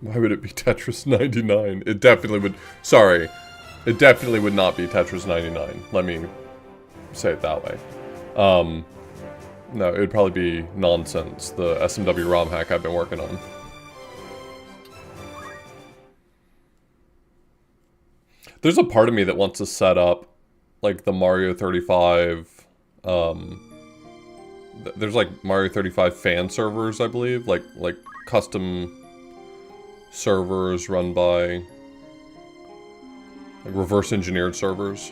Why would it be Tetris 99? It definitely would... Sorry. It definitely would not be Tetris 99. Let me say it that way. No, it would probably be Nonsense, the SMW ROM hack I've been working on. There's a part of me that wants to set up, like, the Mario 35, there's, like, Mario 35 fan servers, I believe, like custom servers run by, like, reverse engineered servers.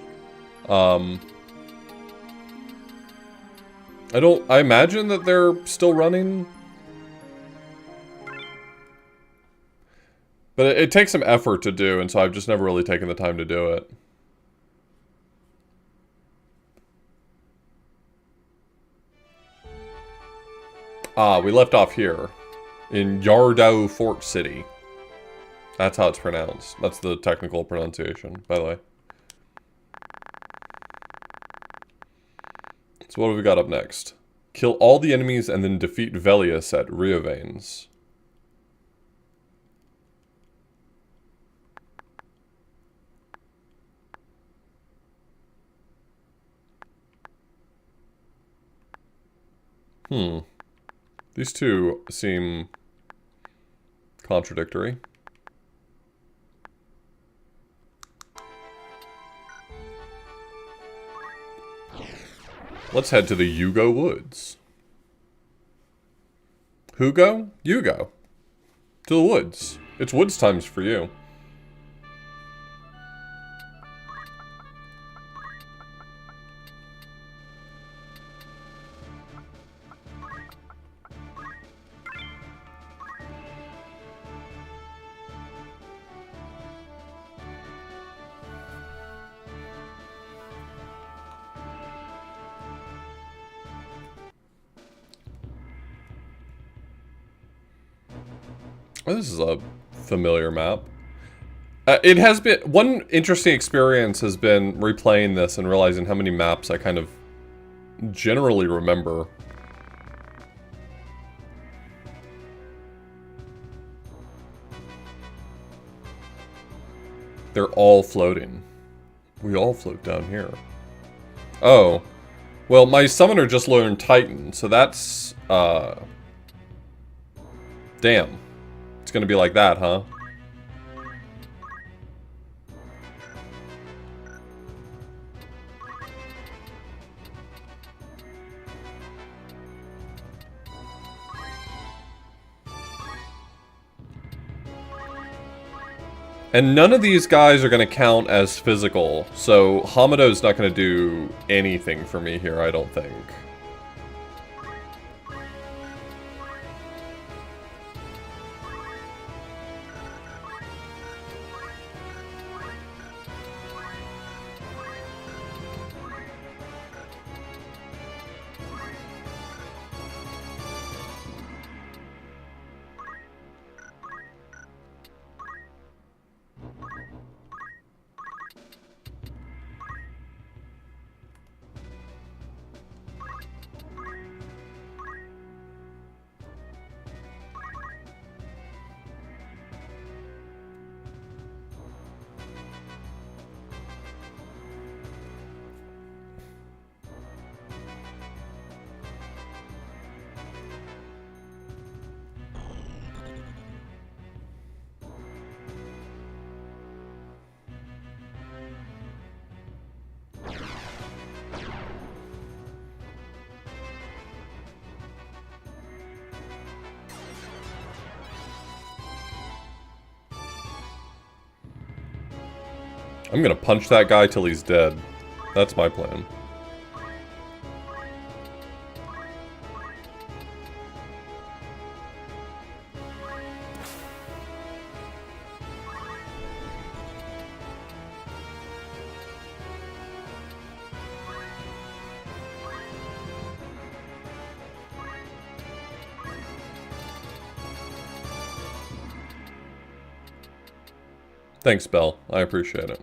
I imagine that they're still running. But it takes some effort to do, and so I've just never really taken the time to do it. Ah, we left off here. In Yardou Fort City. That's how it's pronounced. That's the technical pronunciation, by the way. So what have we got up next? Kill all the enemies and then defeat Velius at Riovanes. These two seem contradictory. Let's head to the Yugo Woods. Who go? You go. To the woods. It's woods times for you. This is a familiar map. It has been... One interesting experience has been replaying this and realizing how many maps I kind of generally remember. They're all floating. We all float down here. Oh. Well, my summoner just learned Titan, so that's... Damn. It's gonna be like that, huh? And none of these guys are gonna count as physical, so Hamado's not gonna do anything for me here, I don't think. I'm gonna punch that guy till he's dead. That's my plan. Thanks, Belle. I appreciate it.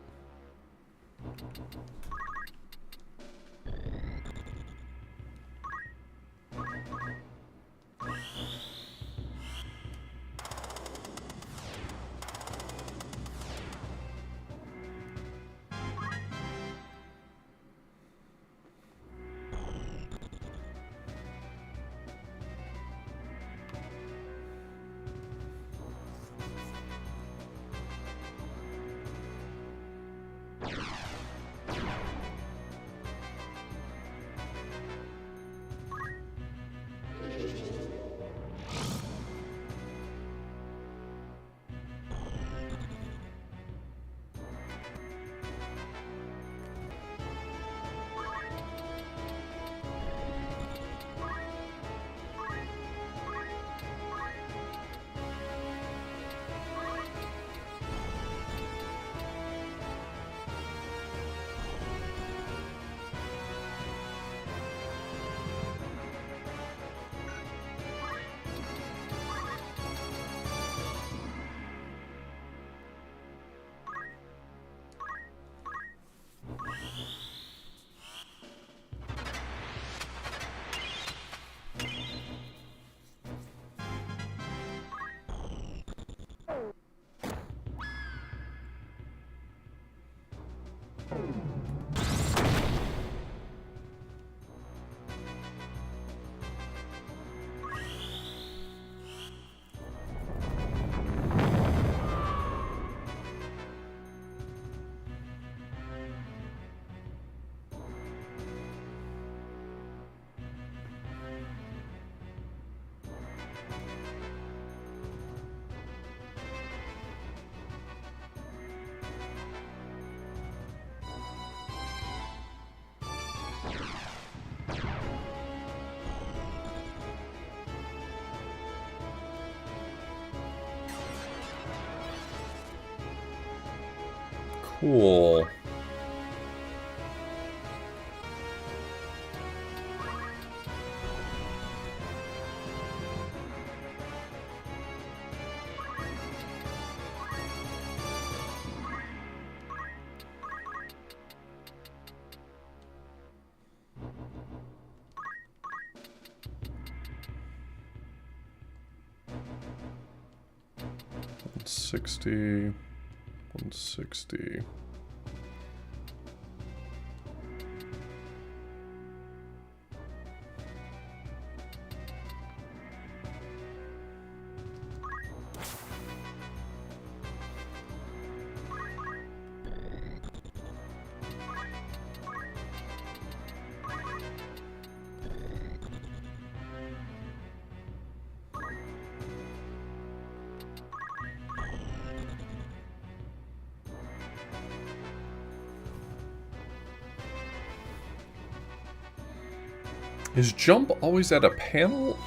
Cool. $160, $160. Is jump always at a panel?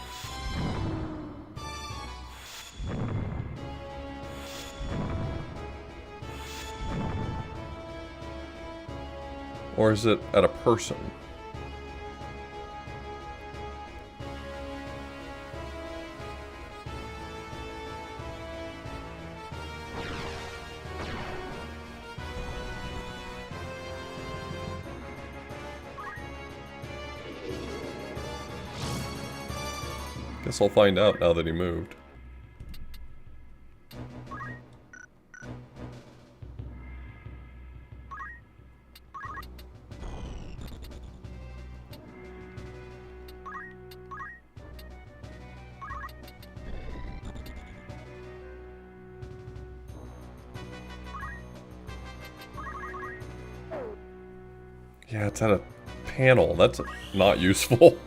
Or is it at a person? Guess I'll find out now that he moved. Yeah, it's at a panel. That's not useful.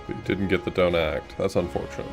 But you didn't get the don't act. That's unfortunate.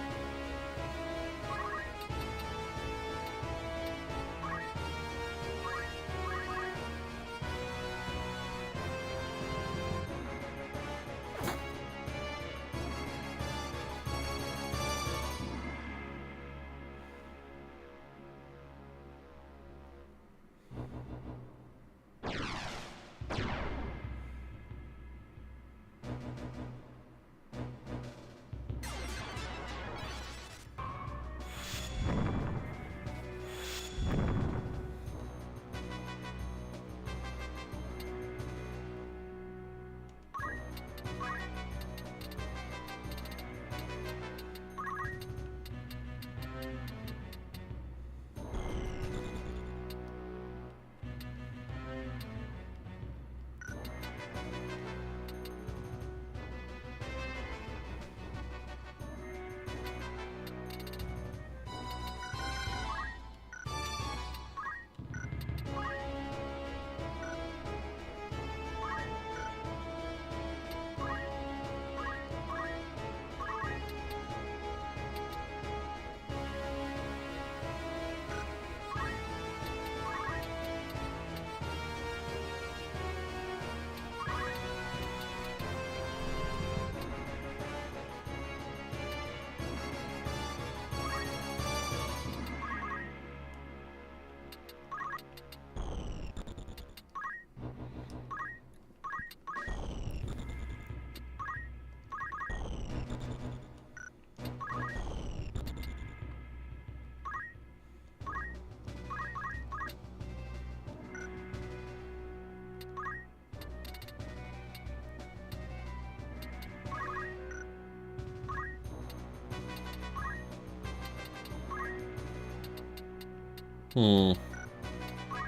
Hmm.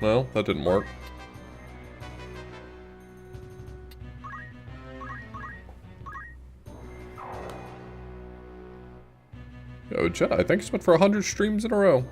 Well, that didn't work. Yo, Jedi, thank you so much for 100 streams in a row.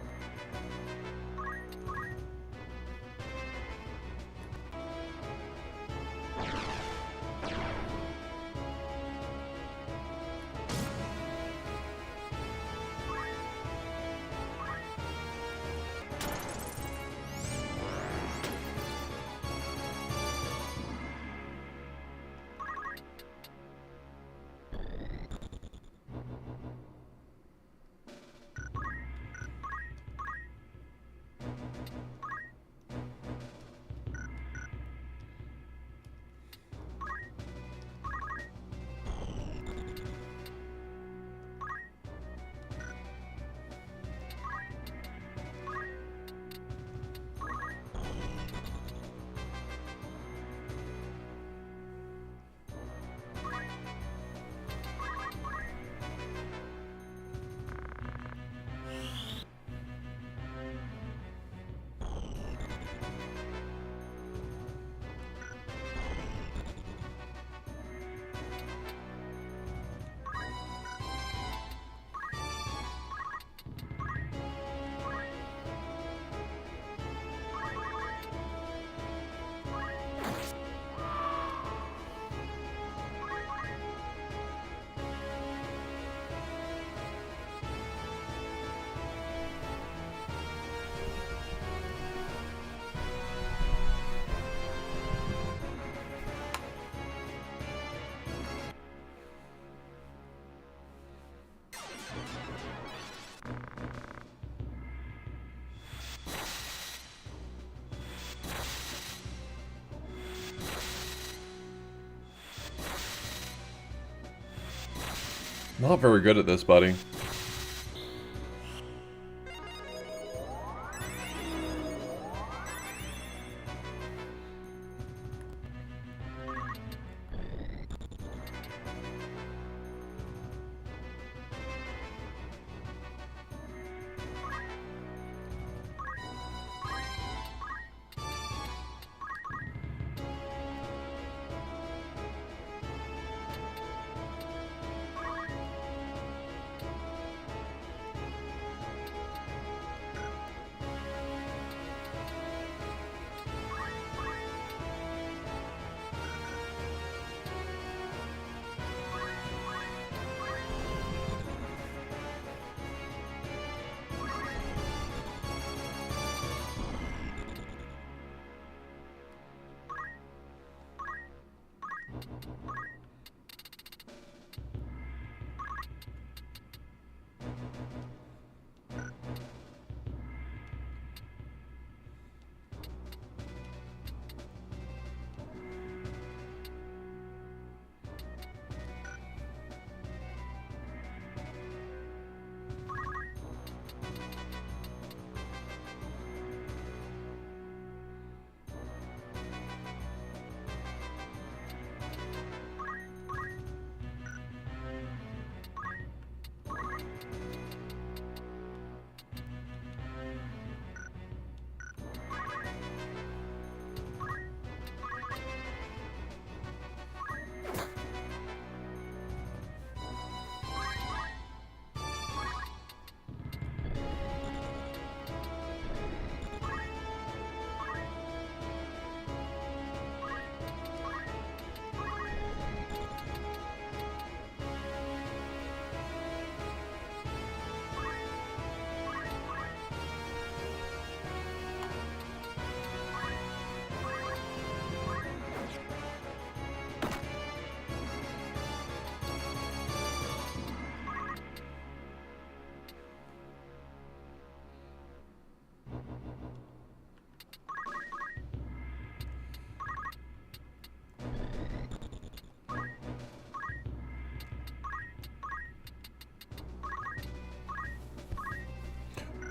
Not very good at this, buddy.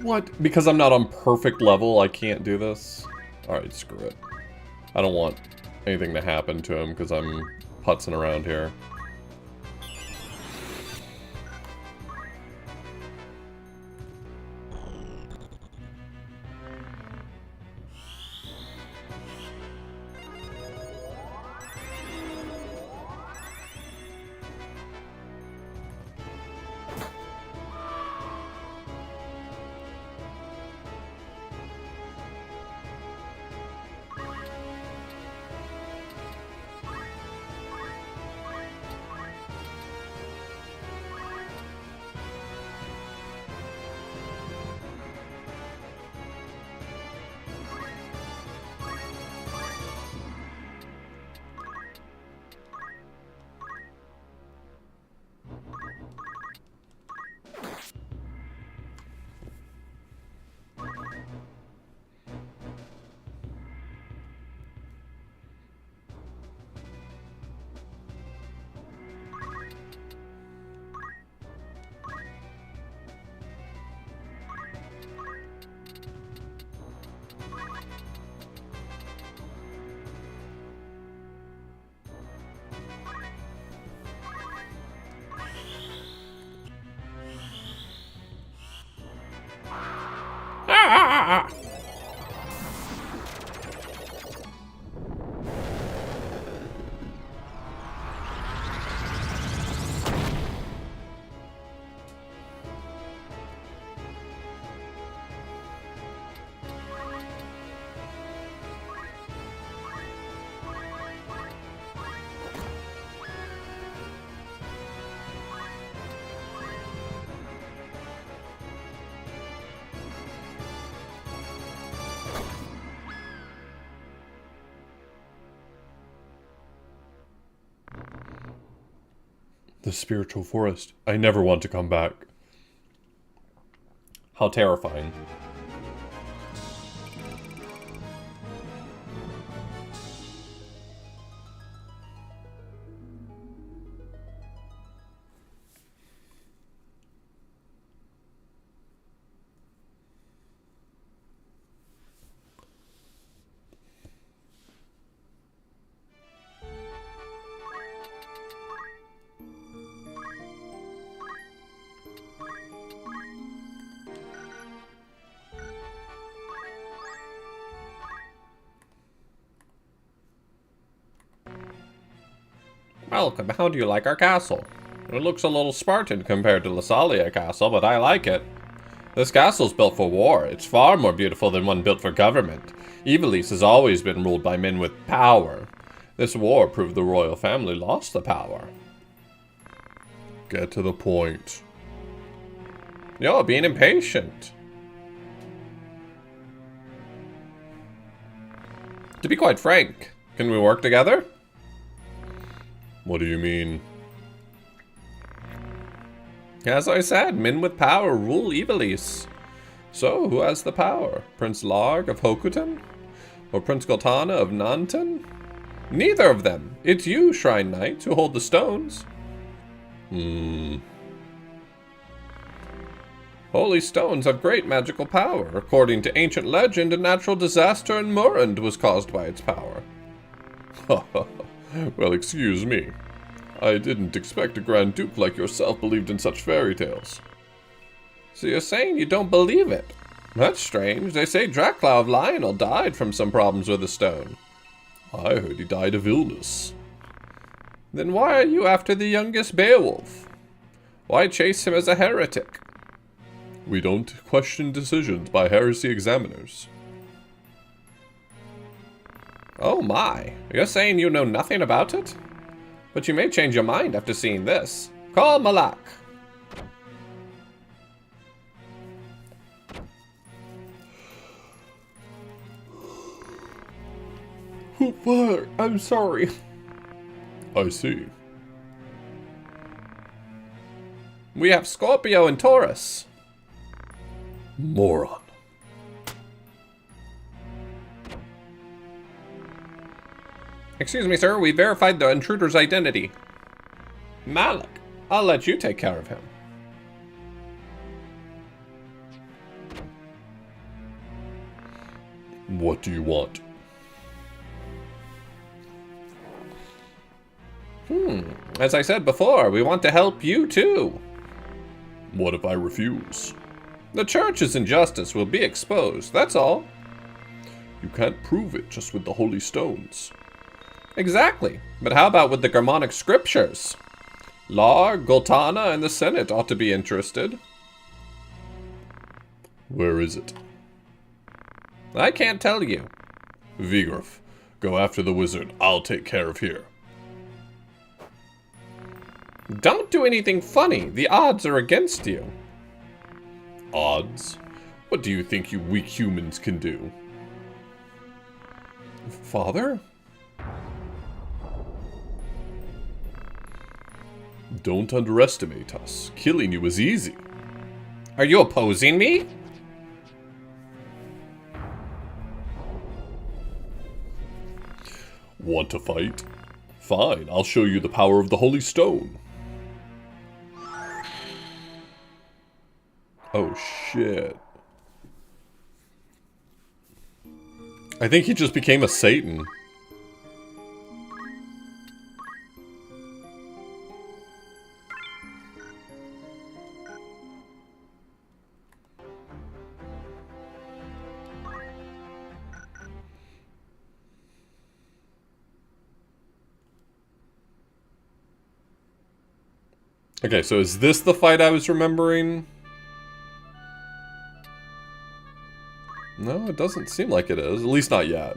What? Because I'm not on perfect level, I can't do this? Alright, screw it. I don't want anything to happen to him because I'm putzing around here. Ah! The spiritual forest. I never want to come back. How terrifying. Welcome, how do you like our castle? It looks a little Spartan compared to Lasalia Castle, but I like it. This castle's built for war. It's far more beautiful than one built for government. Ivalice has always been ruled by men with power. This war proved the royal family lost the power. Get to the point. You're being impatient. To be quite frank, can we work together? What do you mean? As I said, men with power rule Ivalice. So, who has the power? Prince Larg of Hokuton? Or Prince Goltana of Nanton? Neither of them. It's you, Shrine Knights, who hold the stones. Holy stones have great magical power. According to ancient legend, a natural disaster in Murand was caused by its power. Well, excuse me. I didn't expect a Grand Duke like yourself believed in such fairy tales. So you're saying you don't believe it? That's strange. They say Draclaw of Lionel died from some problems with the stone. I heard he died of illness. Then why are you after the youngest Beowulf? Why chase him as a heretic? We don't question decisions by heresy examiners. Oh my, you're saying you know nothing about it? But you may change your mind after seeing this. Call Malak. Oh, Father, I'm sorry. I see. We have Scorpio and Taurus. Moron. Excuse me, sir. We verified the intruder's identity. Malak, I'll let you take care of him. What do you want? As I said before, we want to help you too. What if I refuse? The church's injustice will be exposed, that's all. You can't prove it just with the holy stones. Exactly, but how about with the Germanic scriptures? Larg, Goltana, and the Senate ought to be interested. Where is it? I can't tell you. Vigorf, go after the wizard. I'll take care of here. Don't do anything funny. The odds are against you. Odds? What do you think you weak humans can do? Father? Don't underestimate us. Killing you is easy. Are you opposing me? Want to fight? Fine, I'll show you the power of the Holy Stone. Oh shit. I think he just became a Satan. Okay, so is this the fight I was remembering? No, it doesn't seem like it is. At least not yet.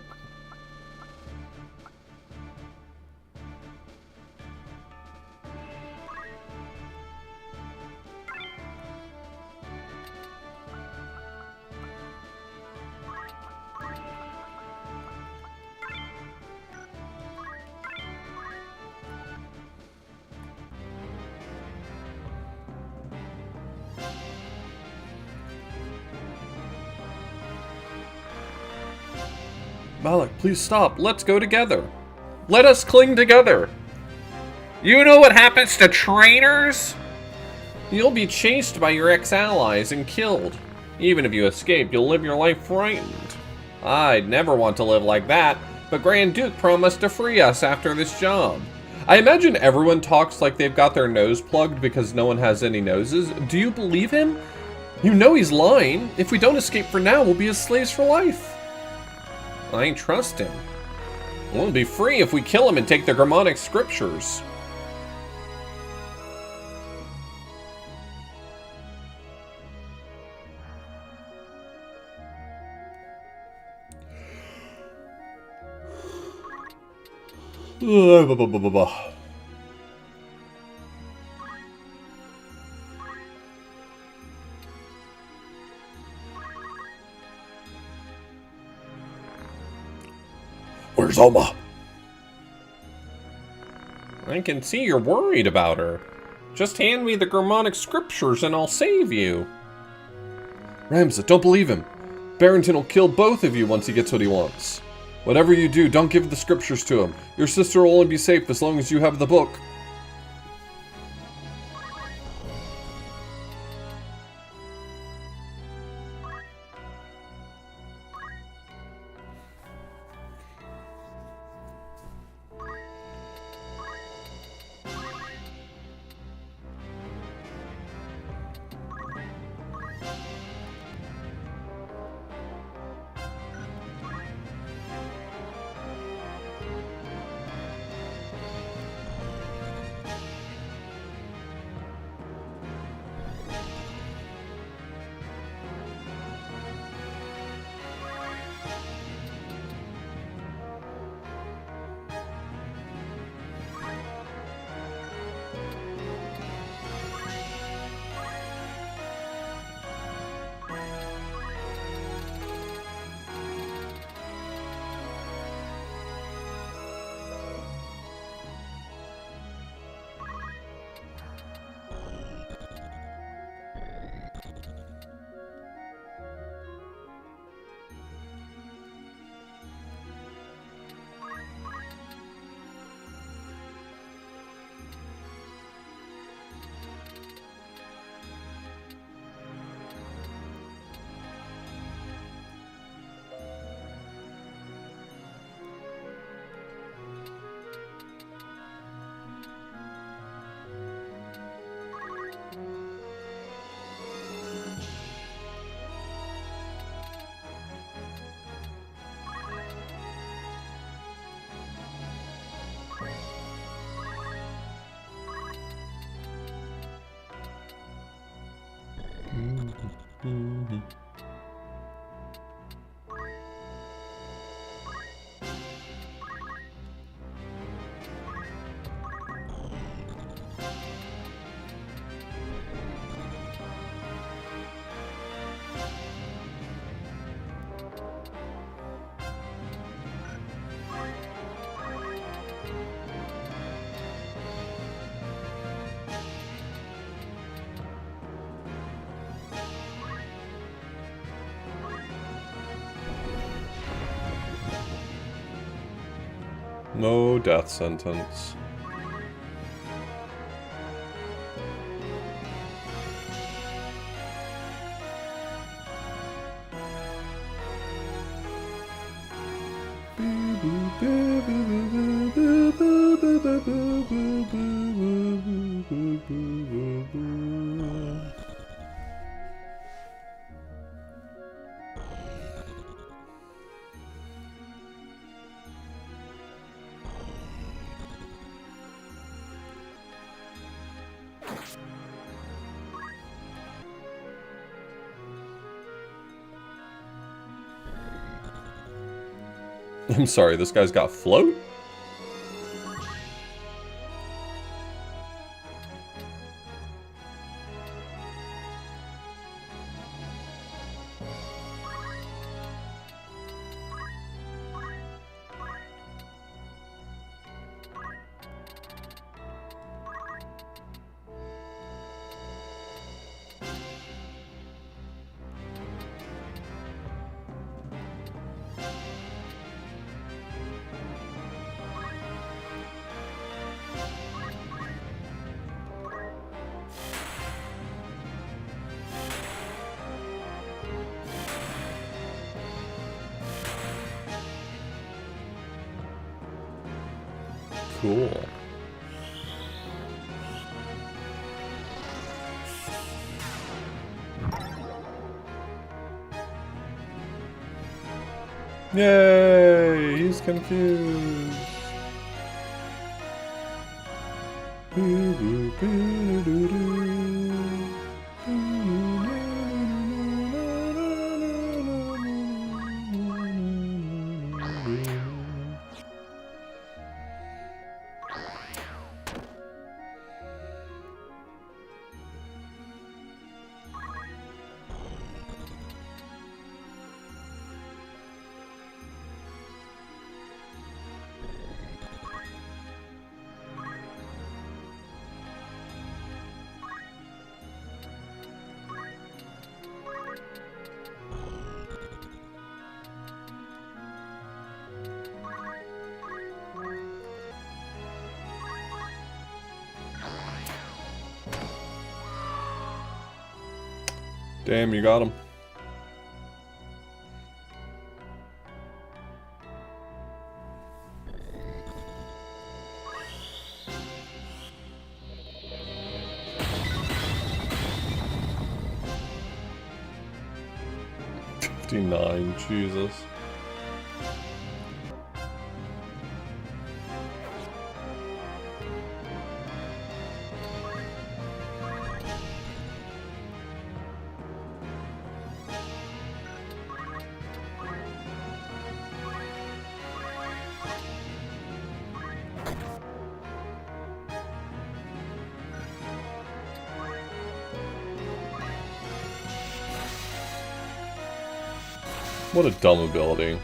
Malik, please stop. Let's go together. Let us cling together. You know what happens to trainers? You'll be chased by your ex-allies and killed. Even if you escape, you'll live your life frightened. I'd never want to live like that, but Grand Duke promised to free us after this job. I imagine everyone talks like they've got their nose plugged because no one has any noses. Do you believe him? You know he's lying. If we don't escape for now, we'll be his slaves for life. I trust him. We'll be free if we kill him and take the Gramonic scriptures. Where's Oma? I can see you're worried about her. Just hand me the Gramonic scriptures and I'll save you. Ramza, don't believe him. Barrington will kill both of you once he gets what he wants. Whatever you do, don't give the scriptures to him. Your sister will only be safe as long as you have the book. No death sentence. I'm sorry, this guy's got float? Cool. Yay! He's confused. Damn, you got him. $59, Jesus. What a dumb ability.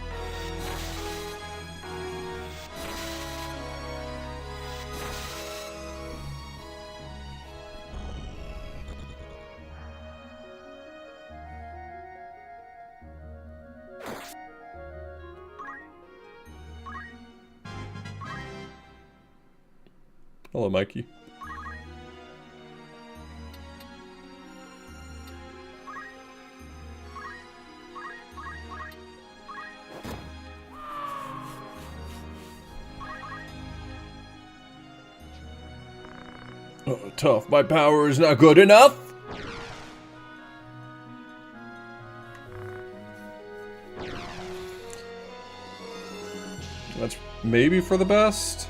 Hello, Mikey. Oh, tough. My power is not good enough. That's maybe for the best.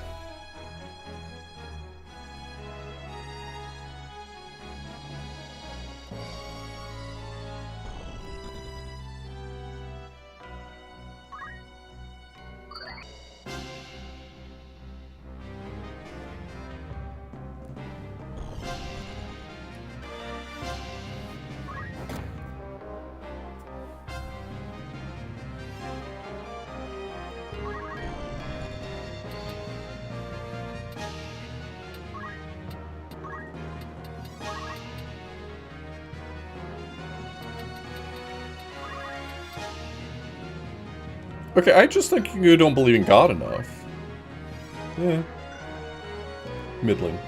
Okay, I just think you don't believe in God enough. Yeah. Middling.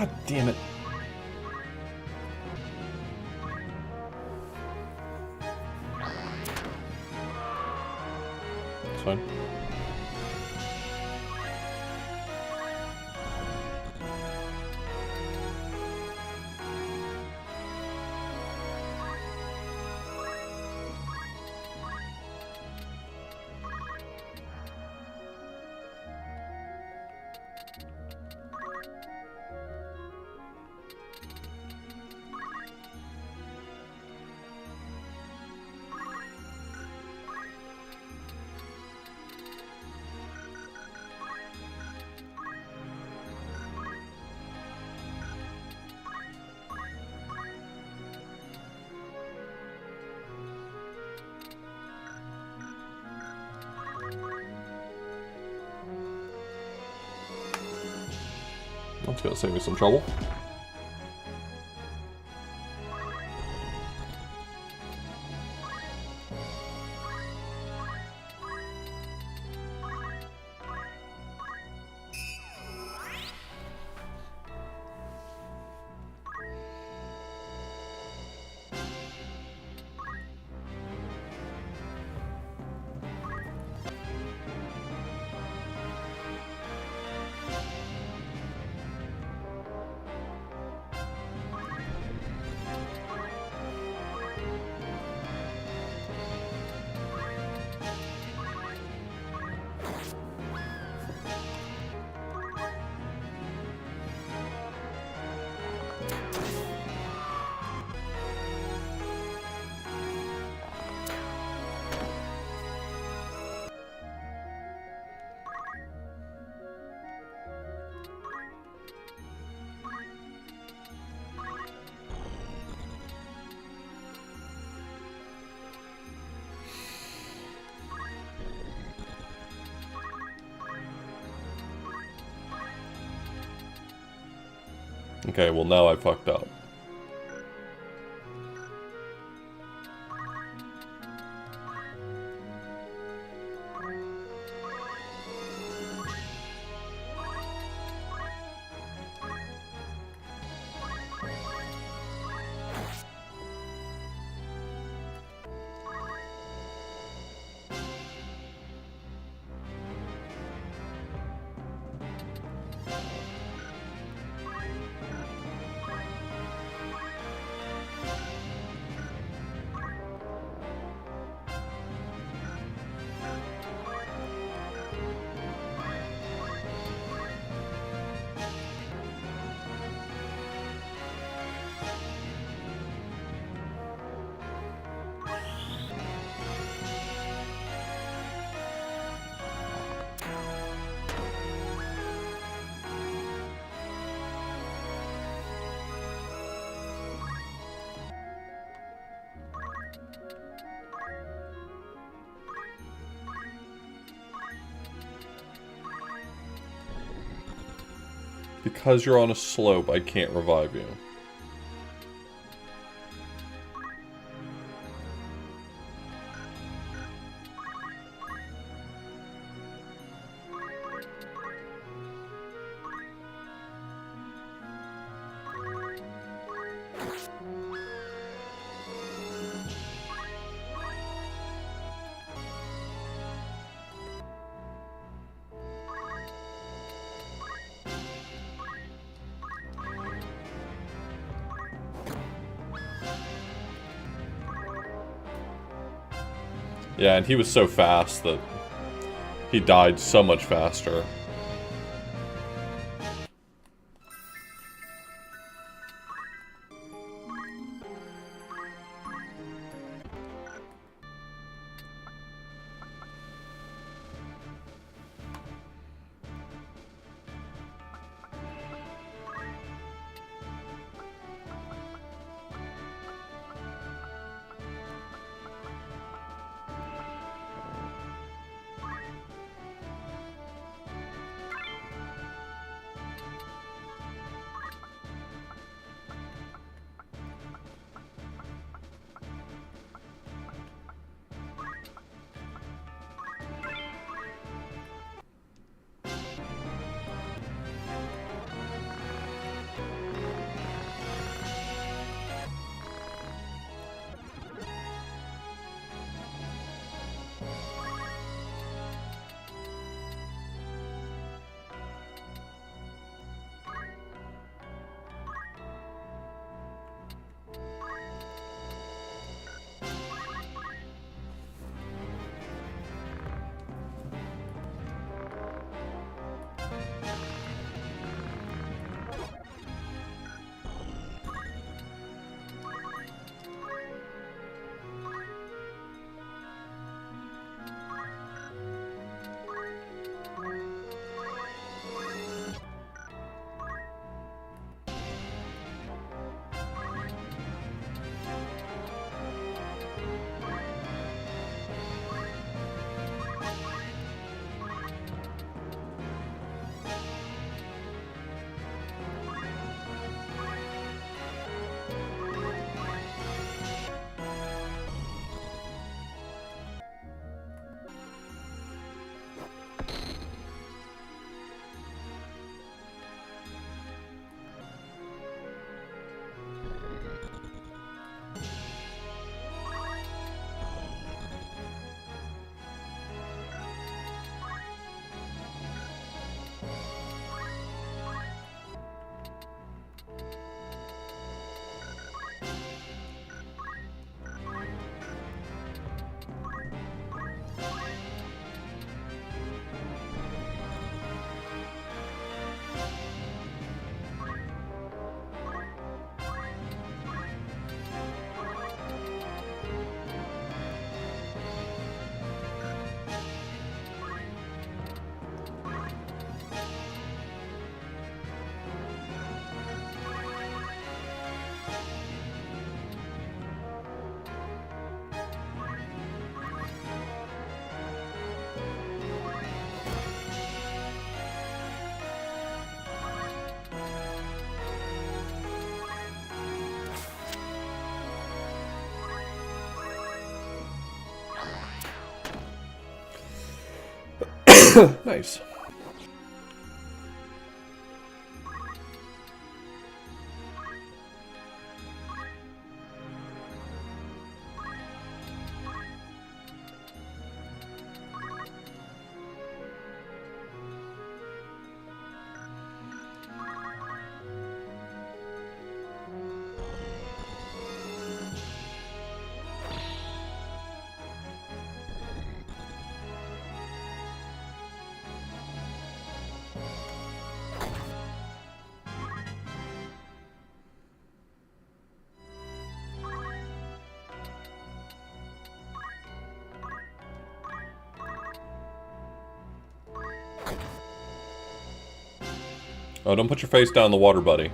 God damn it. It's fine. That's gonna save me some trouble. Okay, well now I fucked up. Because you're on a slope, I can't revive you. Yeah, and he was so fast that he died so much faster. Nice. Oh, don't put your face down in the water, buddy.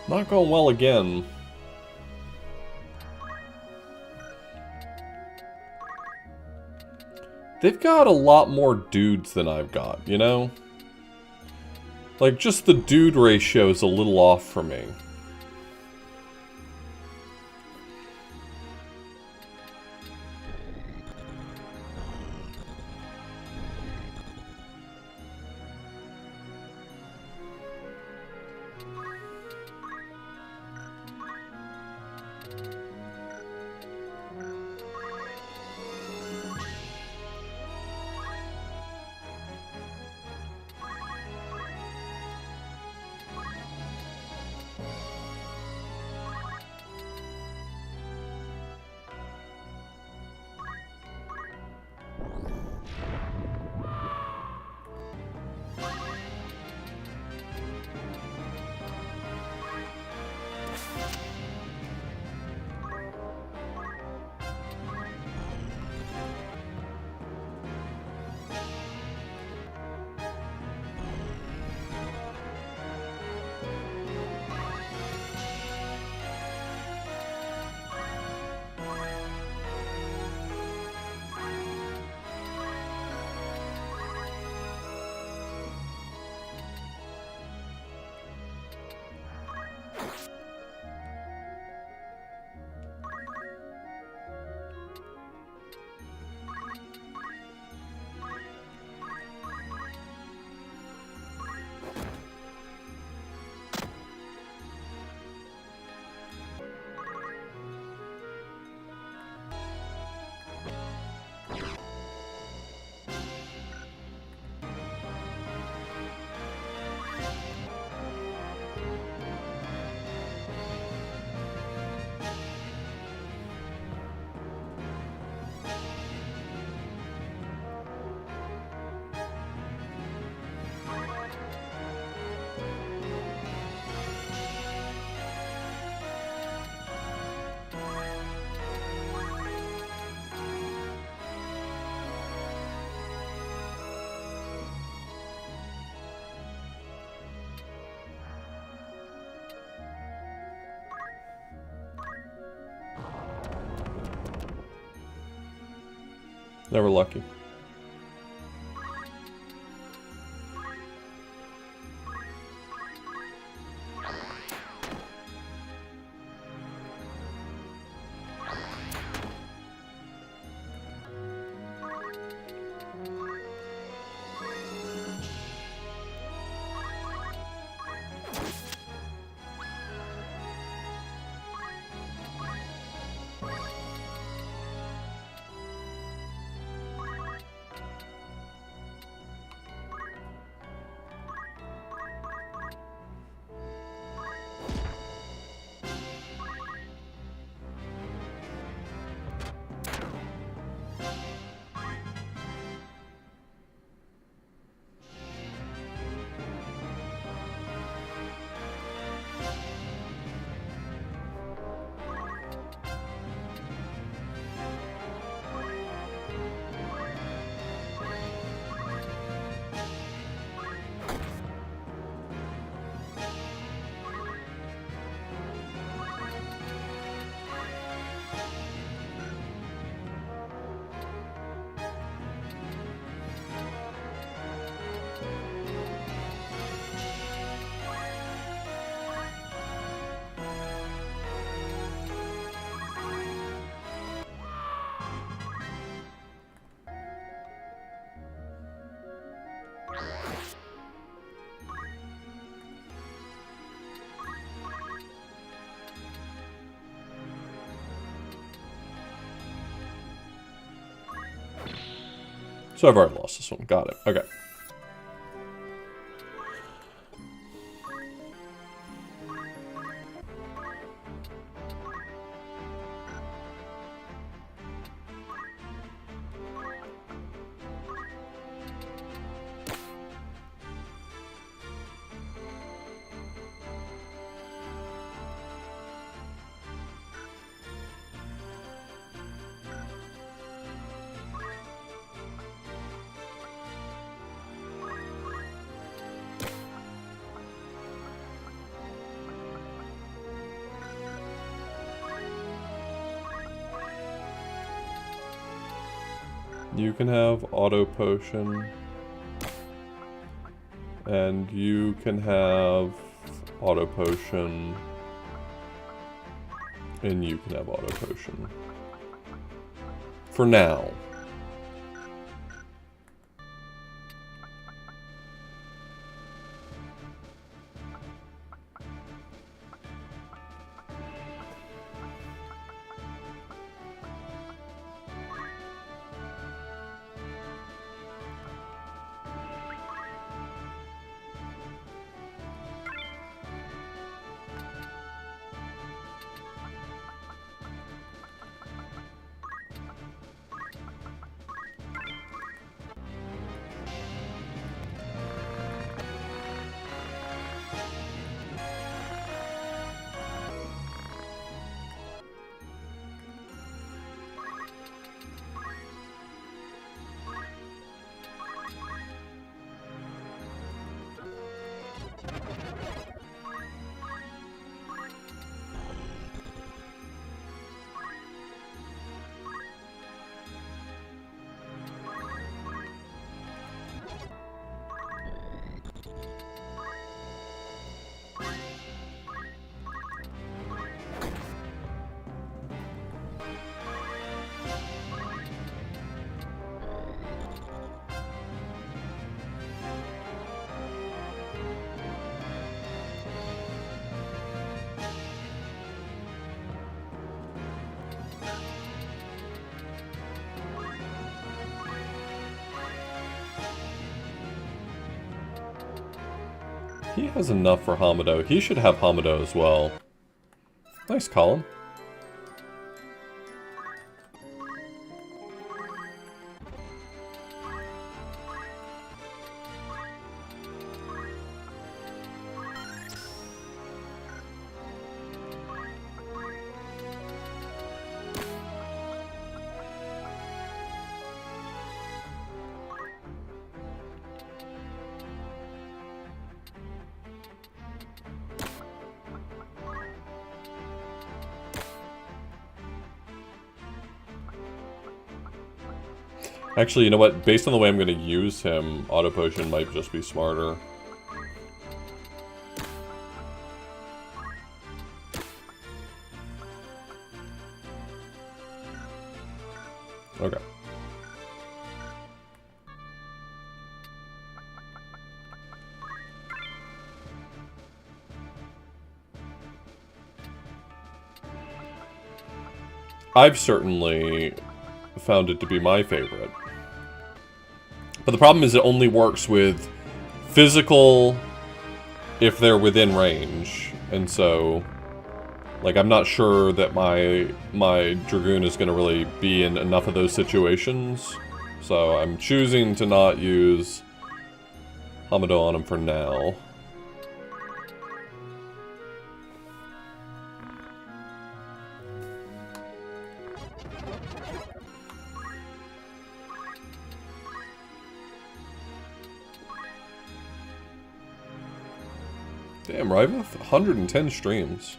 Not going well again. They've got a lot more dudes than I've got, you know? Like, just the dude ratio is a little off for me. Never lucky. So I've already lost this one. Got it. Okay. You can have auto potion. And you can have auto potion. And you can have auto potion. For now. He has enough for Hamado. He should have Hamado as well. Nice, Colin. Actually, you know what? Based on the way I'm going to use him, Auto Potion might just be smarter. Okay. I've certainly found it to be my favorite. But the problem is it only works with physical if they're within range. And so, like, I'm not sure that my Dragoon is going to really be in enough of those situations. So I'm choosing to not use Hamado on him for now. Damn, Riva, 110 streams.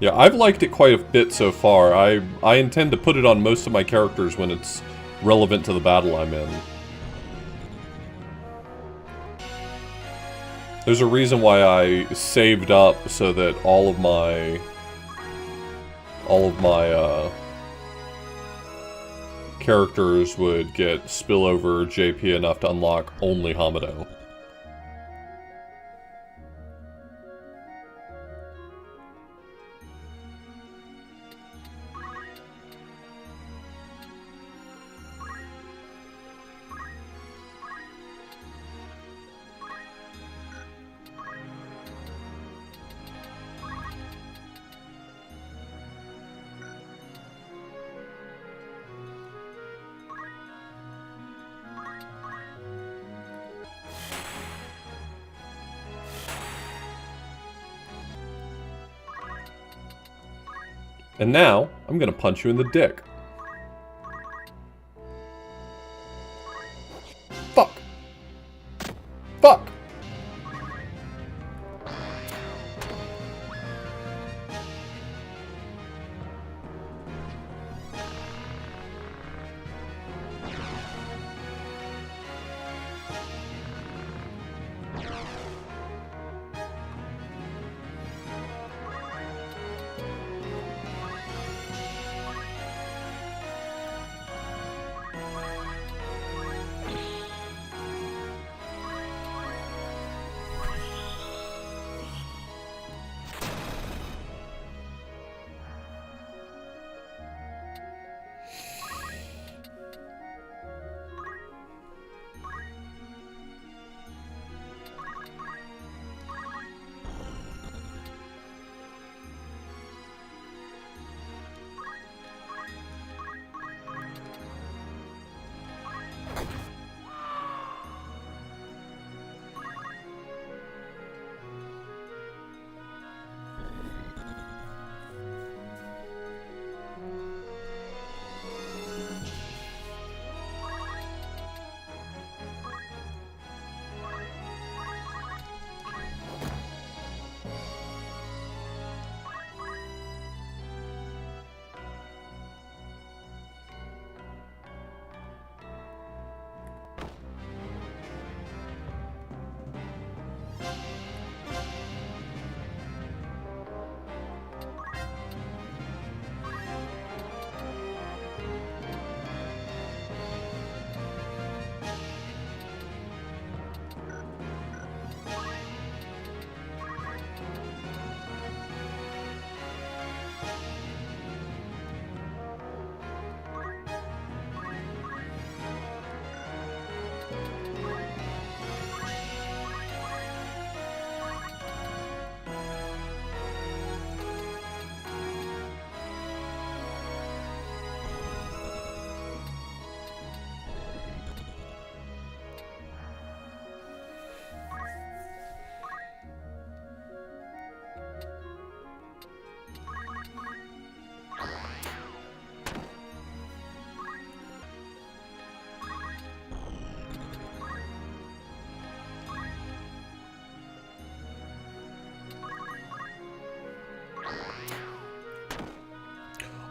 Yeah, I've liked it quite a bit so far. I intend to put it on most of my characters when it's relevant to the battle I'm in. There's a reason why I saved up so that all of my characters would get spillover JP enough to unlock only Hamado. And now, I'm gonna punch you in the dick. Fuck! Fuck!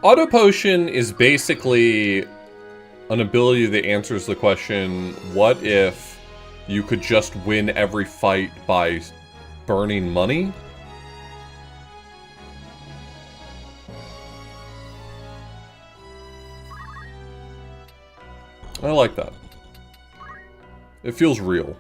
Auto Potion is basically an ability that answers the question, what if you could just win every fight by burning money? I like that. It feels real.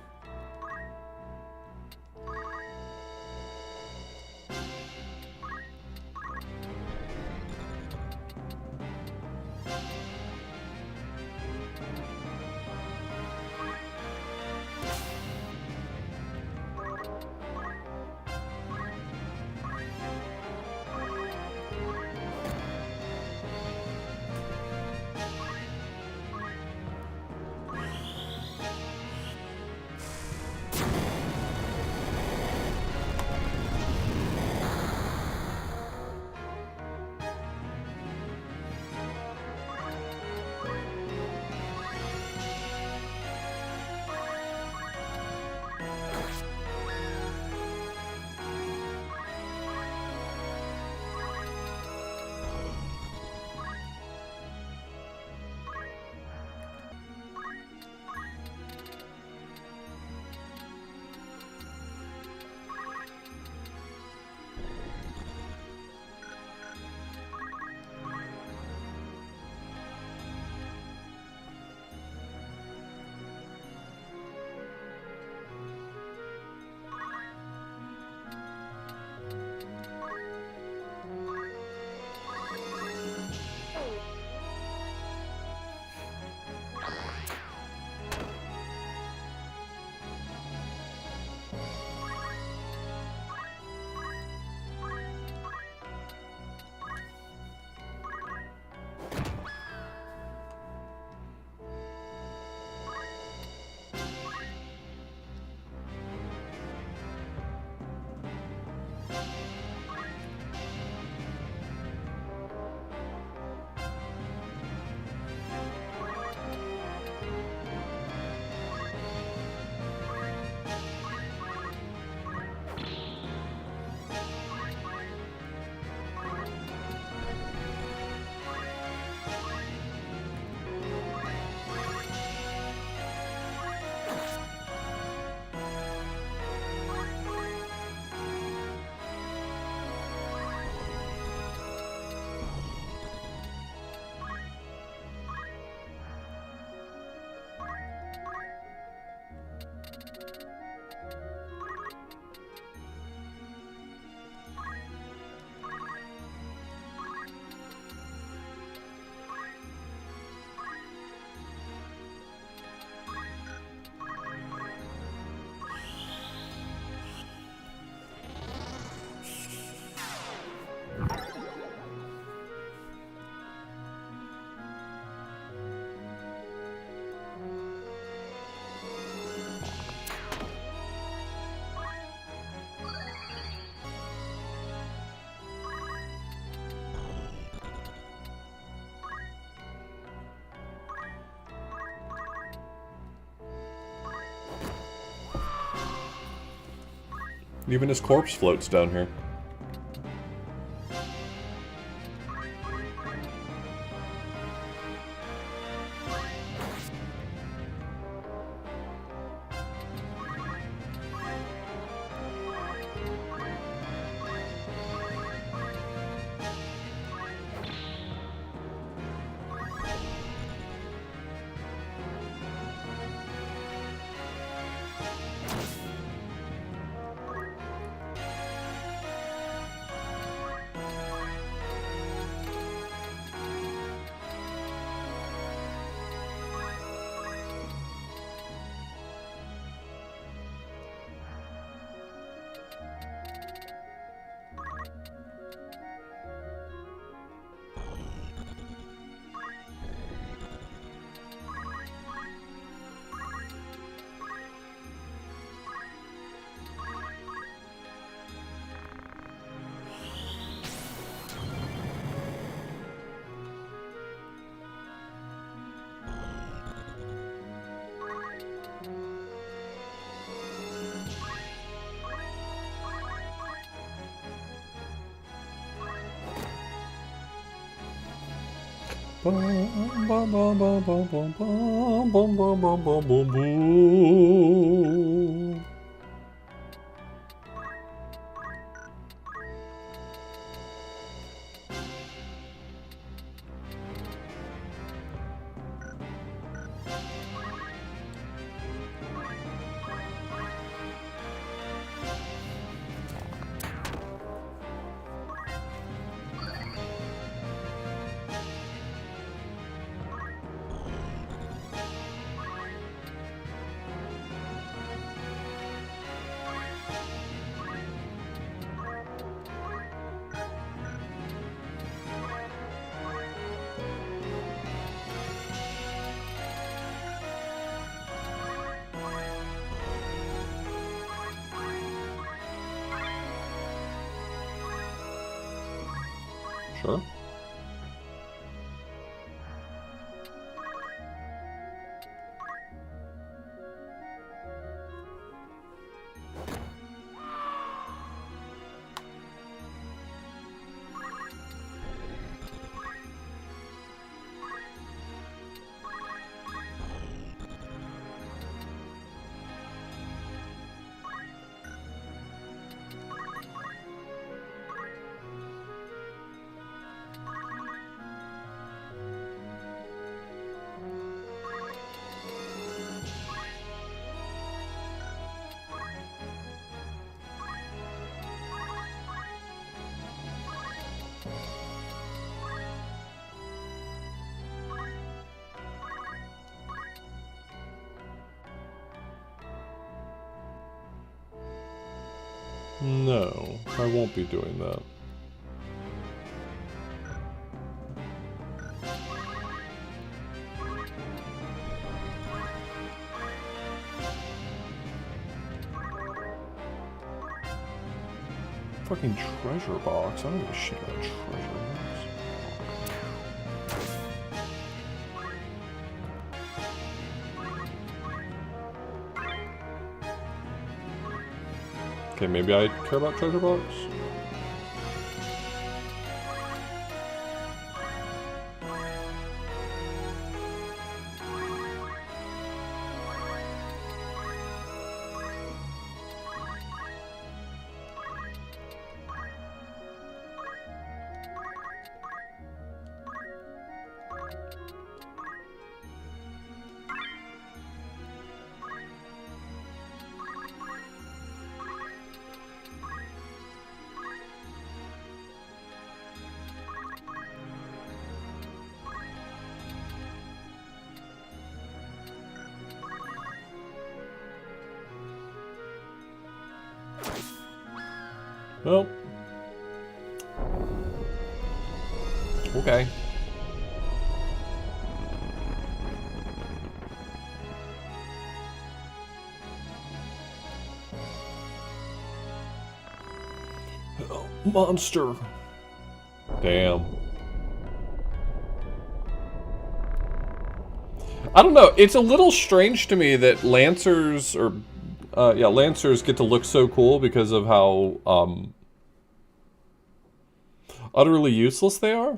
Even his corpse floats down here. Sure. No, I won't be doing that. Fucking treasure box. I don't give a shit about treasure box. Okay, maybe I care about treasure box. Well. Okay. Oh, monster. Damn. I don't know. It's a little strange to me that Lancers or Lancers get to look so cool because of how utterly useless they are.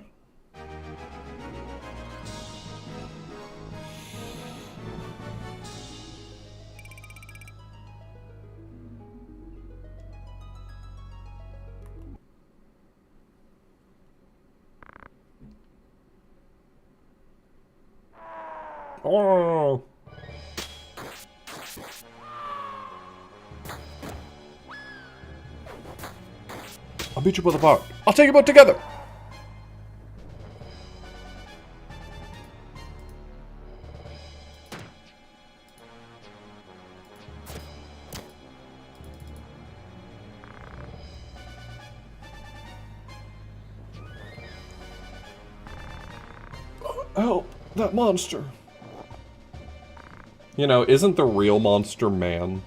Oh. I'll beat you both apart. I'll take you both together. Help, that monster. You know, isn't the real monster man?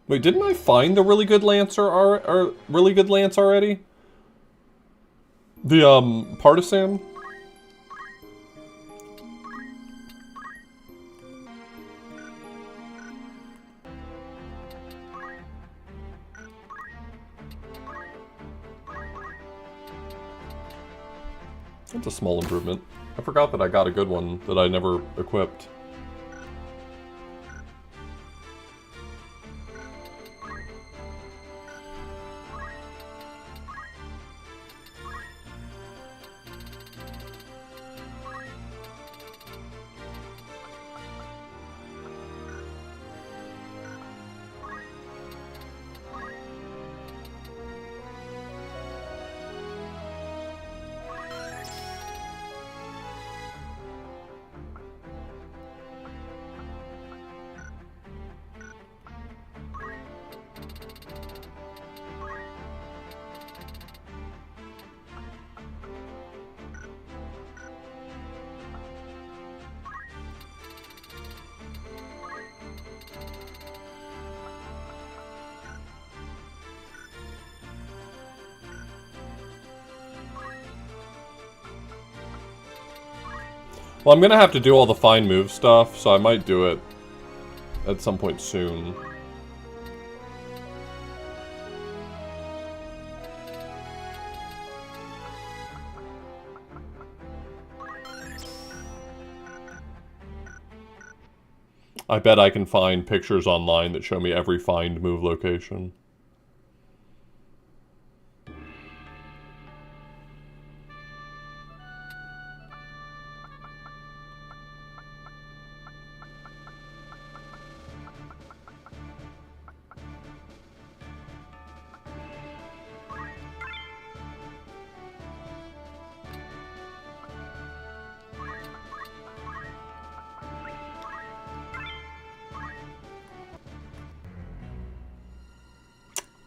Wait, didn't I find the really good Lancer or really good Lance already? The partisan? That's a small improvement. I forgot that I got a good one that I never equipped. Well, I'm gonna have to do all the fine move stuff, so I might do it at some point soon. I bet I can find pictures online that show me every find move location.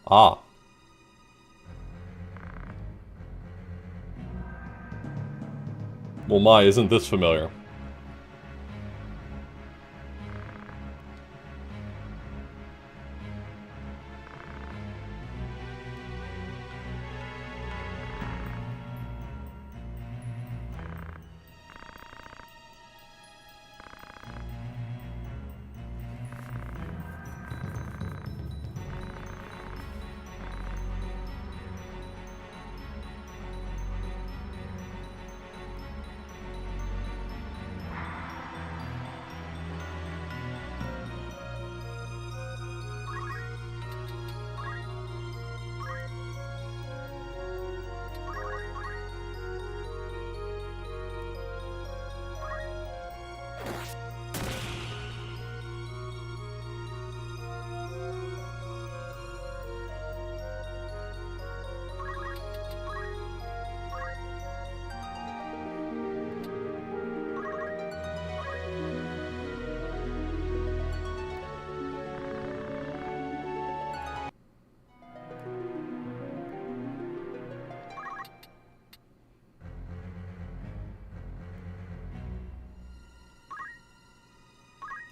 Ah. Well, my, isn't this familiar?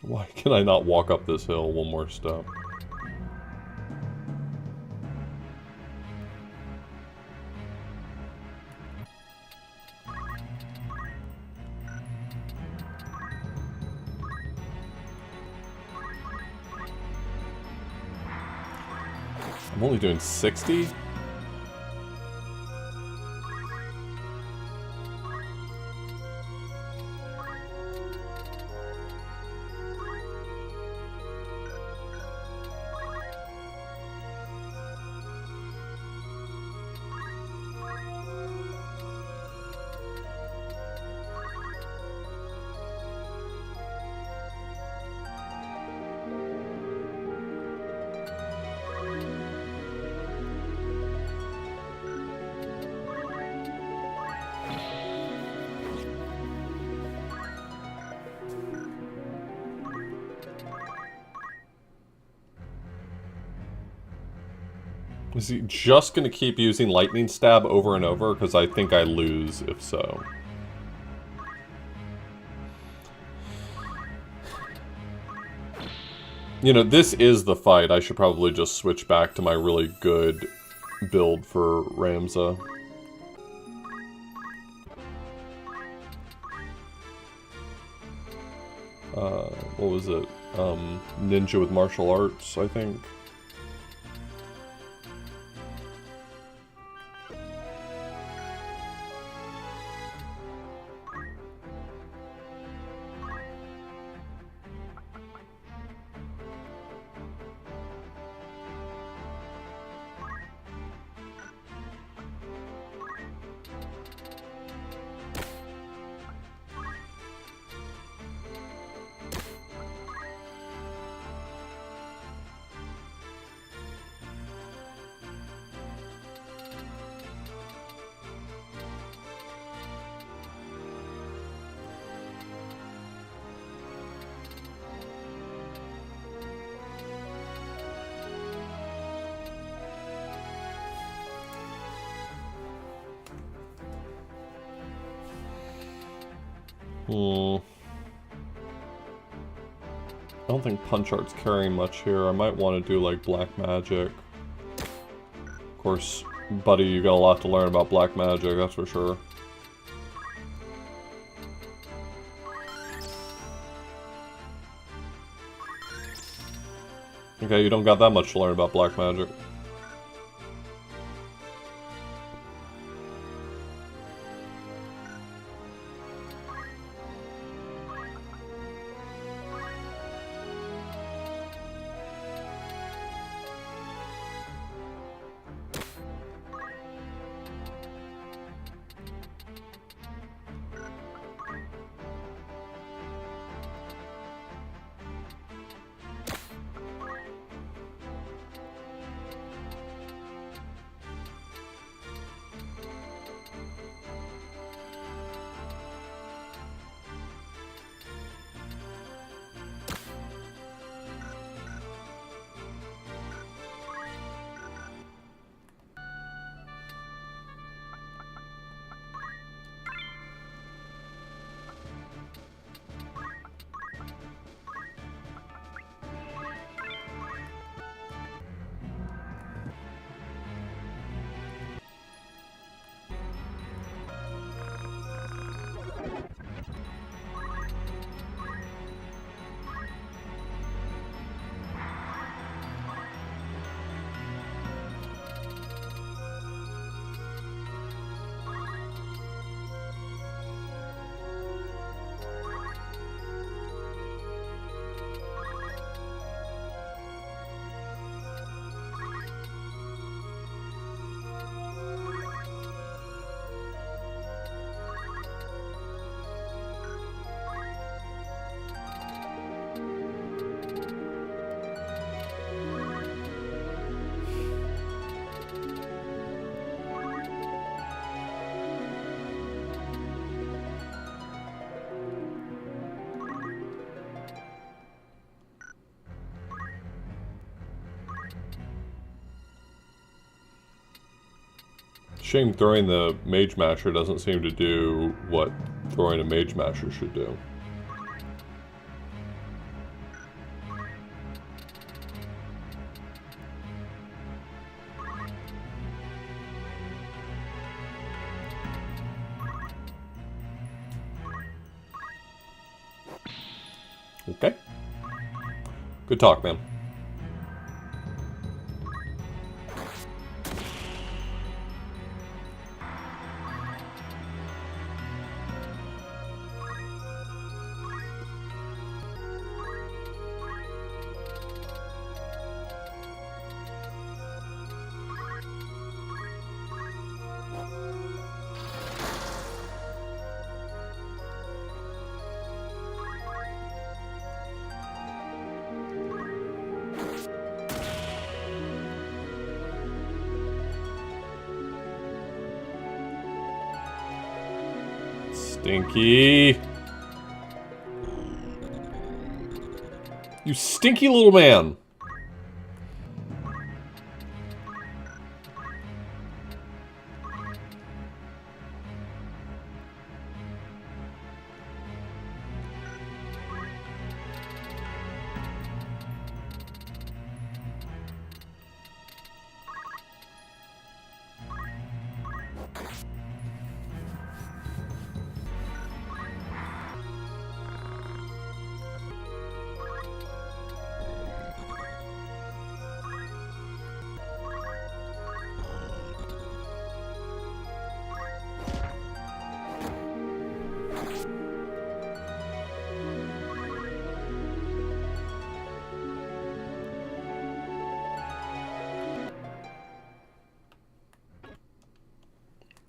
Why can I not walk up this hill one more step? I'm only doing 60? Is he just going to keep using Lightning Stab over and over? Because I think I lose if so. You know, this is the fight. I should probably just switch back to my really good build for Ramza. What was it? Ninja with martial arts, I think. I don't think Punch Art's carrying much here. I might want to do like Black Magic. Of course, buddy, you got a lot to learn about Black Magic, that's for sure. Okay, you don't got that much to learn about Black Magic. Shame throwing the Mage Masher doesn't seem to do what throwing a Mage Masher should do. Okay. Good talk, man. Stinky. You stinky little man.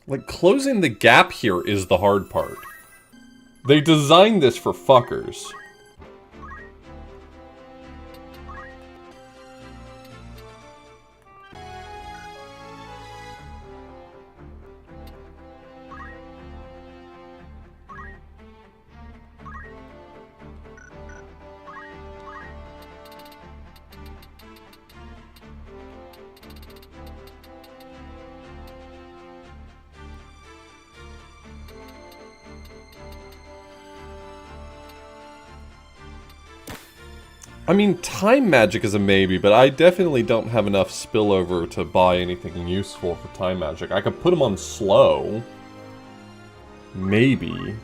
Like, closing the gap here is the hard part. They designed this for fuckers. I mean, time magic is a maybe, but I definitely don't have enough spillover to buy anything useful for time magic. I could put them on slow. Maybe.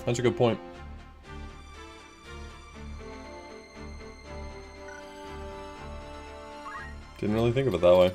That's a good point. Didn't really think of it that way.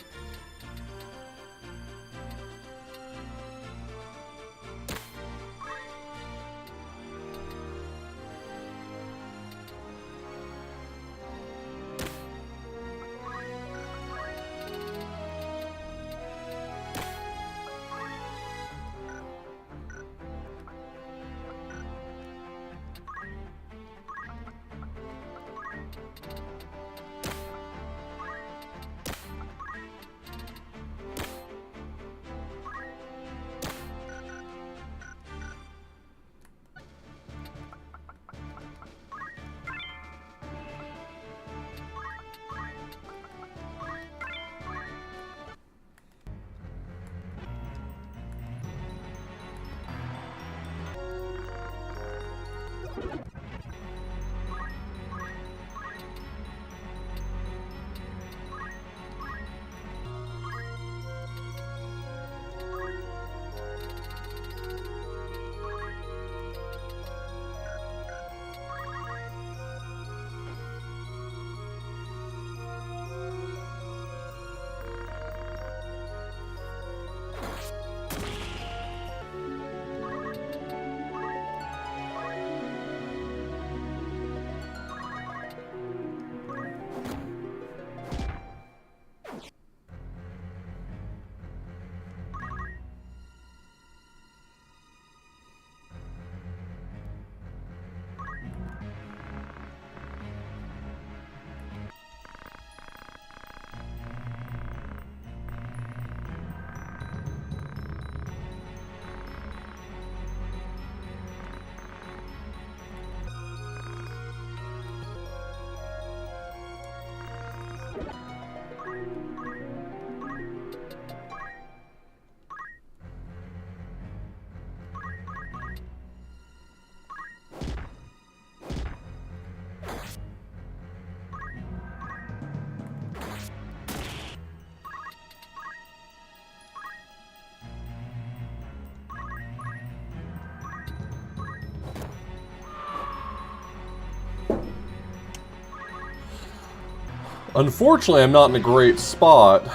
Unfortunately, I'm not in a great spot.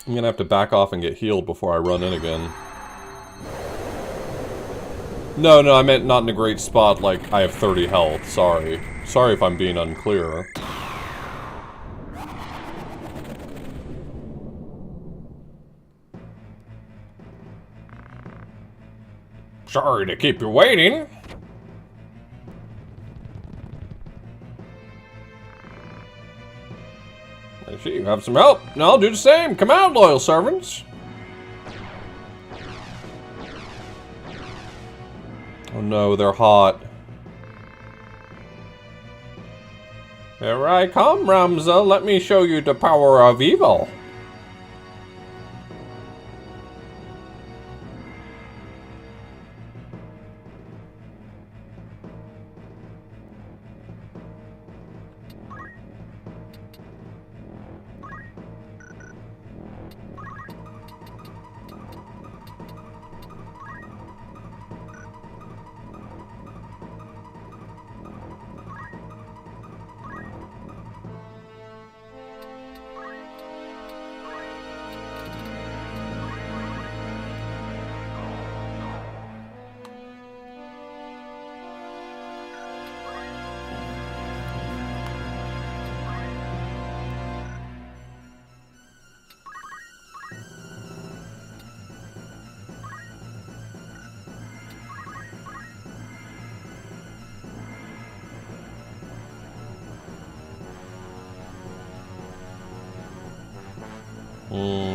I'm gonna have to back off and get healed before I run in again. No, I meant not in a great spot, like I have 30 health, sorry. Sorry if I'm being unclear. Sorry to keep you waiting. I see you have some help. Now I'll do the same. Come out, loyal servants. Oh no, they're hot. Here I come, Ramza. Let me show you the power of evil.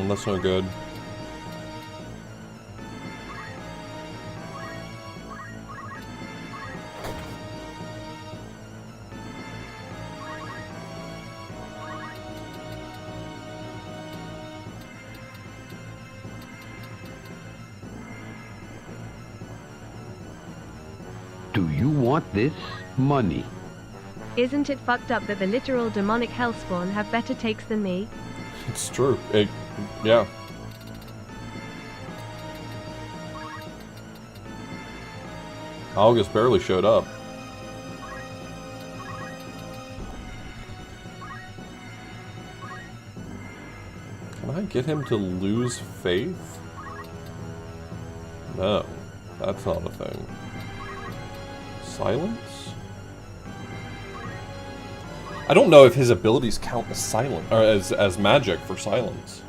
That's no good. Do you want this money? Isn't it fucked up that the literal demonic hellspawn have better takes than me? It's true. Yeah. August barely showed up. Can I get him to lose faith? No, that's not a thing. Silence? I don't know if his abilities count as silent or as magic for silence.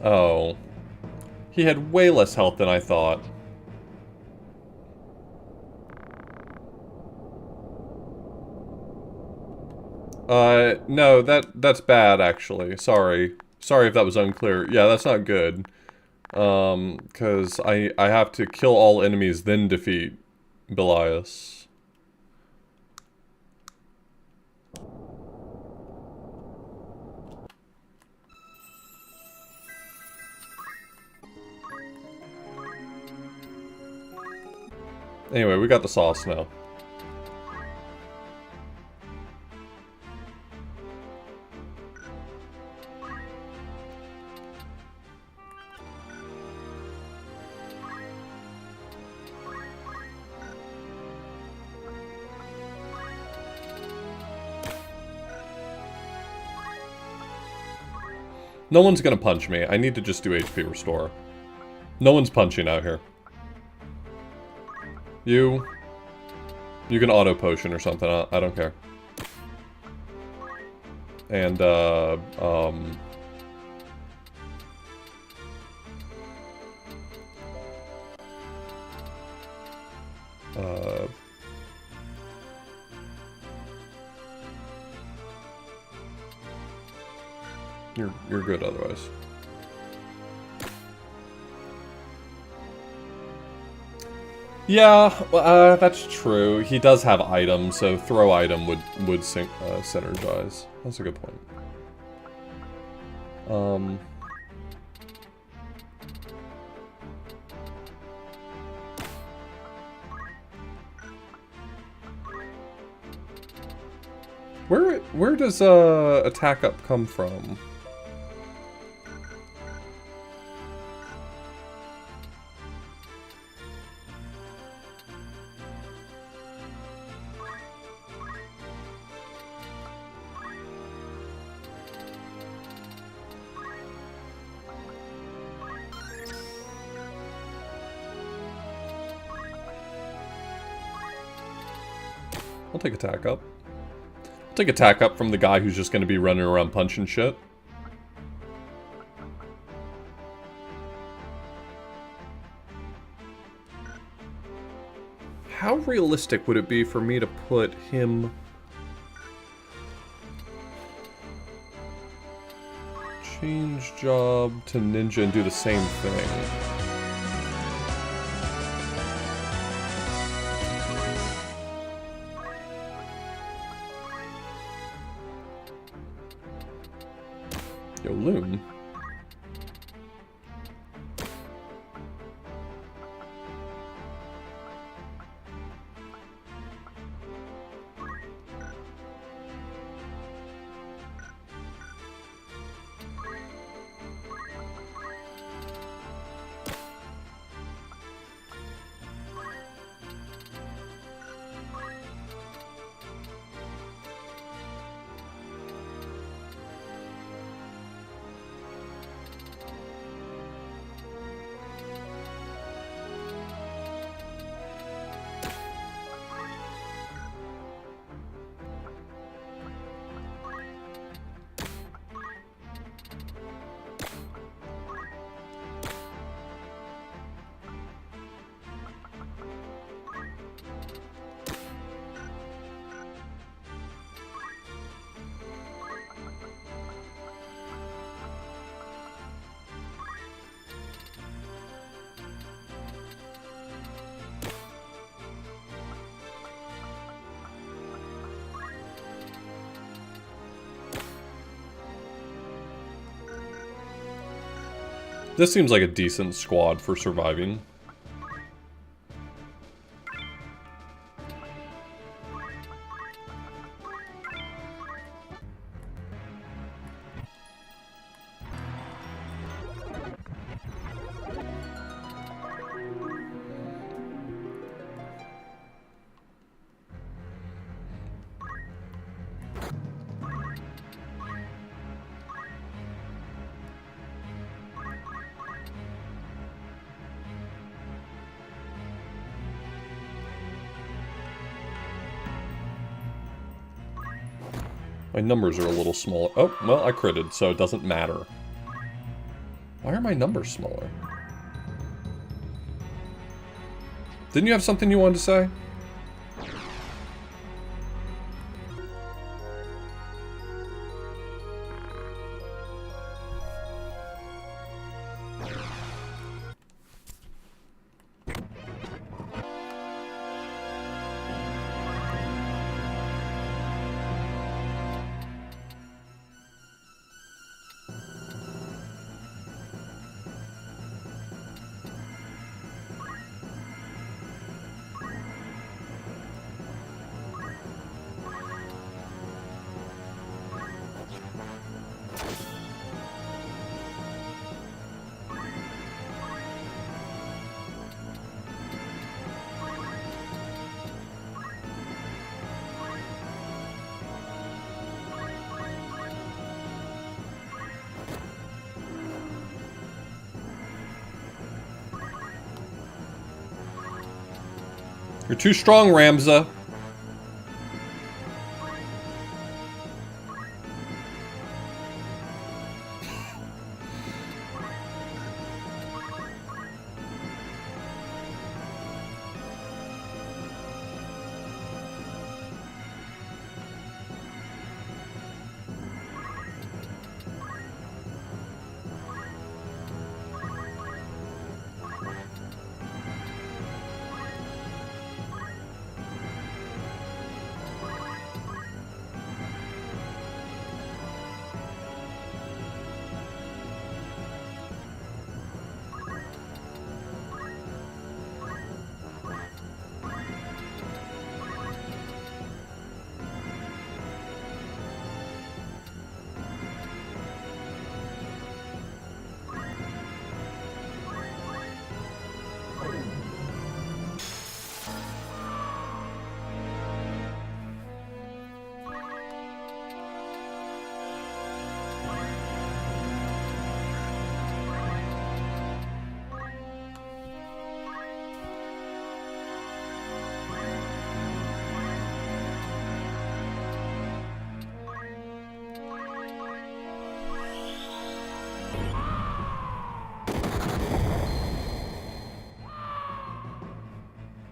Oh. He had way less health than I thought. No, that's bad, actually. Sorry. Sorry if that was unclear. Yeah, that's not good. 'Cause I have to kill all enemies, then defeat Belias. Anyway, we got the sauce now. No one's gonna punch me. I need to just do HP restore. No one's punching out here. You can auto potion or something. I don't care. And you're good otherwise. Yeah, that's true. He does have items, so throw item would synergize. That's a good point. Where does attack up come from? I'll take attack up. I'll take attack up from the guy who's just going to be running around punching shit. How realistic would it be for me to put him... Change job to ninja and do the same thing? Yo, Loon. This seems like a decent squad for surviving. My numbers are a little smaller. Oh, well, I critted, so it doesn't matter. Why are my numbers smaller? Didn't you have something you wanted to say? You're too strong, Ramza.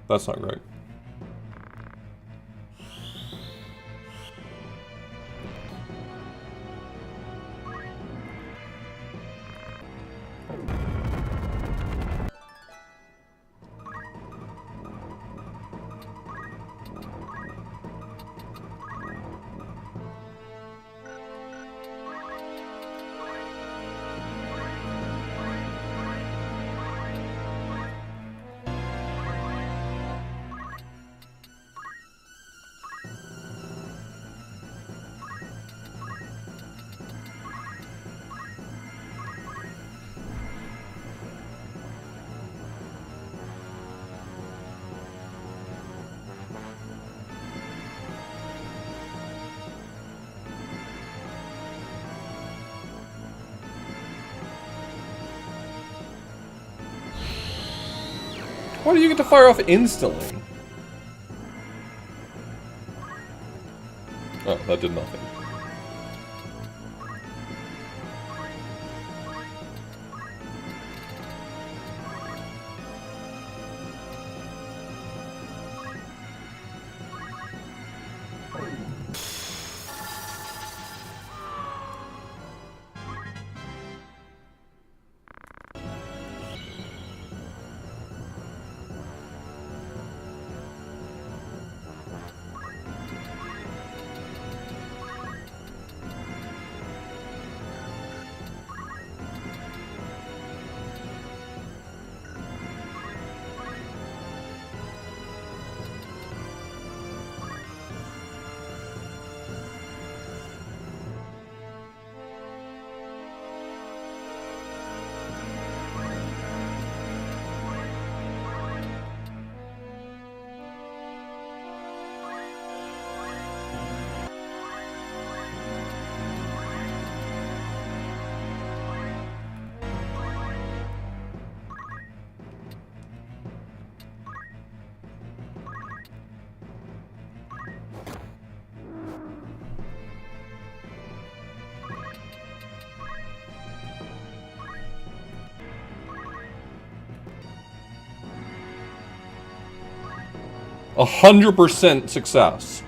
That's not great. Why do you get to fire off instantly? Oh, that did nothing. A 100% success.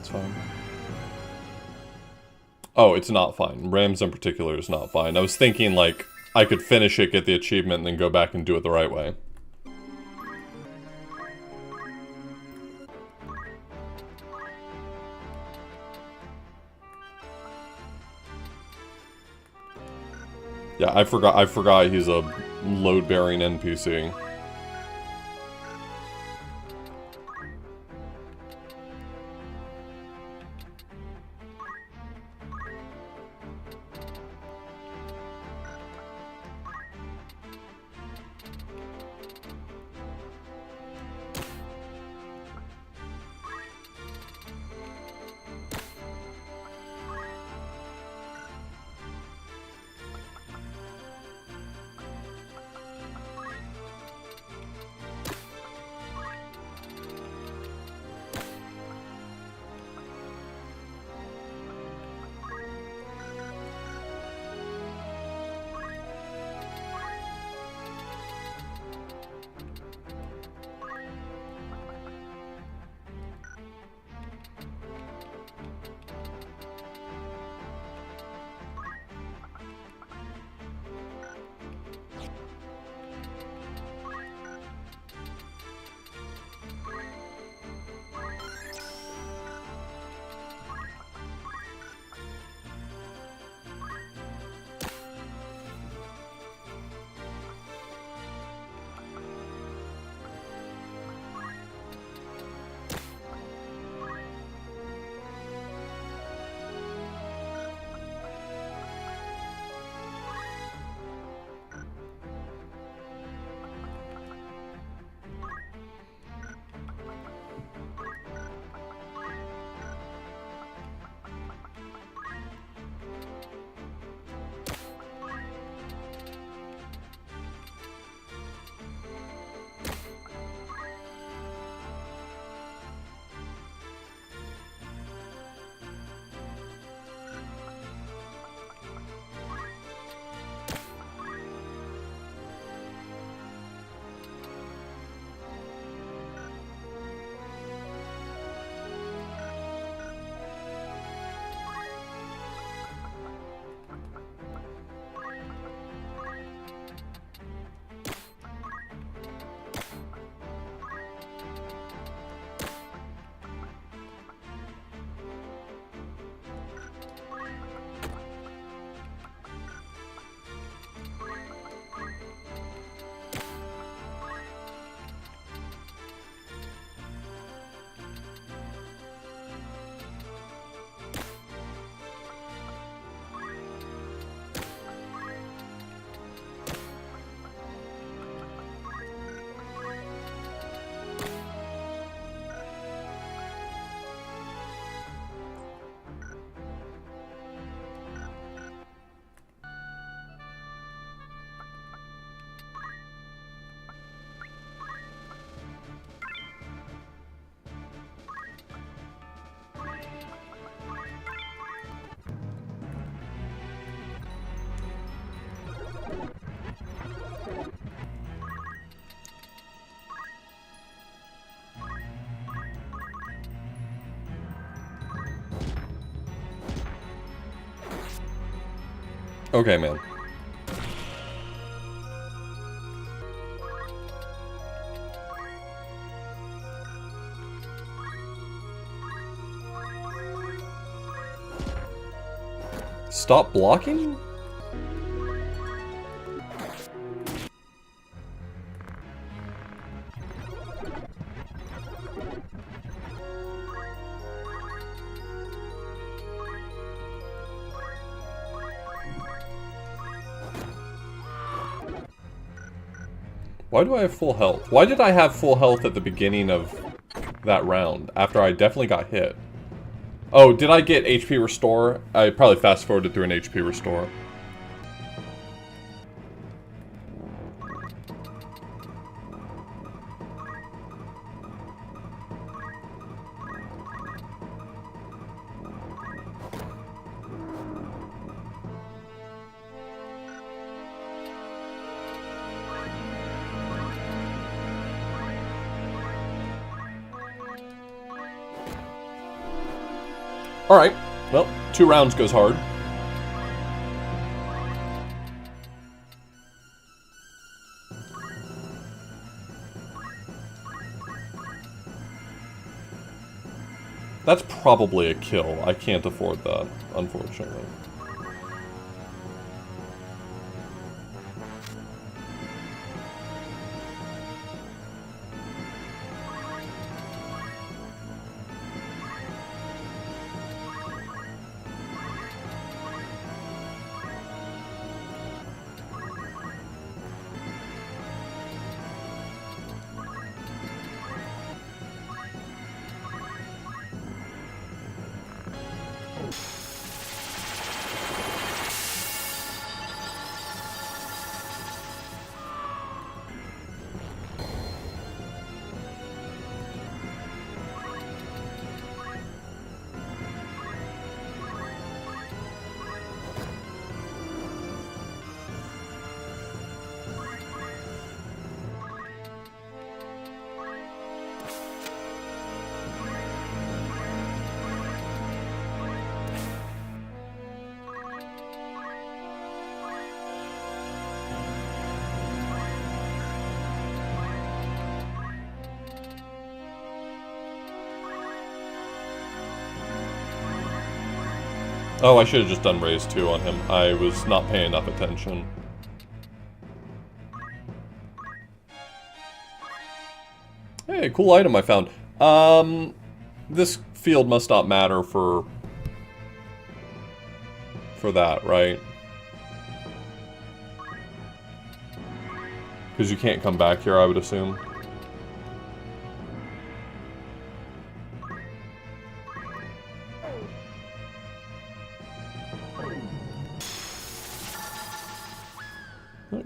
It's fine. Oh, it's not fine. Rams in particular is not fine. I was thinking, like, I could finish it, get the achievement, and then go back and do it the right way. Yeah, I forgot he's a load-bearing NPC. Okay, man. Stop blocking? Why do I have full health? Why did I have full health at the beginning of that round, after I definitely got hit? Oh, did I get HP restore? I probably fast-forwarded through an HP restore. Alright, well, 2 rounds goes hard. That's probably a kill. I can't afford that, unfortunately. Oh, I should have just done raise 2 on him. I was not paying enough attention. Hey, cool item I found. This field must not matter for that, right? Because you can't come back here, I would assume.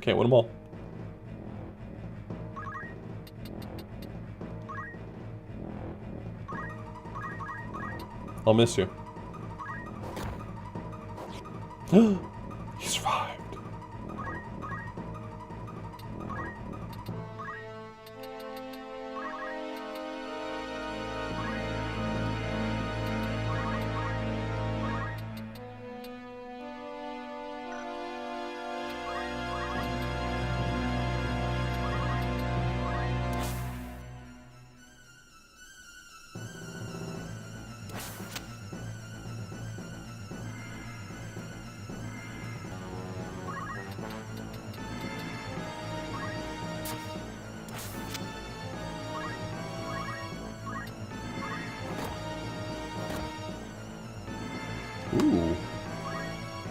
Can't win them all. I'll miss you. He survived. Ooh.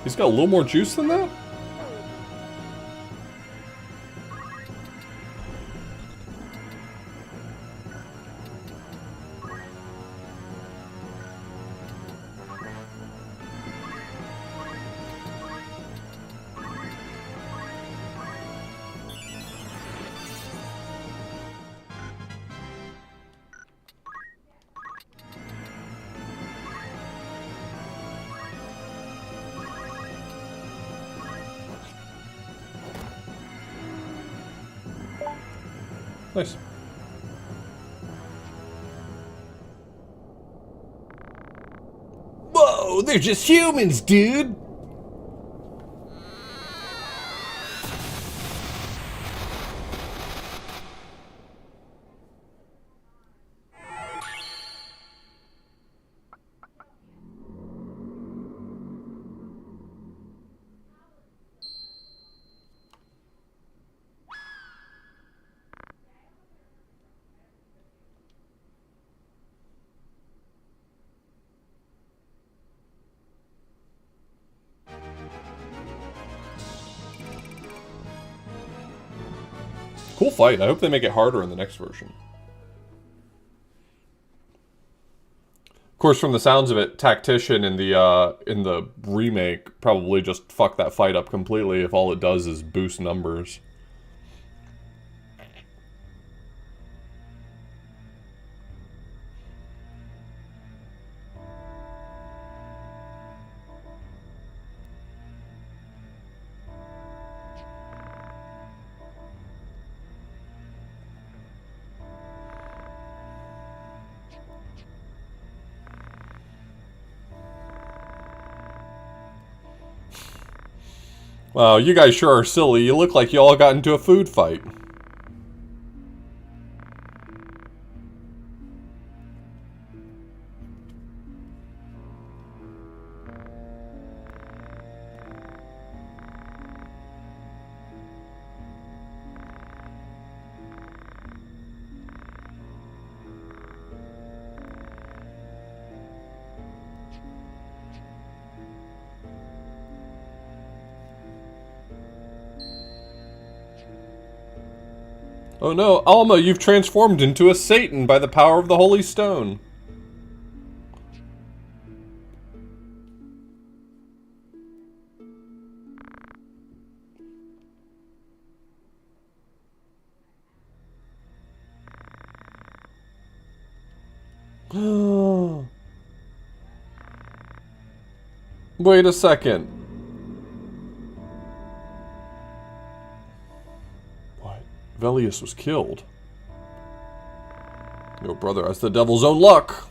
He's got a little more juice than that? Nice. Whoa, they're just humans, dude! Cool fight. I hope they make it harder in the next version. Of course, from the sounds of it, Tactician in the remake probably just fucked that fight up completely if all it does is boost numbers. Wow, you guys sure are silly. You look like you all got into a food fight. Oh no, Alma, you've transformed into a Satan by the power of the Holy Stone. Wait a second. Velius was killed. Your brother has the devil's own luck.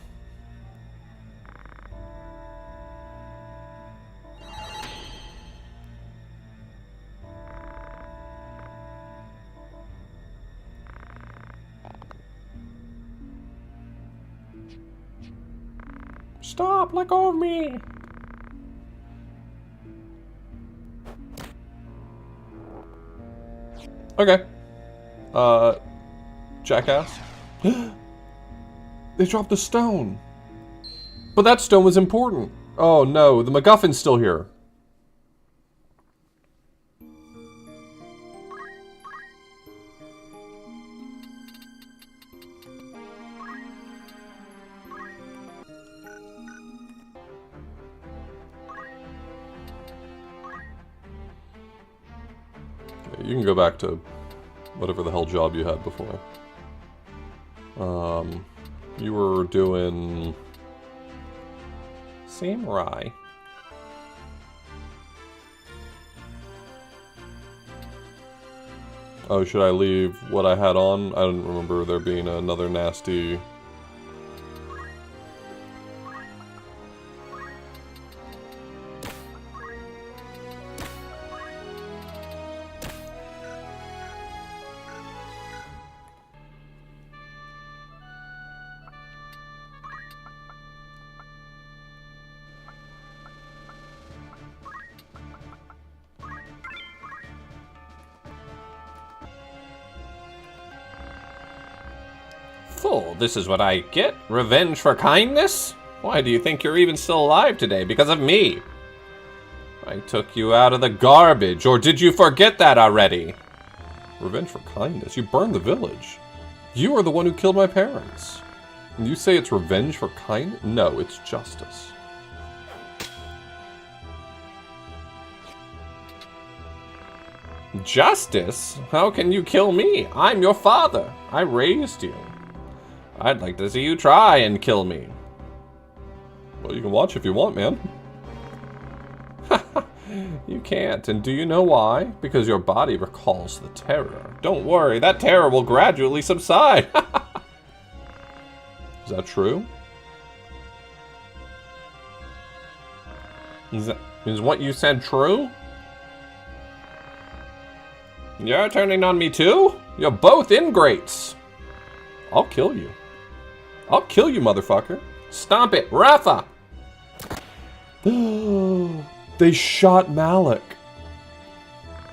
Stop, let go of me. Okay. Jackass. They dropped the stone. But that stone was important. Oh no, the MacGuffin's still here. You can go back to whatever the hell job you had before. You were doing samurai. Oh, should I leave what I had on? I didn't remember there being another nasty... Fool, this is what I get? Revenge for kindness? Why do you think you're even still alive today? Because of me. I took you out of the garbage, or did you forget that already? Revenge for kindness? You burned the village. You are the one who killed my parents. And you say it's revenge for kindness? No, it's justice. Justice? How can you kill me? I'm your father. I raised you. I'd like to see you try and kill me. Well, you can watch if you want, man. You can't, and do you know why? Because your body recalls the terror. Don't worry, that terror will gradually subside. Is that true? Is what you said true? You're turning on me too? You're both ingrates. I'll kill you. I'll kill you, motherfucker. Stomp it, Rafa! They shot Malik.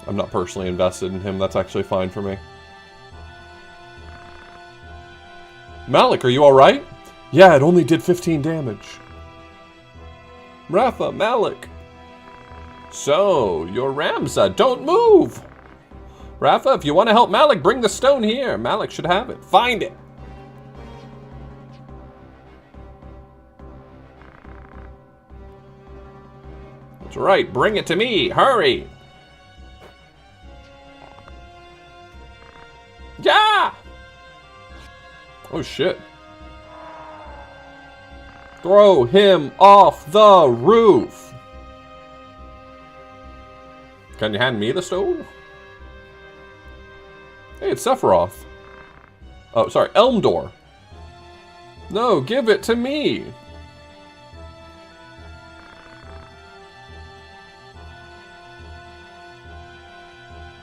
I'm not personally invested in him. That's actually fine for me. Malik, are you alright? Yeah, it only did 15 damage. Rafa, Malik. So, you're Ramza. Don't move! Rafa, if you want to help Malik, bring the stone here. Malik should have it. Find it. That's right. Bring it to me. Hurry. Yeah! Oh, shit. Throw him off the roof. Can you hand me the stone? Hey, it's Sephiroth. Oh, sorry, Elmdor. No, give it to me.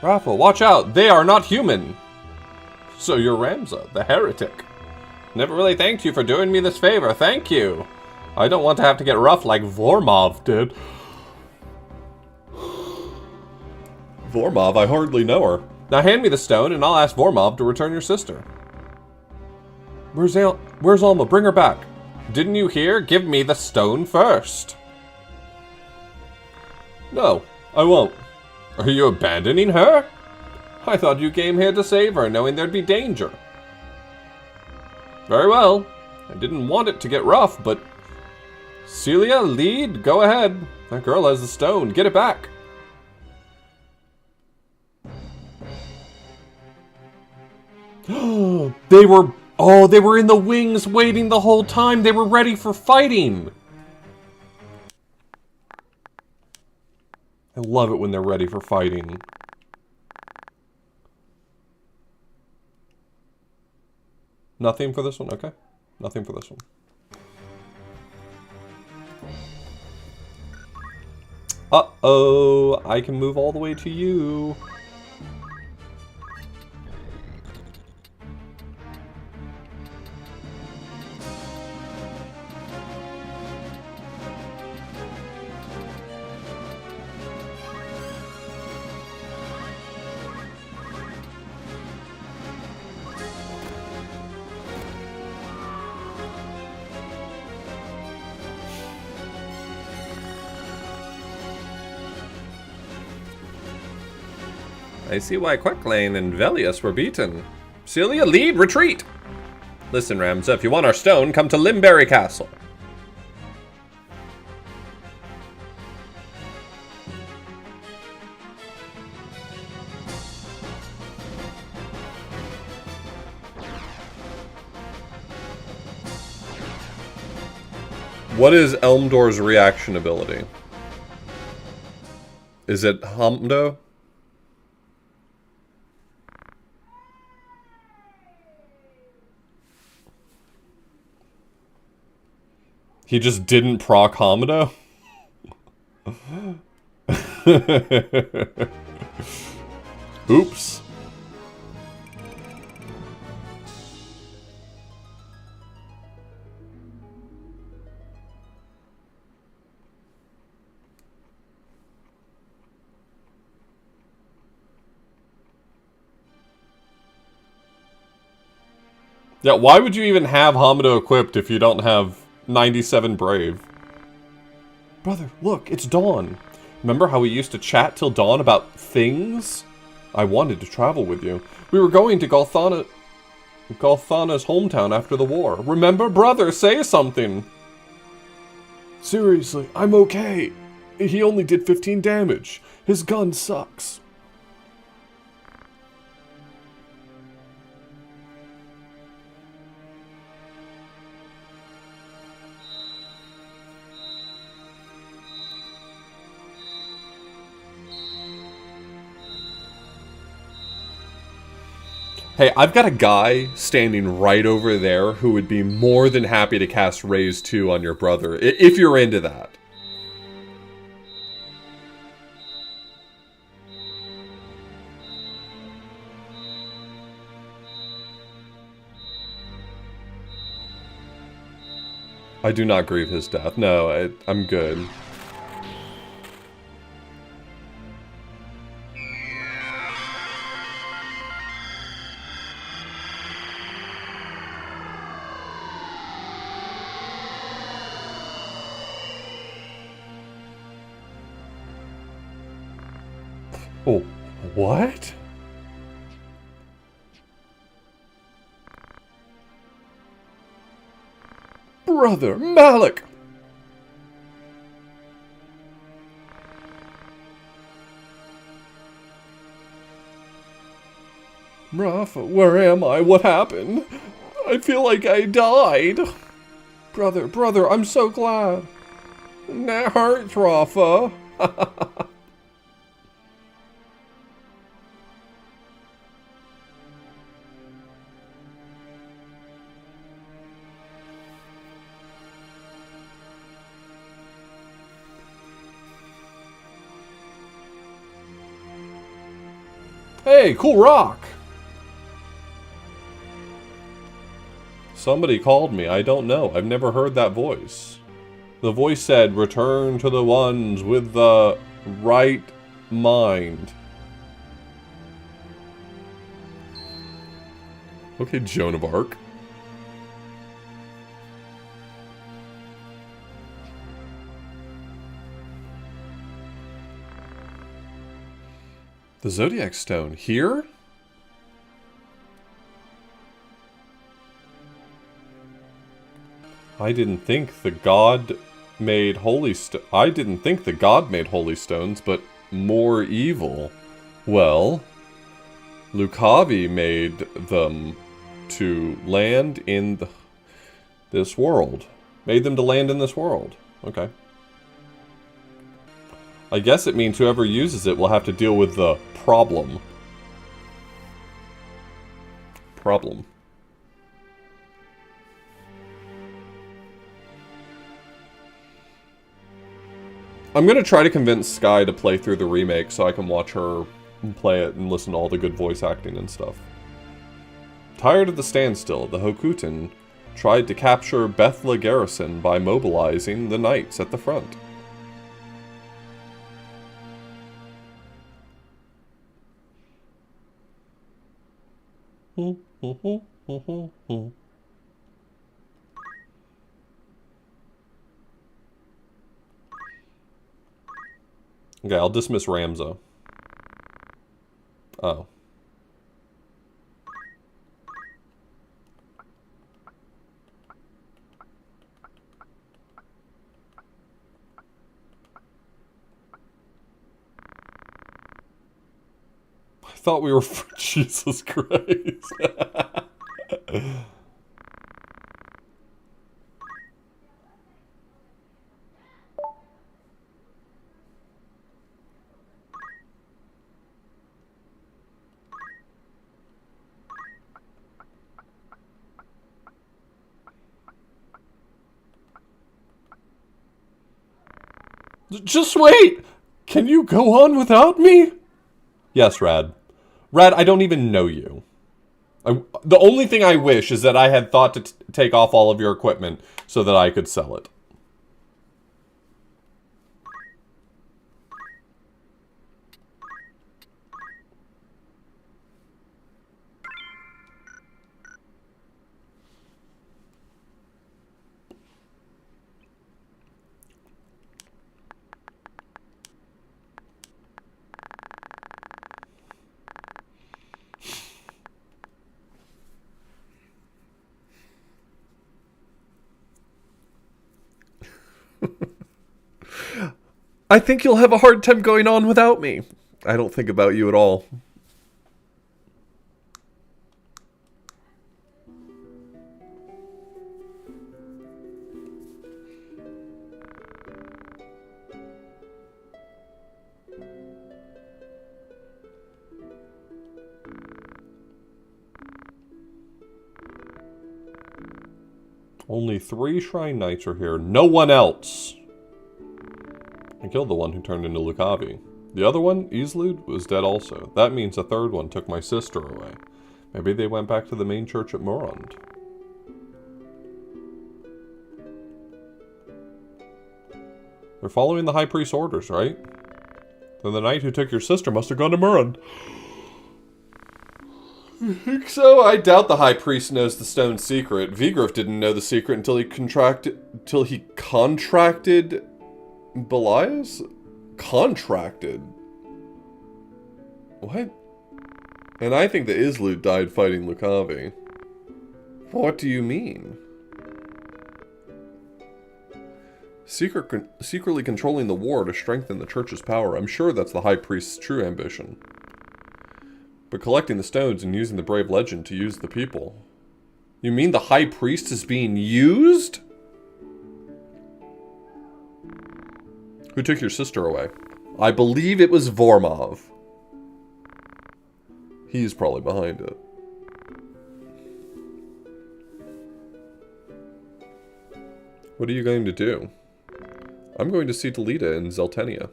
Rafa, watch out. They are not human. So you're Ramza, the heretic. Never really thanked you for doing me this favor. Thank you. I don't want to have to get rough like Vormov did. Vormov, I hardly know her. Now hand me the stone and I'll ask Vormov to return your sister. Where's Alma? Bring her back. Didn't you hear? Give me the stone first. No, I won't. Are you abandoning her? I thought you came here to save her, knowing there'd be danger. Very well. I didn't want it to get rough, but... Celia, lead, go ahead. That girl has the stone. Get it back. They were in the wings waiting the whole time. They were ready for fighting. I love it when they're ready for fighting. Nothing for this one? Okay. Nothing for this one. Uh-oh. I can move all the way to you. I see why Quecklane and Velius were beaten. Celia, lead, retreat! Listen, Ramza, if you want our stone, come to Limberry Castle. What is Elmdor's reaction ability? Is it Hamdo? He just didn't proc Hamdo? Oops. Yeah, why would you even have Hamdo equipped if you don't have 97 Brave? Brother, look, it's dawn. Remember how we used to chat till dawn about things? I wanted to travel with you. We were going to Golthana's hometown after the war. Remember, brother, say something. Seriously, I'm okay. He only did 15 damage. His gun sucks. Hey, I've got a guy standing right over there who would be more than happy to cast Raise 2 on your brother, if you're into that. I do not grieve his death. No, I'm good. Oh, what? Brother Malik! Rafa, where am I? What happened? I feel like I died. Brother, I'm so glad. That hurts, Rafa. Hey, cool rock! Somebody called me. I don't know. I've never heard that voice. The voice said, return to the ones with the right mind. Okay, Joan of Arc. The Zodiac Stone. Here? I didn't think the god made holy I didn't think the god made holy stones, but more evil. Well, Lucavi made them to land in this world. Made them to land in this world. Okay. I guess it means whoever uses it will have to deal with the problem. I'm gonna try to convince Sky to play through the remake so I can watch her play it and listen to all the good voice acting and stuff. Tired of the standstill, the Hokuton tried to capture Bethla Garrison by mobilizing the knights at the front. Okay, I'll dismiss Ramza. Oh. I thought we were for Jesus Christ. Just wait! Can you go on without me? Yes, Rad. Rad, I don't even know you. The only thing I wish is that I had thought to take off all of your equipment so that I could sell it. I think you'll have a hard time going on without me. I don't think about you at all. Only 3 Shrine Knights are here. No one else! I killed the one who turned into Lucavi. The other one, Islud, was dead also. That means a third one took my sister away. Maybe they went back to the main church at Morond. They're following the High Priest's orders, right? Then the knight who took your sister must have gone to Morond. You think so? I doubt the High Priest knows the stone's secret. Vigriff didn't know the secret until he contracted Belias? Contracted? What? And I think that Islud died fighting Lucavi. What do you mean? Secretly controlling the war to strengthen the church's power. I'm sure that's the High Priest's true ambition. But collecting the stones and using the brave legend to use the people. You mean the High Priest is being used? Who took your sister away? I believe it was Vormov. He's probably behind it. What are you going to do? I'm going to see Delita in Zeltenia.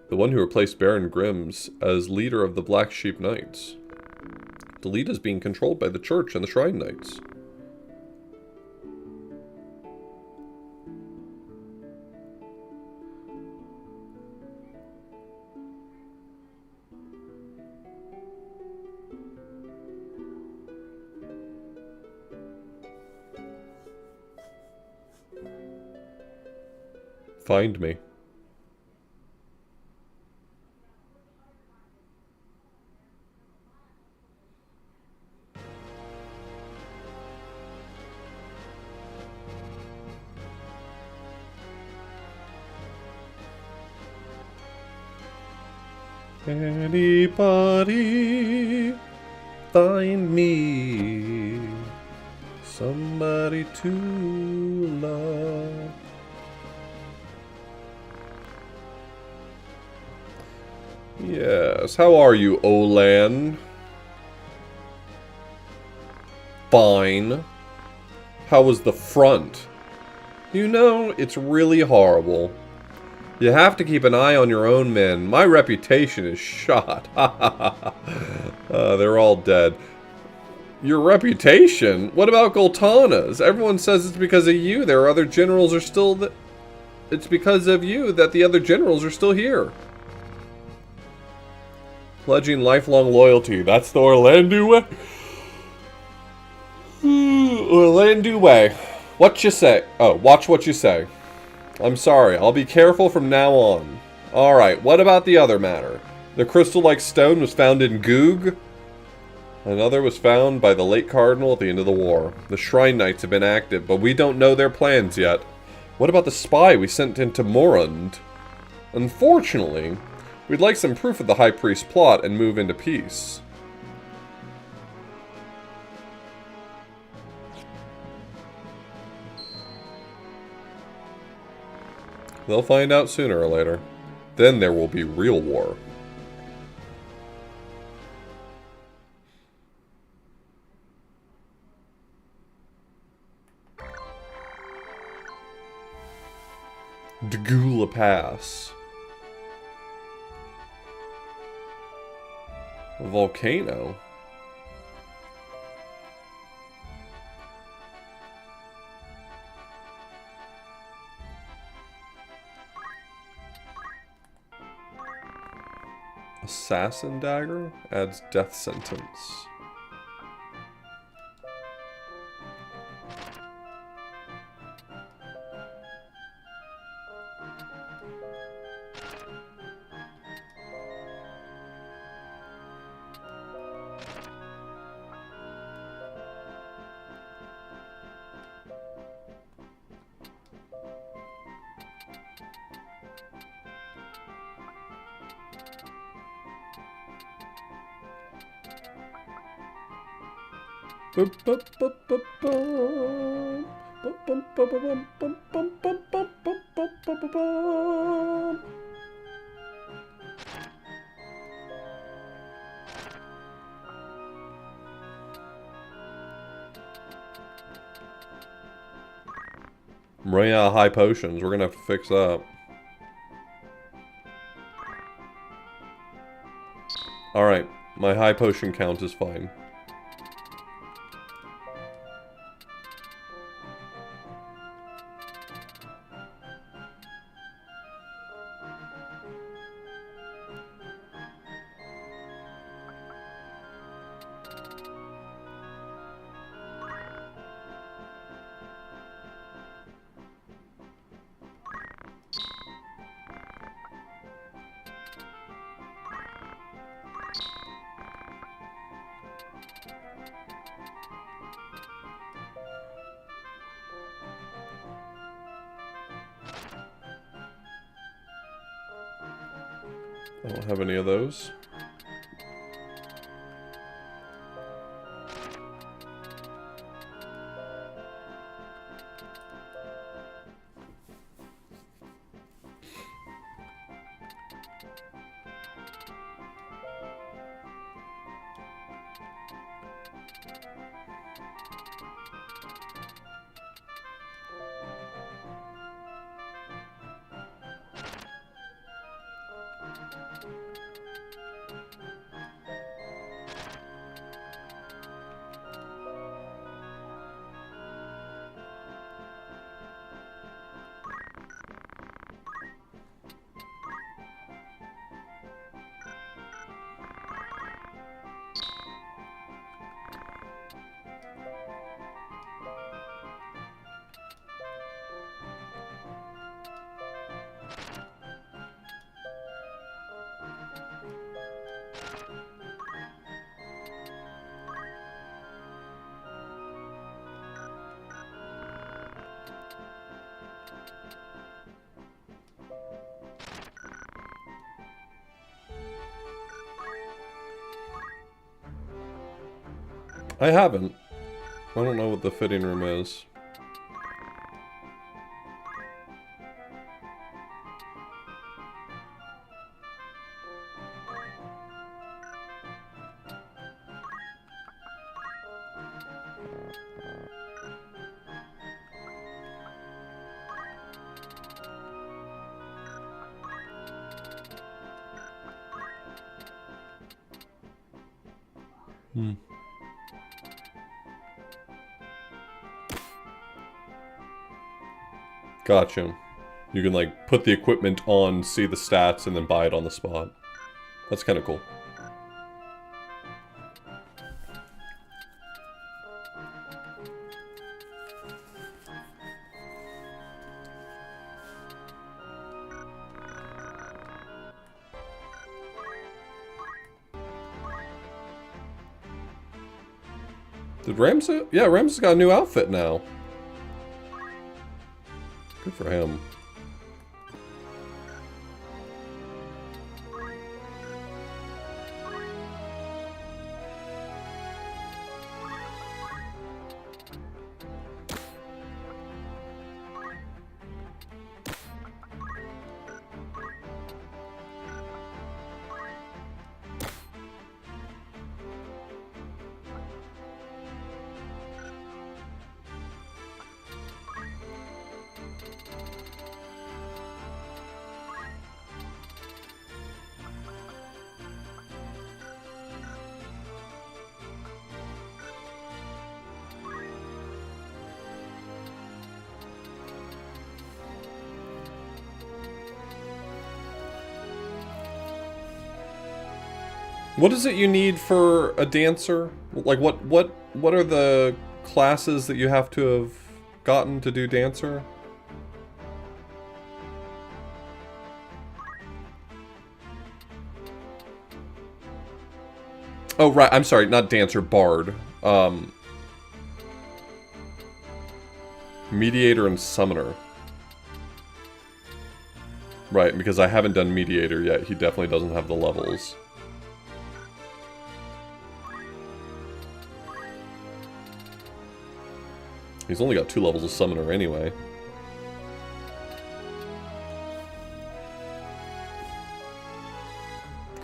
The one who replaced Baron Grims as leader of the Black Sheep Knights. Delita's being controlled by the Church and the Shrine Knights. Find me. Anybody find me somebody to love? Yes, how are you, Olan? Fine. How was the front? You know, it's really horrible. You have to keep an eye on your own men. My reputation is shot. They're all dead. Your reputation? What about Goltana's? Everyone says it's because of you. There are other generals are still... It's because of you that the other generals are still here. Pledging lifelong loyalty. That's the Orlando way. Orlando way. What you say? Oh, watch what you say. I'm sorry. I'll be careful from now on. Alright, what about the other matter? The crystal-like stone was found in Goog. Another was found by the late Cardinal at the end of the war. The Shrine Knights have been active, but we don't know their plans yet. What about the spy we sent into Morund? Unfortunately, we'd like some proof of the High Priest's plot and move into peace. They'll find out sooner or later. Then there will be real war. Dagula Pass. A volcano? Assassin Dagger adds death sentence. I'm running out of high potions. We're gonna have to fix that. Alright, my high potion count is fine. I don't have any of those. I haven't. I don't know what the fitting room is. Gotcha. You can, like, put the equipment on, see the stats, and then buy it on the spot. That's kind of cool. Did Ramses? Yeah, Ramses got a new outfit now. Good for him. What is it you need for a dancer? Like, what are the classes that you have to have gotten to do dancer? Oh, right, I'm sorry, not dancer, bard. Mediator and summoner. Right, because I haven't done mediator yet, he definitely doesn't have the levels. He's only got 2 levels of summoner anyway.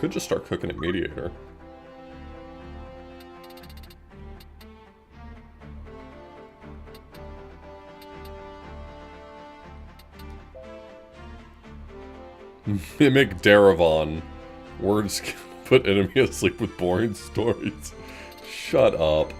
Could just start cooking at mediator. Mimic Darevon. Words can put enemy asleep with boring stories. Shut up.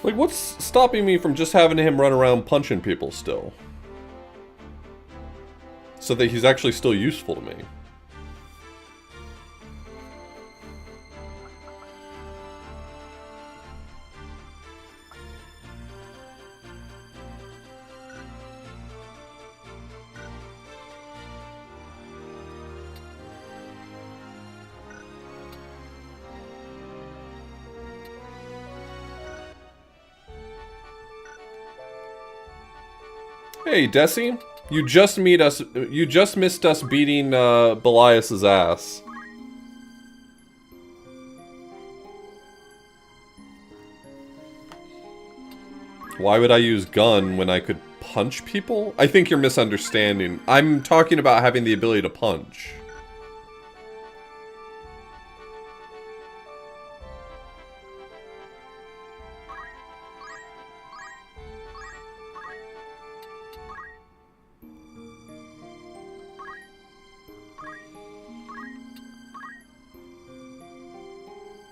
Like, what's stopping me from just having him run around punching people still? So that he's actually still useful to me. Hey, Desi, you just missed us beating Belias's ass. Why would I use gun when I could punch people? I think you're misunderstanding. I'm talking about having the ability to punch.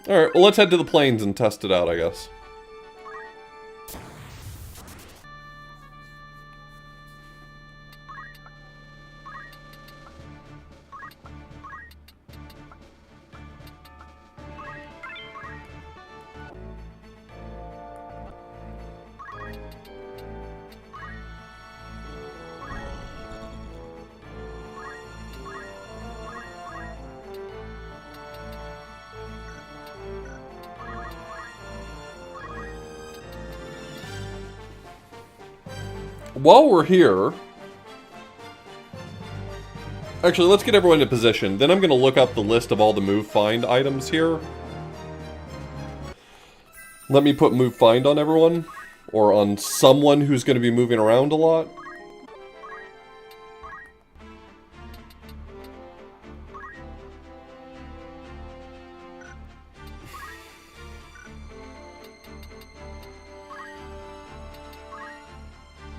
Alright, well, let's head to the plains and test it out, I guess. While we're here... Actually, let's get everyone in position. Then I'm going to look up the list of all the move find items here. Let me put move find on everyone. Or on someone who's going to be moving around a lot.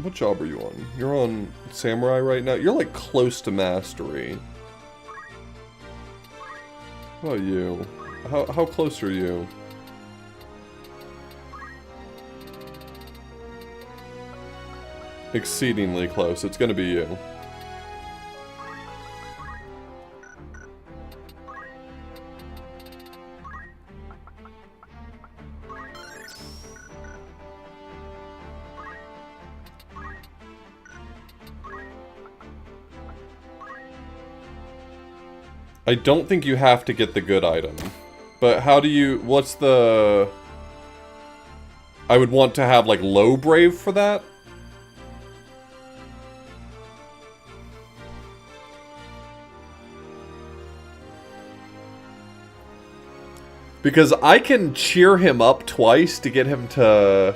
What job are you on? You're on Samurai right now? You're like close to mastery. How about you? How close are you? Exceedingly close. It's gonna be you. I don't think you have to get the good item. But how do you... What's the... I would want to have, like, low brave for that? Because I can cheer him up twice to get him to...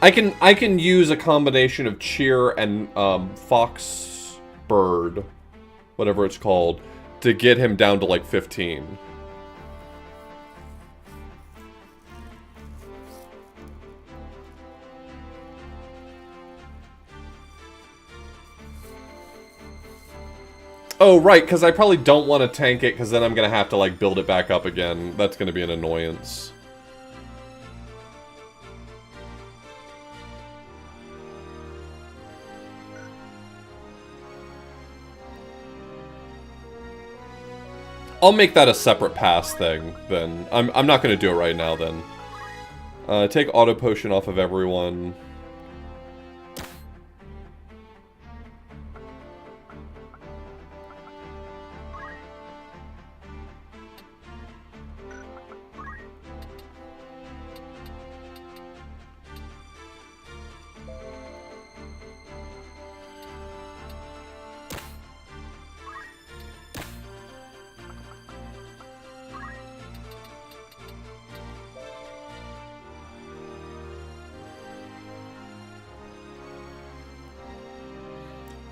I can use a combination of cheer and fox... bird, whatever it's called, to get him down to like 15. Oh, right, because I probably don't want to tank it, because then I'm going to have to like build it back up again. That's going to be an annoyance. I'll make that a separate pass thing, then. I'm not going to do it right now, then. Take auto potion off of everyone.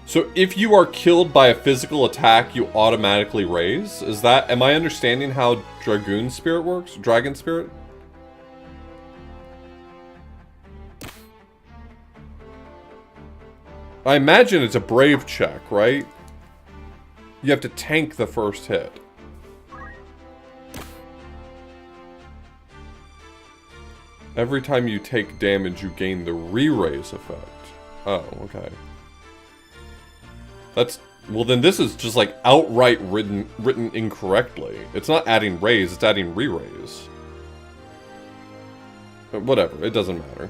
So if you are killed by a physical attack, you automatically raise? Is that... Am I understanding how Dragoon Spirit works? Dragon Spirit? I imagine it's a brave check, right? You have to tank the first hit. Every time you take damage, you gain the re-raise effect. Oh, okay. That's... Well, then this is just, like, outright written incorrectly. It's not adding raise, it's adding re-raise. But whatever, it doesn't matter.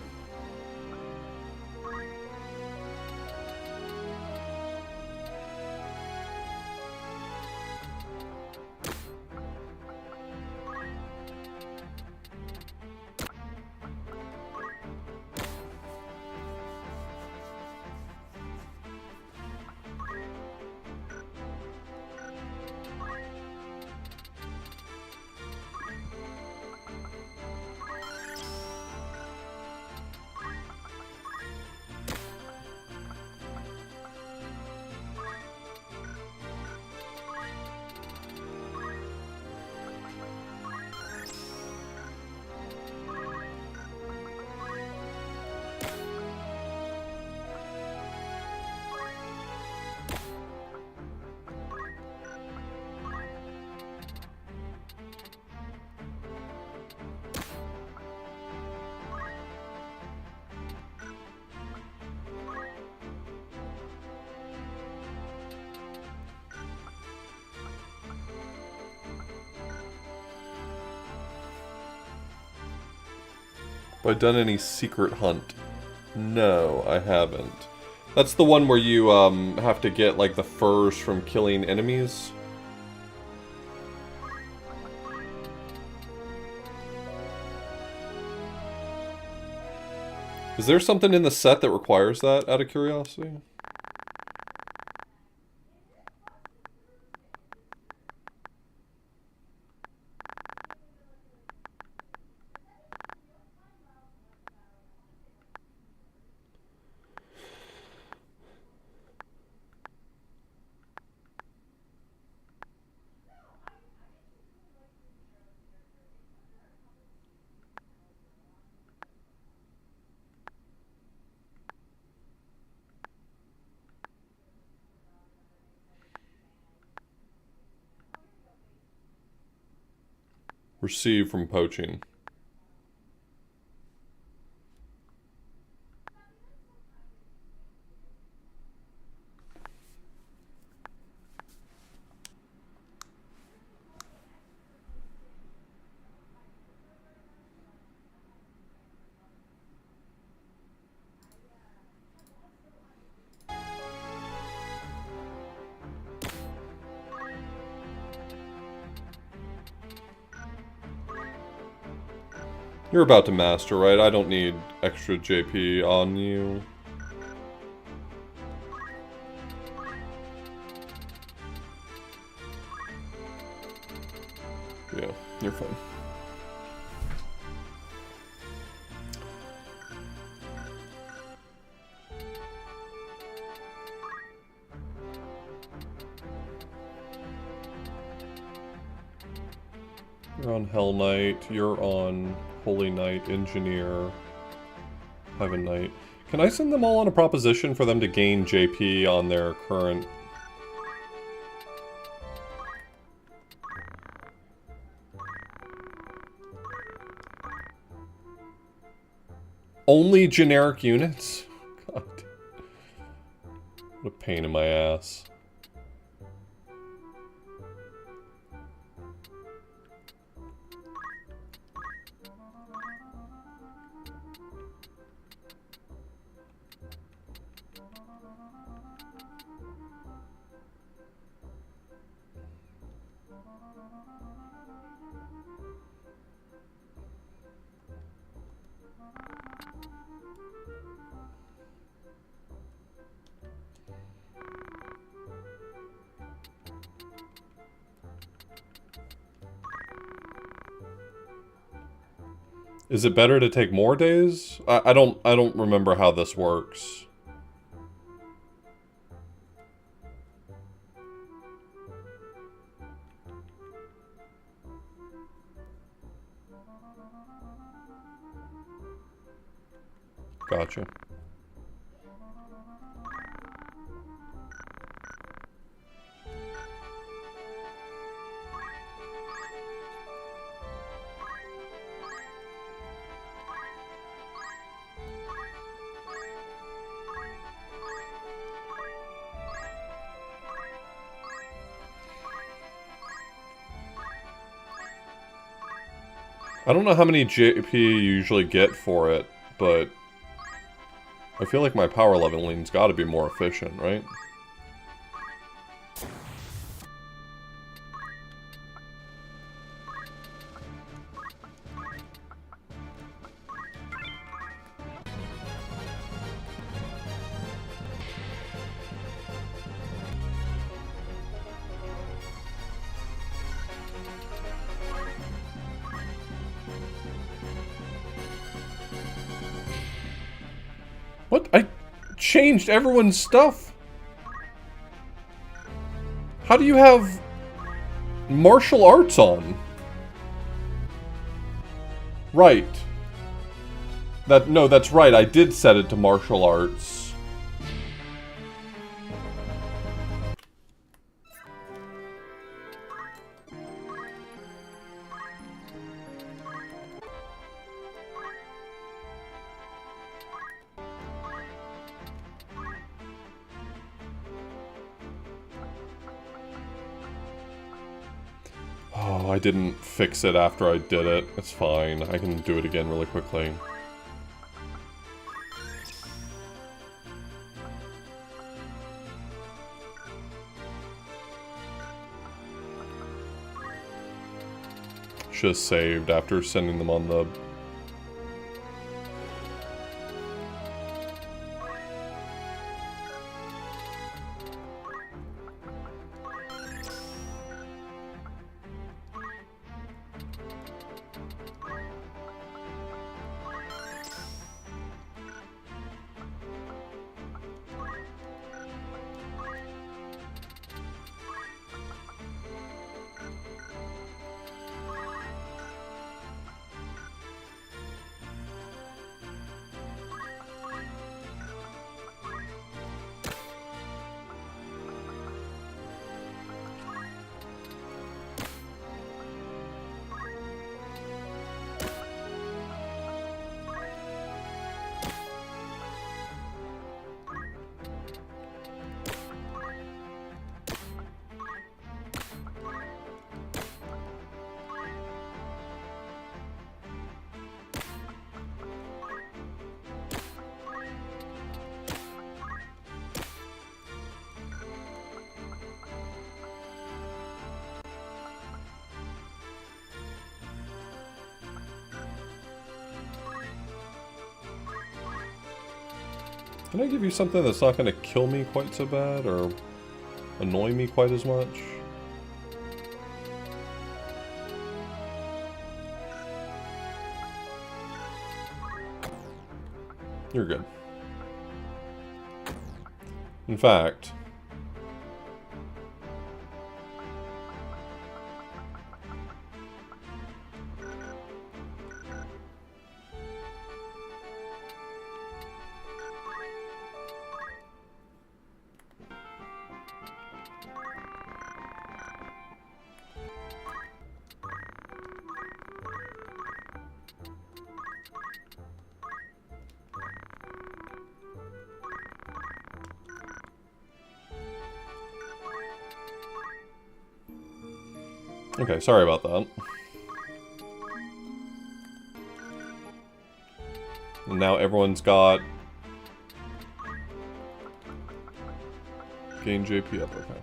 Have I done any secret hunt? No, I haven't. That's the one where you have to get like the furs from killing enemies? Is there something in the set that requires that, out of curiosity? Receive from poaching. You're about to master, right? I don't need extra JP on you. Yeah, you're fine. You're on Hell Knight, you're on Holy Knight, Engineer, Heaven Knight. Can I send them all on a proposition for them to gain JP on their current... Only generic units? God. What a pain in my ass. Is it better to take more days? I don't remember how this works. Gotcha. I don't know how many JP you usually get for it, but I feel like my power leveling's got to be more efficient, right? What? I changed everyone's stuff. How do you have martial arts on? Right. No, that's right. I did set it to martial arts. Oh, I didn't fix it after I did it. It's fine. I can do it again really quickly. Should have saved after sending them on the... Can I give you something that's not going to kill me quite so bad, or annoy me quite as much? You're good. In fact... Okay, sorry about that. And now everyone's got... Gain JP up, okay.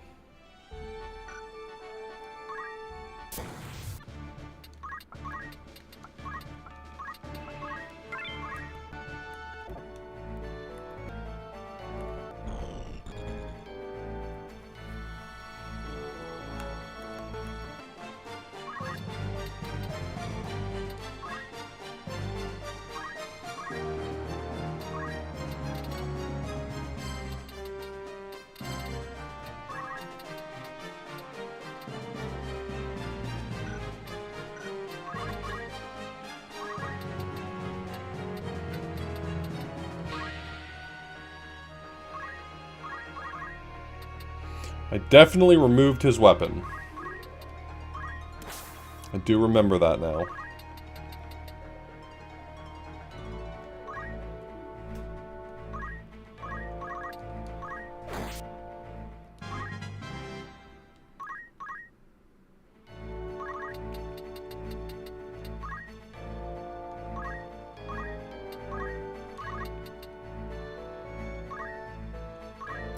I definitely removed his weapon. I do remember that now.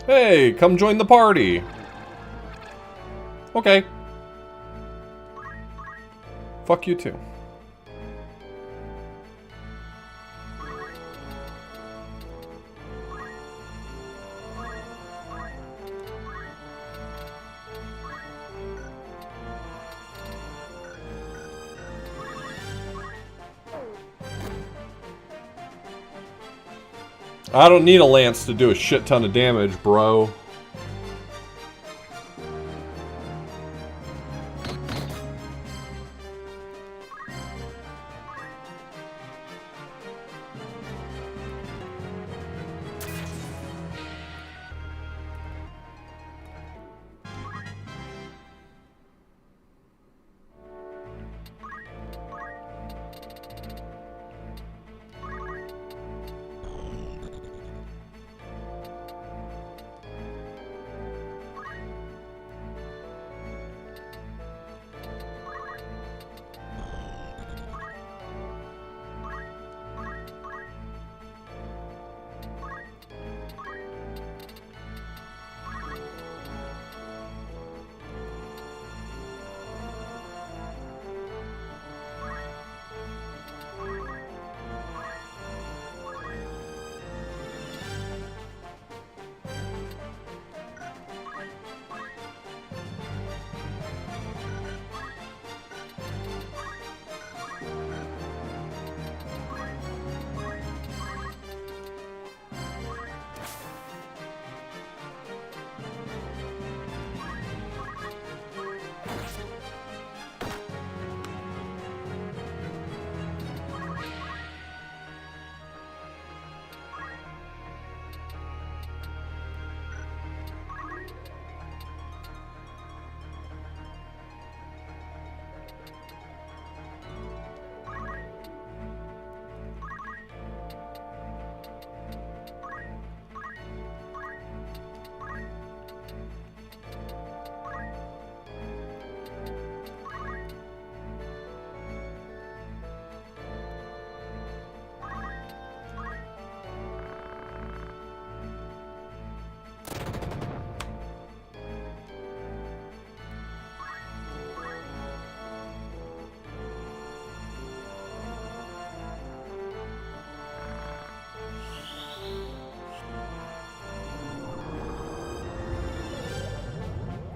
Hey, come join the party. Okay. Fuck you too. I don't need a lance to do a shit ton of damage, bro.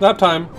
Nap time.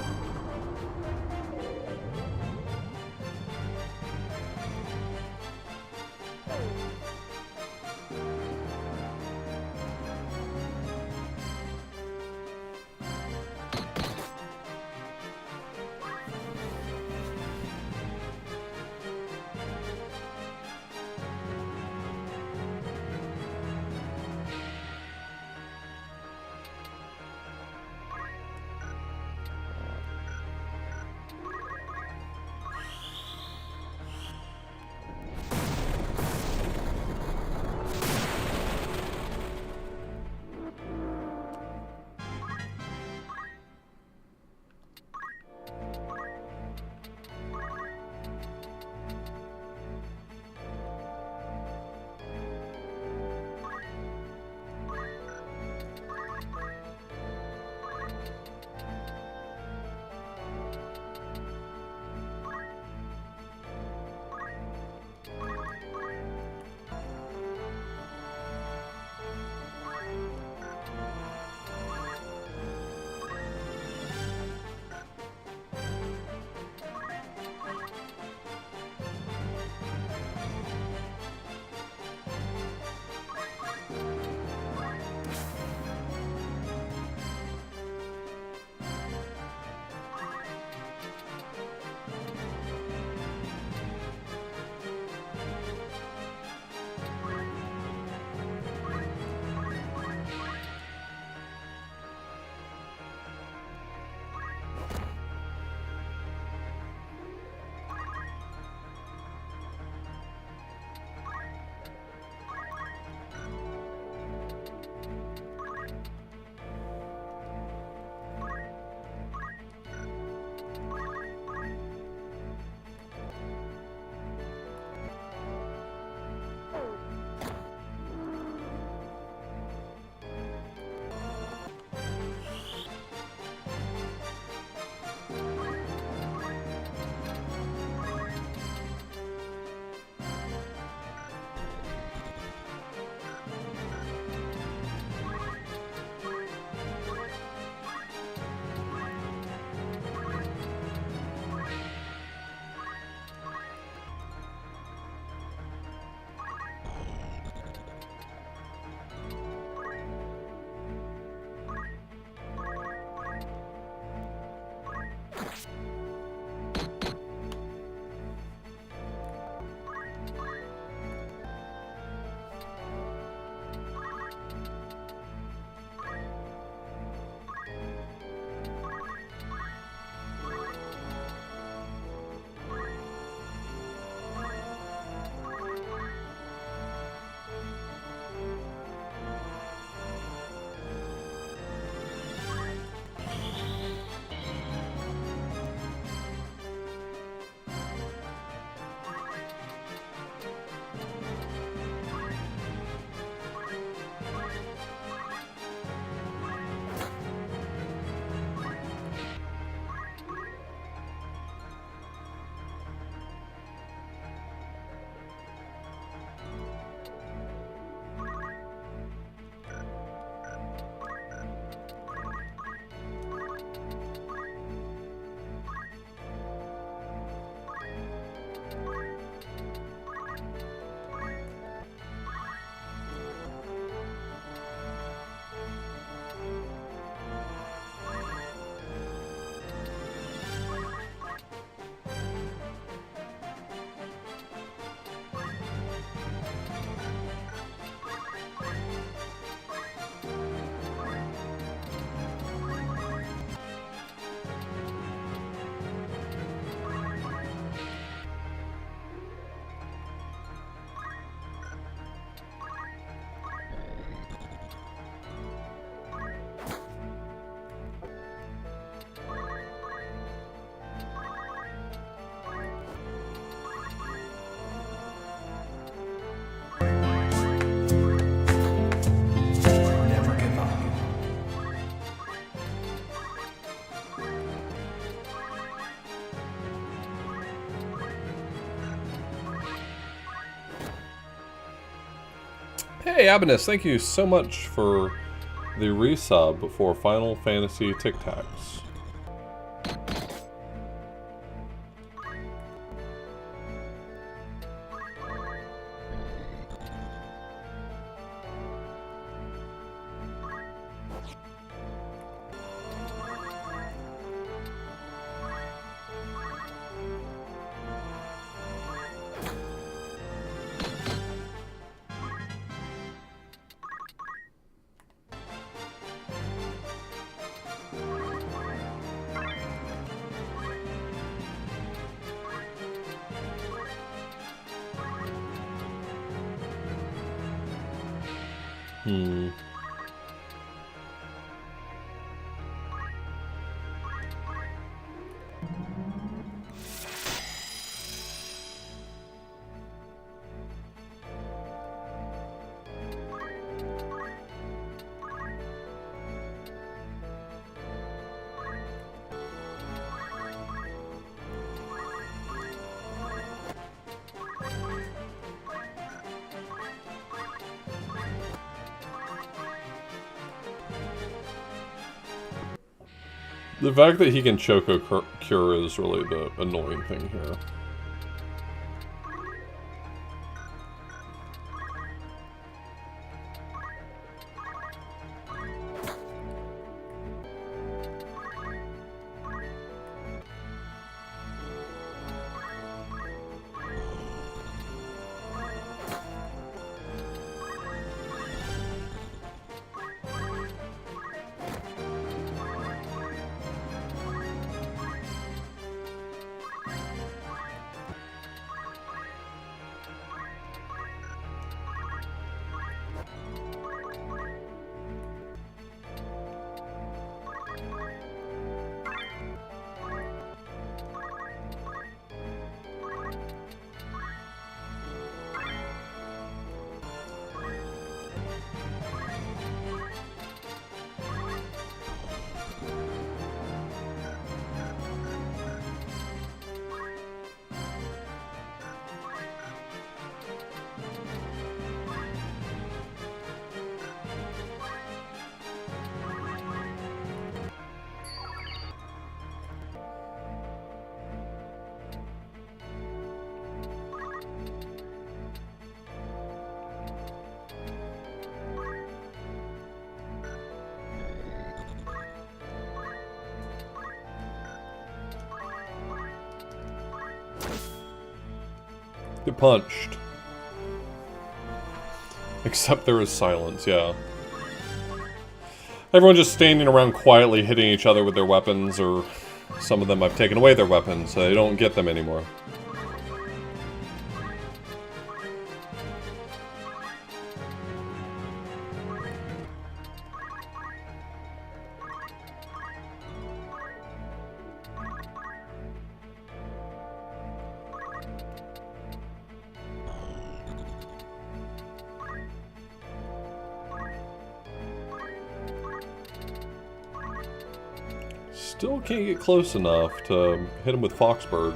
Hey, Abinus, thank you so much for the resub for Final Fantasy Tic Tacs. The fact that he can Choco Cure is really the annoying thing here. Get punched. Except there is silence, yeah. Everyone just standing around quietly hitting each other with their weapons, or some of them I've taken away their weapons, so they don't get them anymore. Still can't get close enough to hit him with Foxbird.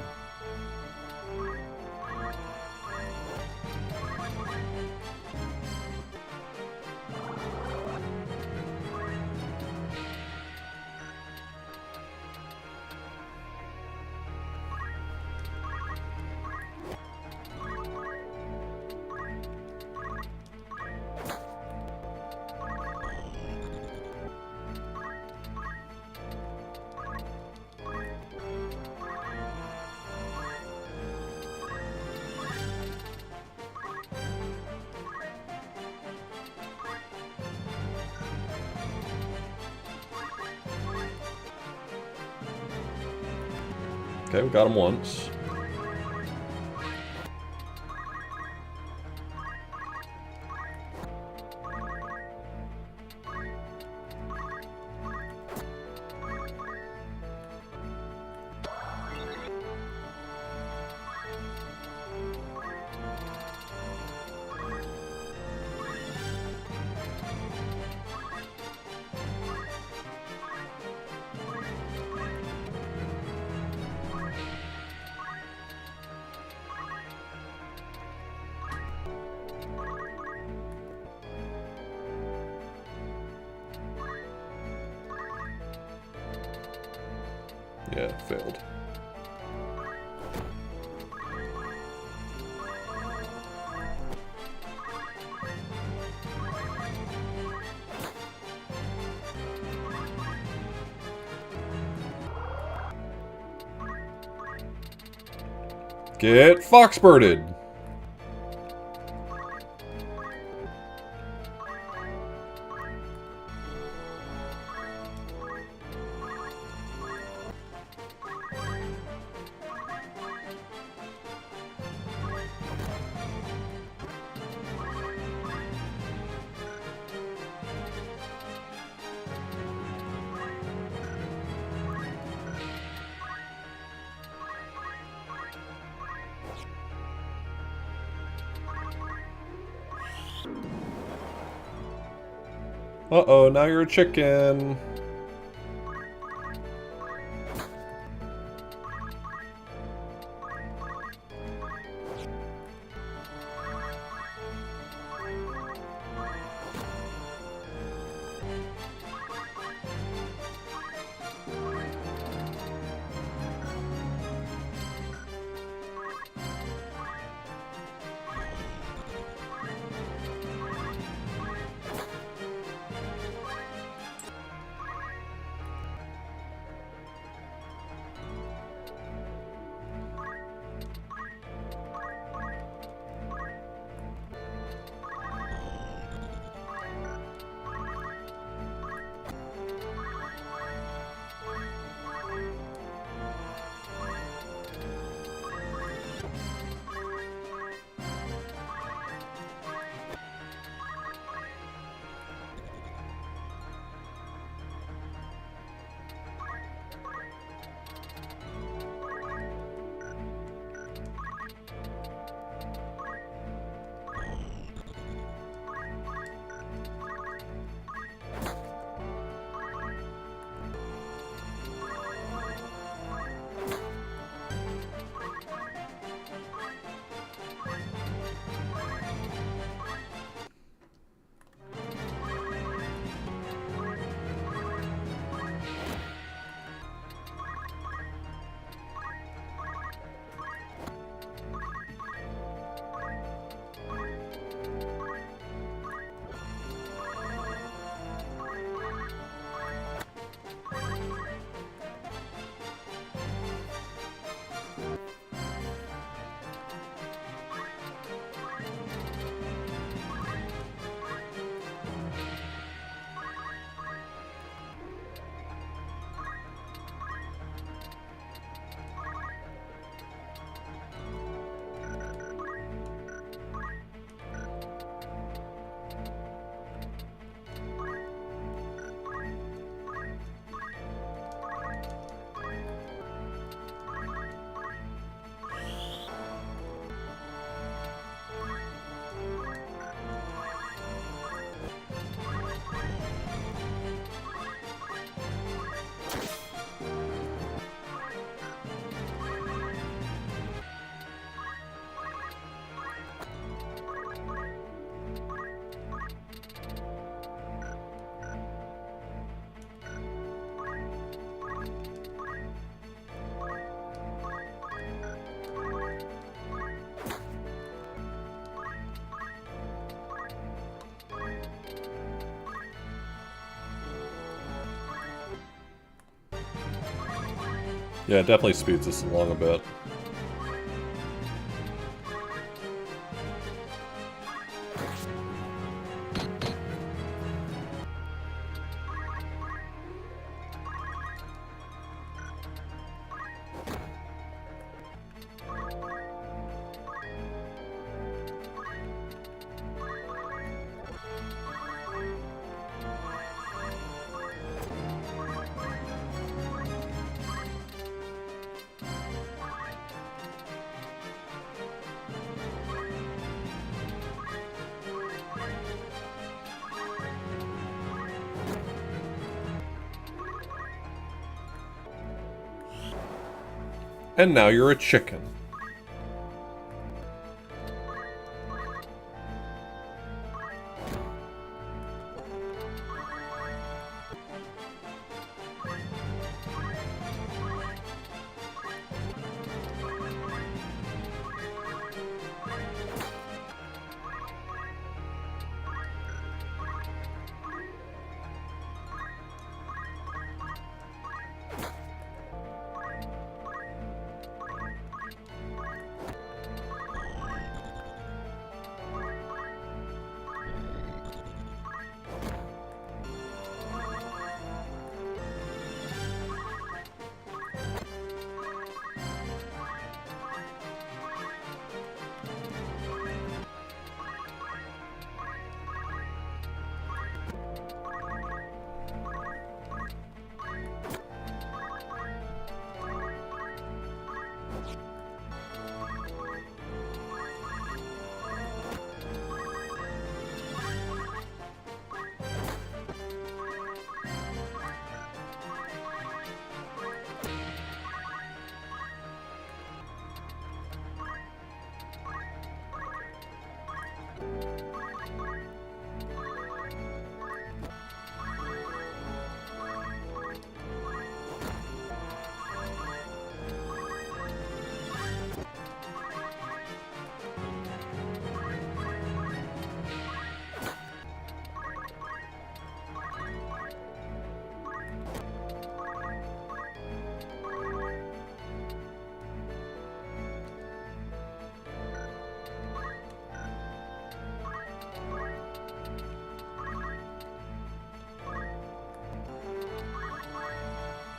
Okay, we got him once. Yeah, failed. Get foxbirded! Uh-oh, now you're a chicken. Yeah, it definitely speeds this along a bit. And now you're a chicken.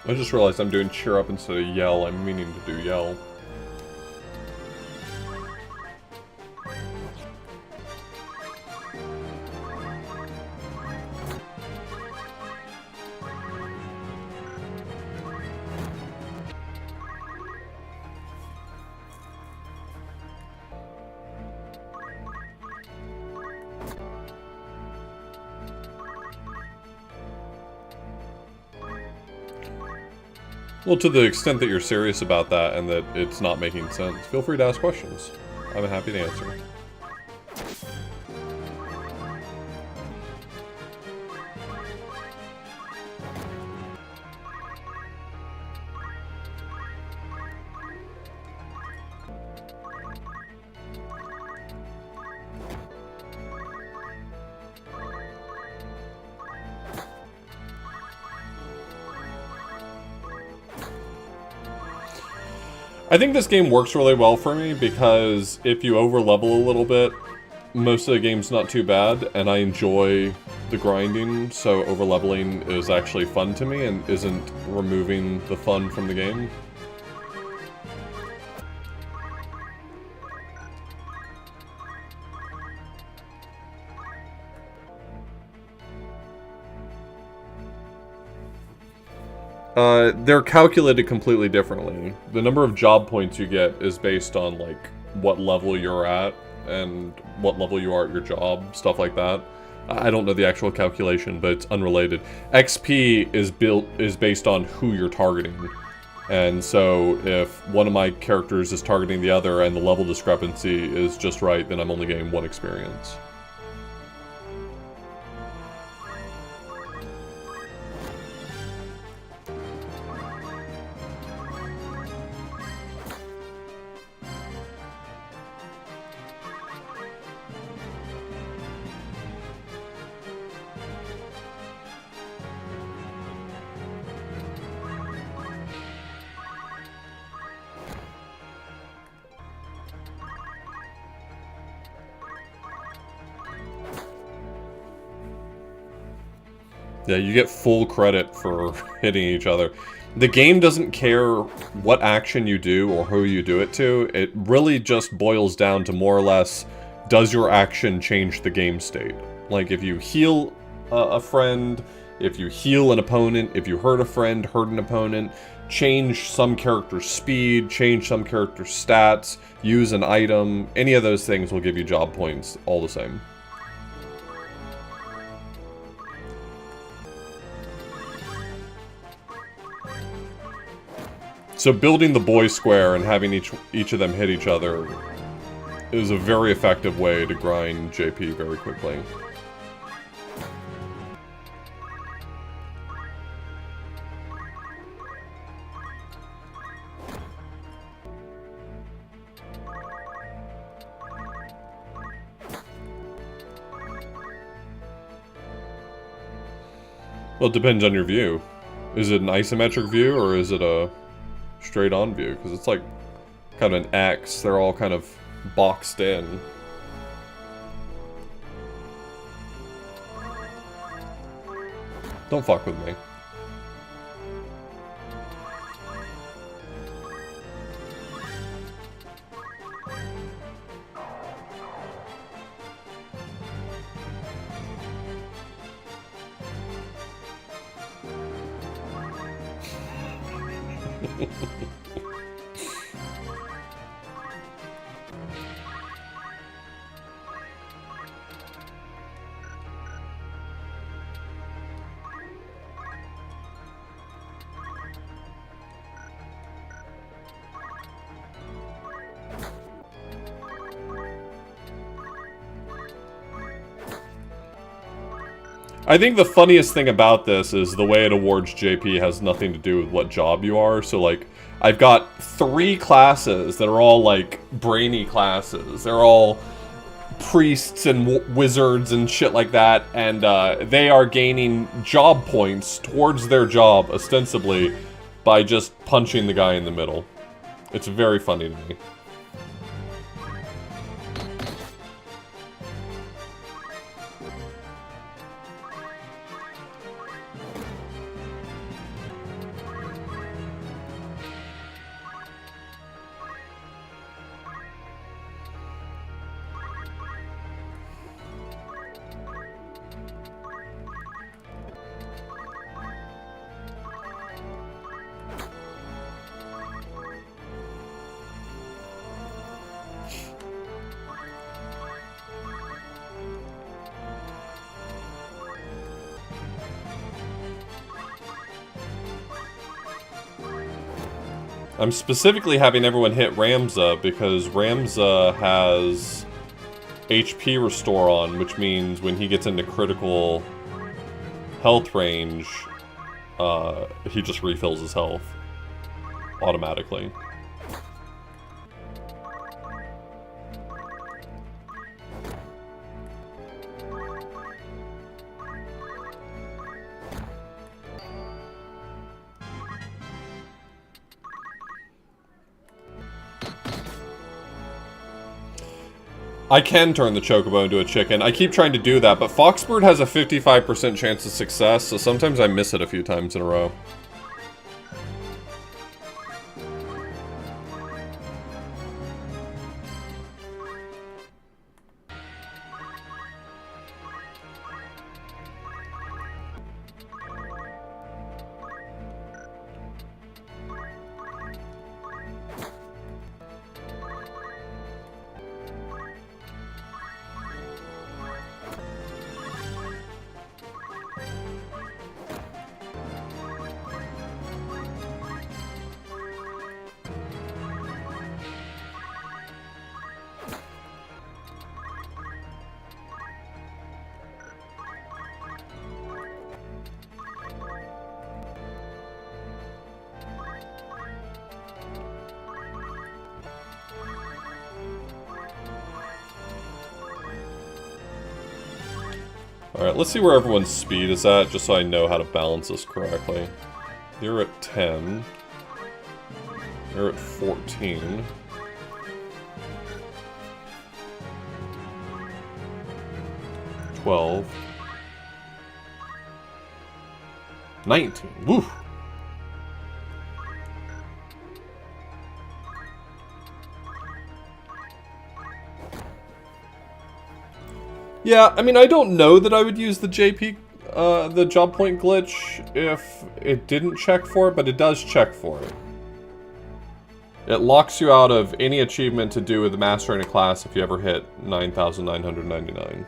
I just realized I'm doing cheer up instead of yell. I'm meaning to do yell. Well, to the extent that you're serious about that and that it's not making sense, feel free to ask questions. I'm happy to answer. I think this game works really well for me because if you over-level a little bit, most of the game's not too bad, and I enjoy the grinding, so over-leveling is actually fun to me and isn't removing the fun from the game. They're calculated completely differently. The number of job points you get is based on, like, what level you're at and what level you are at your job, stuff like that. I don't know the actual calculation, but it's unrelated. XP is based on who you're targeting. And so if one of my characters is targeting the other and the level discrepancy is just right, then I'm only getting 1 experience. Yeah, you get full credit for hitting each other. The game doesn't care what action you do or who you do it to. It really just boils down to more or less, does your action change the game state? Like, if you heal a friend, if you heal an opponent, if you hurt a friend, hurt an opponent, change some character's speed, change some character's stats, use an item, any of those things will give you job points all the same. So building the boy square and having each of them hit each other is a very effective way to grind JP very quickly. Well, it depends on your view. Is it an isometric view or is it a straight on view? Because it's like kind of an X. They're all kind of boxed in. Don't fuck with me. I think the funniest thing about this is the way it awards JP has nothing to do with what job you are. So, like, I've got 3 classes that are all, like, brainy classes. They're all priests and wizards and shit like that. And they are gaining job points towards their job, ostensibly, by just punching the guy in the middle. It's very funny to me. I'm specifically having everyone hit Ramza because Ramza has HP restore on, which means when he gets into critical health range, he just refills his health automatically. I can turn the Chocobo into a chicken. I keep trying to do that, but Foxbird has a 55% chance of success, so sometimes I miss it a few times in a row. Alright, let's see where everyone's speed is at, just so I know how to balance this correctly. You're at 10. You're at 14. $12. 19. Woo! Yeah, I mean, I don't know that I would use the JP, the job point glitch if it didn't check for it, but it does check for it. It locks you out of any achievement to do with mastering a class if you ever hit 9,999.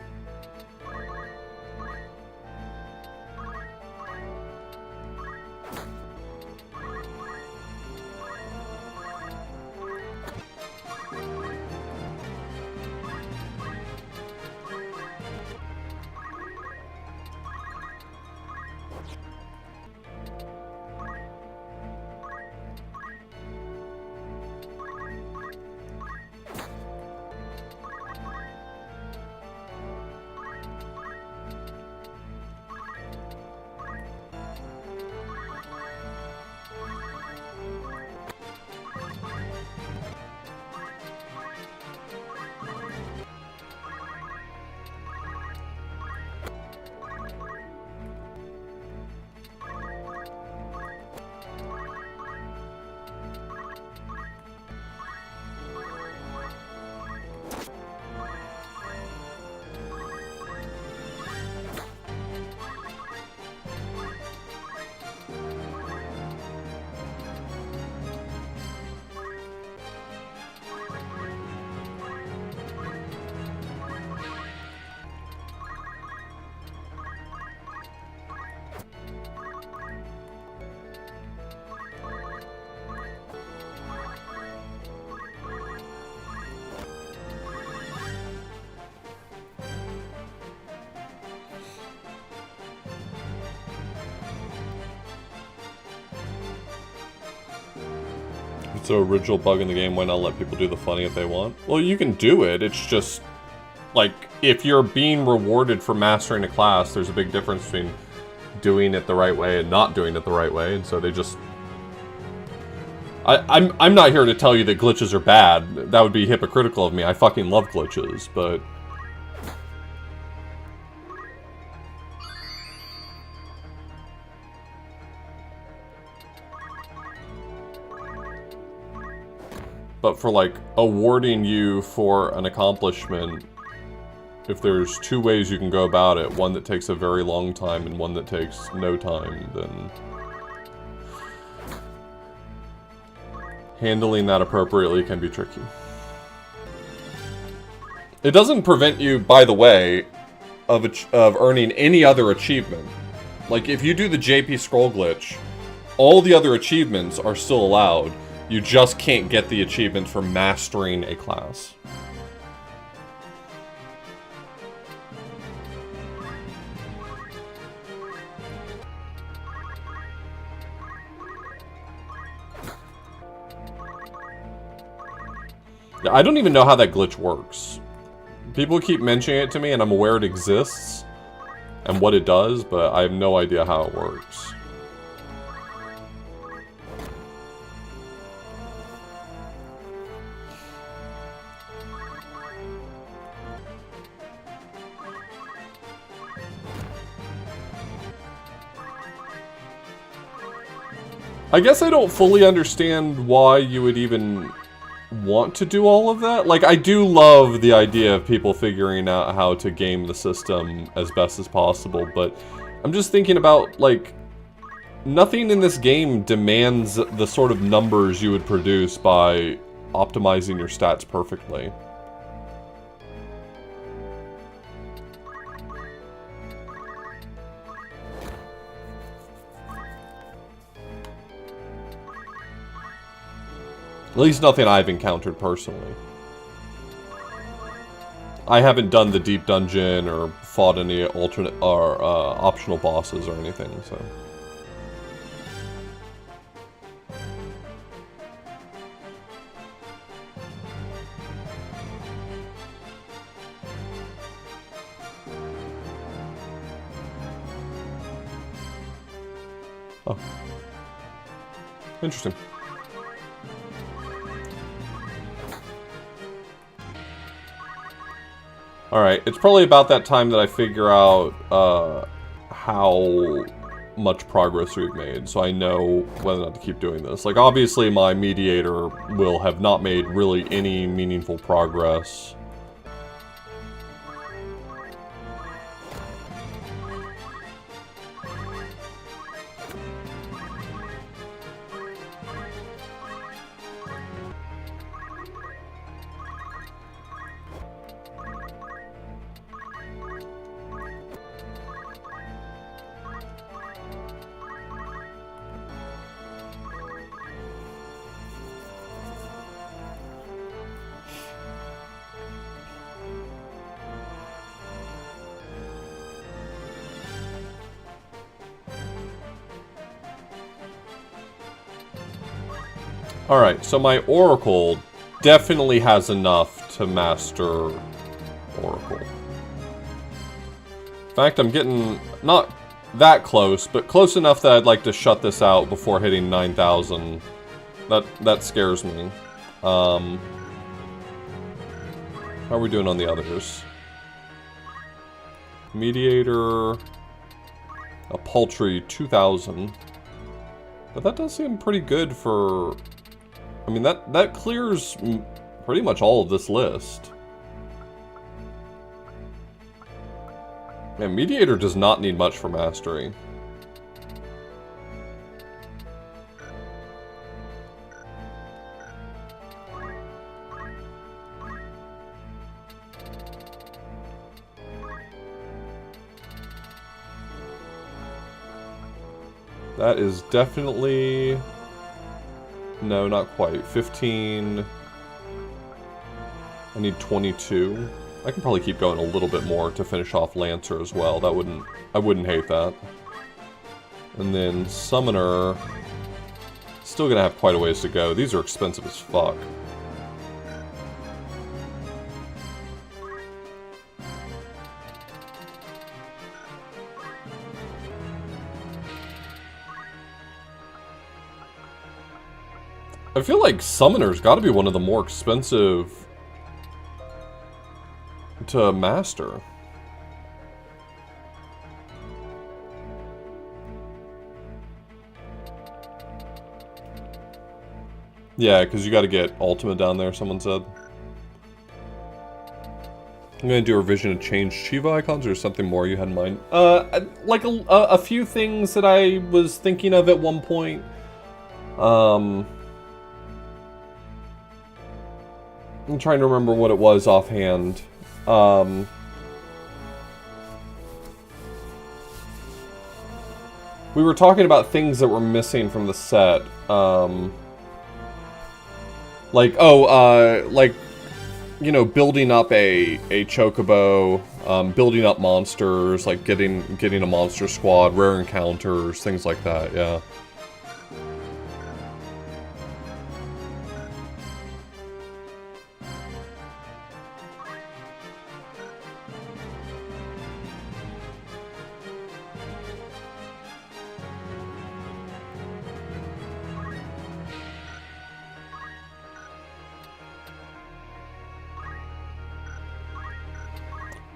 It's an original bug in the game, why not let people do the funny if they want? Well, you can do it, it's just, like, if you're being rewarded for mastering a class, there's a big difference between doing it the right way and not doing it the right way, and so they just... I'm not here to tell you that glitches are bad, that would be hypocritical of me, I fucking love glitches, but... But for, like, awarding you for an accomplishment, if there's two ways you can go about it, one that takes a very long time and one that takes no time, then... handling that appropriately can be tricky. It doesn't prevent you, by the way, of earning any other achievement. Like, if you do the JP scroll glitch, all the other achievements are still allowed. You just can't get the achievements for mastering a class. Yeah, I don't even know how that glitch works. People keep mentioning it to me, and I'm aware it exists and what it does, but I have no idea how it works. I guess I don't fully understand why you would even want to do all of that. Like, I do love the idea of people figuring out how to game the system as best as possible, but I'm just thinking about, like, nothing in this game demands the sort of numbers you would produce by optimizing your stats perfectly. At least nothing I've encountered personally. I haven't done the deep dungeon or fought any alternate or optional bosses or anything, so. Oh. Interesting. Alright, it's probably about that time that I figure out how much progress we've made, so I know whether or not to keep doing this. Like, obviously my mediator will have not made really any meaningful progress. Alright, so my Oracle definitely has enough to master Oracle. In fact, I'm getting not that close, but close enough that I'd like to shut this out before hitting 9,000. That scares me. How are we doing on the others? Mediator, a paltry 2,000. But that does seem pretty good for... I mean, that clears pretty much all of this list. Man, Mediator does not need much for mastery. That is definitely... No, not quite. 15... I need 22. I can probably keep going a little bit more to finish off Lancer as well. That wouldn't... I wouldn't hate that. And then Summoner... Still gonna have quite a ways to go. These are expensive as fuck. I feel like Summoner's got to be one of the more expensive to master. Yeah, because you got to get Ultimate down there, someone said. I'm going to do a revision to change Shiva icons, or something more you had in mind? Like a few things that I was thinking of at one point. I'm trying to remember what it was offhand. We were talking about things that were missing from the set. Like, like, you know, building up a chocobo, building up monsters, like getting a monster squad, rare encounters, things like that, yeah.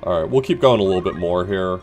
Alright, we'll keep going a little bit more here.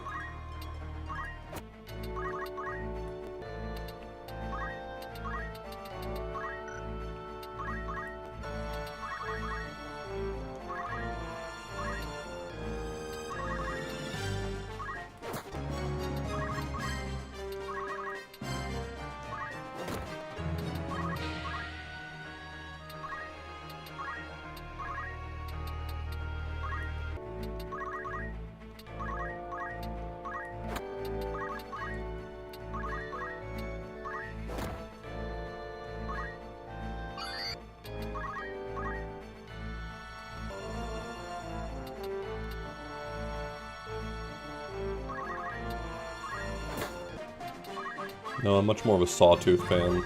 No, I'm much more of a Sawtooth fan.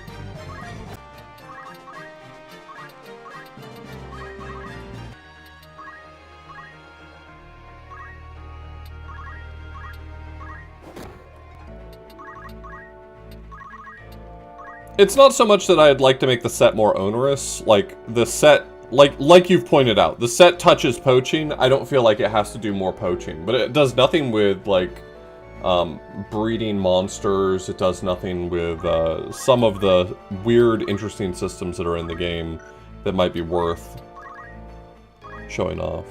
It's not so much that I'd like to make the set more onerous. Like, the set, like you've pointed out, the set touches poaching. I don't feel like it has to do more poaching. But it does nothing with, like, breeding monsters. It does nothing with some of the weird, interesting systems that are in the game that might be worth showing off.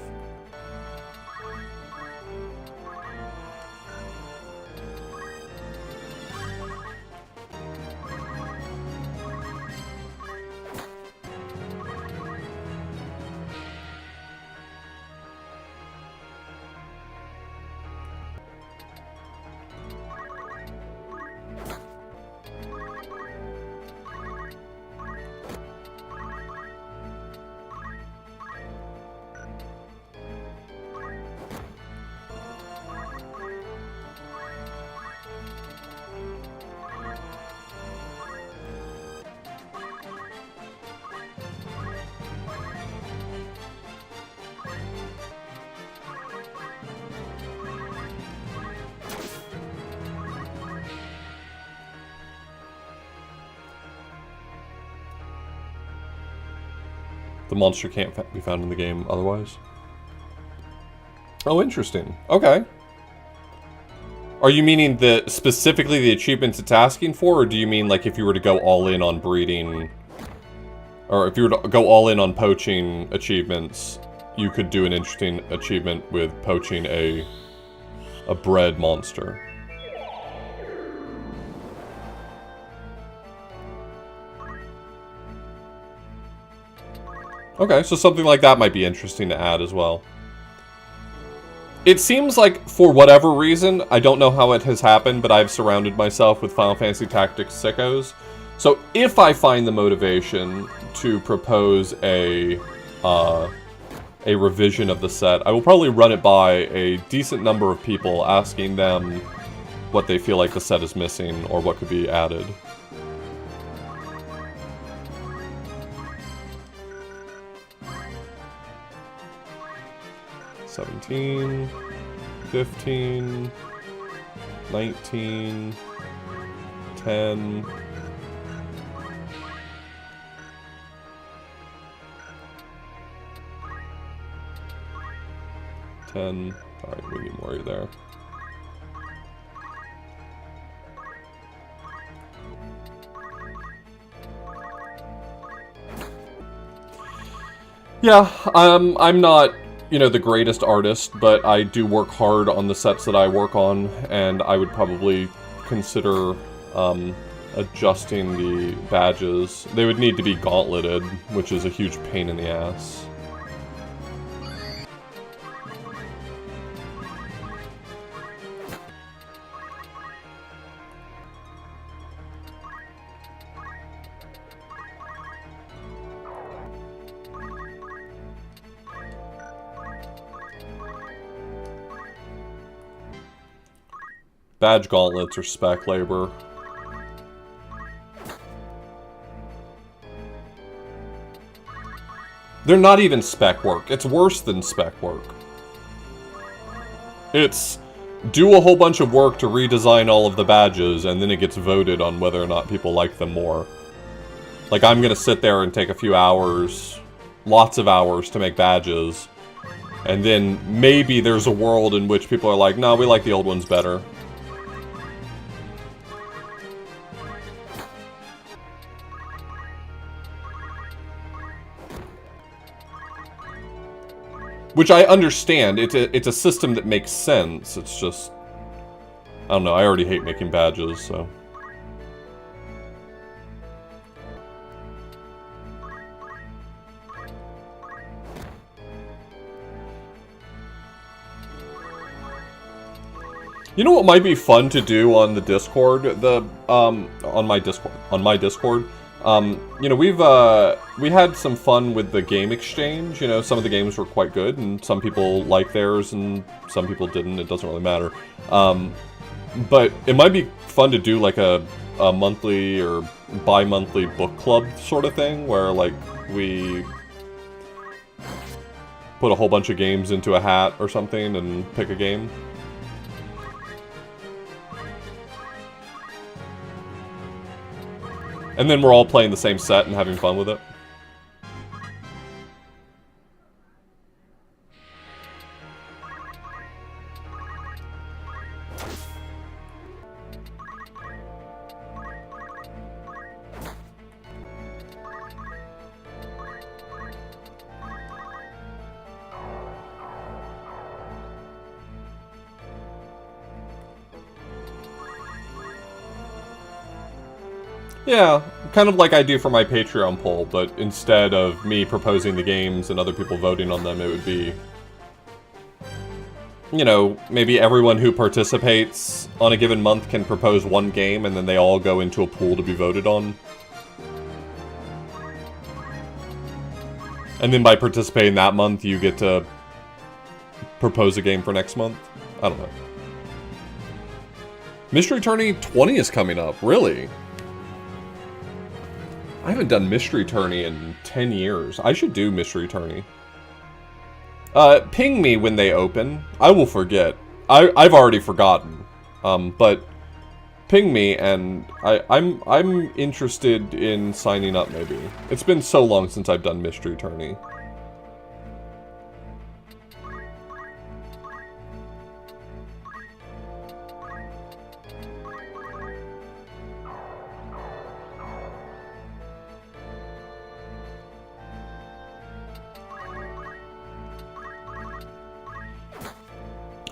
The monster can't be found in the game otherwise. Oh, interesting. Okay. Are you meaning specifically the achievements it's asking for, or do you mean like if you were to go all in on breeding, or if you were to go all in on poaching achievements, you could do an interesting achievement with poaching a bred monster? Okay, so something like that might be interesting to add as well. It seems like, for whatever reason, I don't know how it has happened, but I've surrounded myself with Final Fantasy Tactics sickos. So if I find the motivation to propose a revision of the set, I will probably run it by a decent number of people, asking them what they feel like the set is missing or what could be added. $17, $15, $19, $10. Alright, we need more there. Yeah, I'm not, you know, the greatest artist, but I do work hard on the sets that I work on, and I would probably consider adjusting the badges. They would need to be gauntleted, which is a huge pain in the ass. badge gauntlets are spec labor. They're not even spec work. It's worse than spec work. It's do a whole bunch of work to redesign all of the badges, and then it gets voted on whether or not people like them more. Like, I'm gonna sit there and take a few hours, lots of hours, to make badges. And then maybe there's a world in which people are like, no, we like the old ones better. Which I understand. It's a system that makes sense. It's just, I don't know, I already hate making badges, so. You know what might be fun to do on the Discord? On my Discord. You know, we had some fun with the game exchange. You know, some of the games were quite good, and some people liked theirs, and some people didn't. It doesn't really matter. But it might be fun to do like a monthly or bi-monthly book club sort of thing, where like we put a whole bunch of games into a hat or something and pick a game. And then we're all playing the same set and having fun with it. Yeah, kind of like I do for my Patreon poll, but instead of me proposing the games and other people voting on them, it would be, you know, maybe everyone who participates on a given month can propose one game, and then they all go into a pool to be voted on. And then by participating that month, you get to propose a game for next month. I don't know. Mystery Tourney 20 is coming up, really? I haven't done Mystery Tourney in 10 years. I should do Mystery Tourney. Ping me when they open. I will forget. I've already forgotten. But ping me, and I'm interested in signing up, maybe. It's been so long since I've done Mystery Tourney.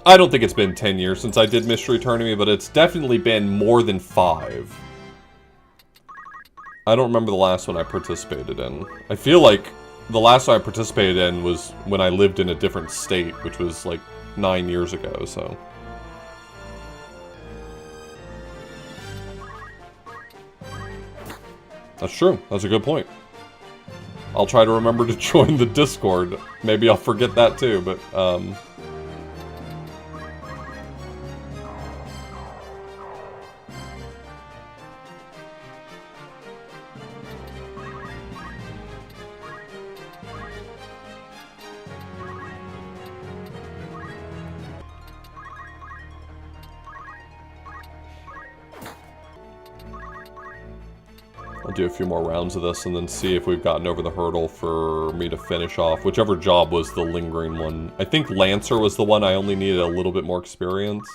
I don't think it's been 10 years since I did Mystery Tourney, but it's definitely been more than 5. I don't remember the last one I participated in. I feel like the last one I participated in was when I lived in a different state, which was like 9 years ago, so. That's true. That's a good point. I'll try to remember to join the Discord. Maybe I'll forget that too, but, I'll do a few more rounds of this and then see if we've gotten over the hurdle for me to finish off. Whichever job was the lingering one. I think Lancer was the one I only needed a little bit more experience.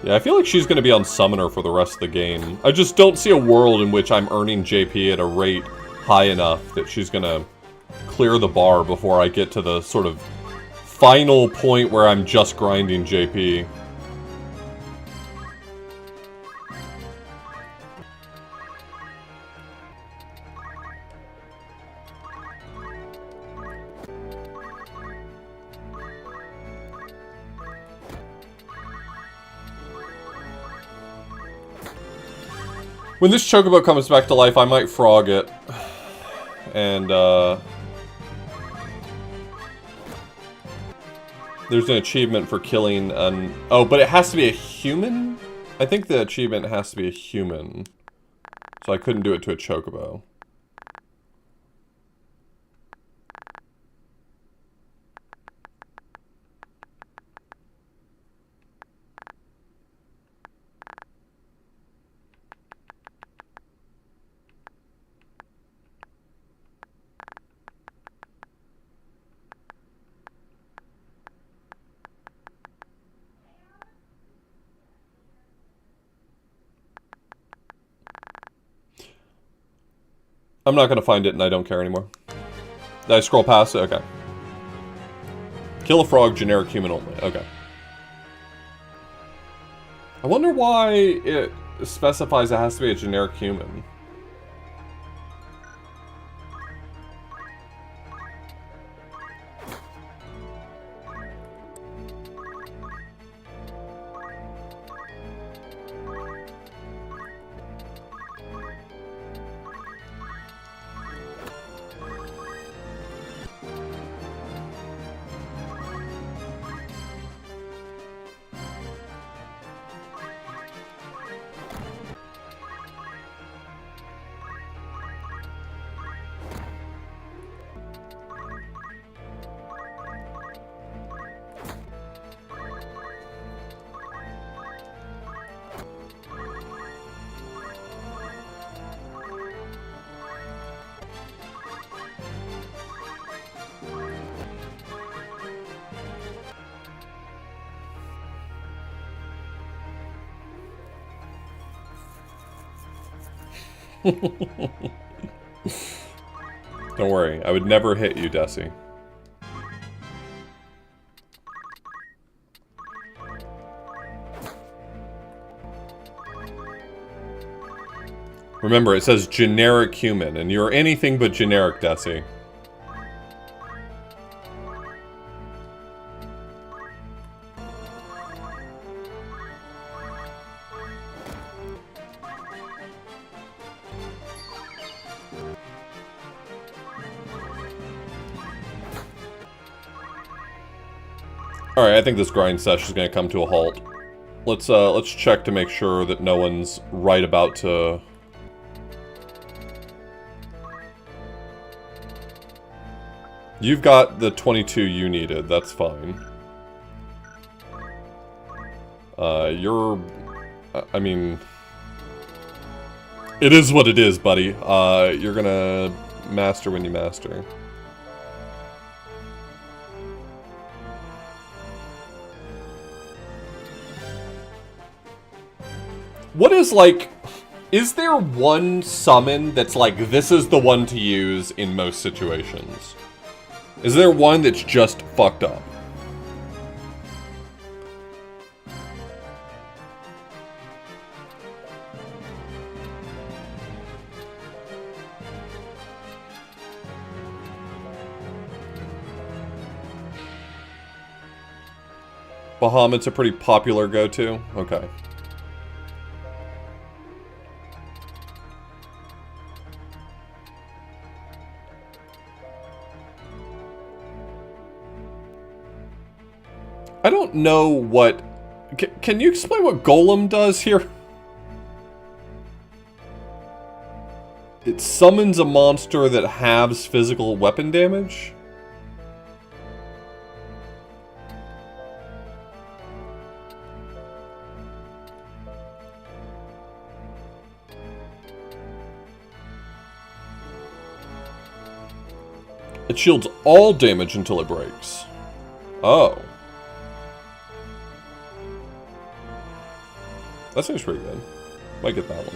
Yeah, I feel like she's going to be on Summoner for the rest of the game. I just don't see a world in which I'm earning JP at a rate high enough that she's going to clear the bar before I get to the sort of final point where I'm just grinding JP. When this Chocobo comes back to life, I might frog it. And, there's an achievement for killing an... Oh, but it has to be a human? I think the achievement has to be a human. So I couldn't do it to a Chocobo. I'm not gonna find it and I don't care anymore. Did I scroll past it? Okay. Kill a frog, generic human only. Okay. I wonder why it specifies it has to be a generic human. Don't worry, I would never hit you, Desi. Remember, it says generic human, and you're anything but generic, Desi. Alright, I think this grind session is going to come to a halt. Let's check to make sure that no one's right about to... You've got the 22 you needed, that's fine. I mean... It is what it is, buddy. You're gonna master when you master. What is, like... Is there one summon that's like, this is the one to use in most situations? Is there one that's just fucked up? Bahamut's a pretty popular go-to? Okay. I don't know what... Can you explain what Golem does here? It summons a monster that halves physical weapon damage? It shields all damage until it breaks. Oh. That seems pretty good. Might get that one.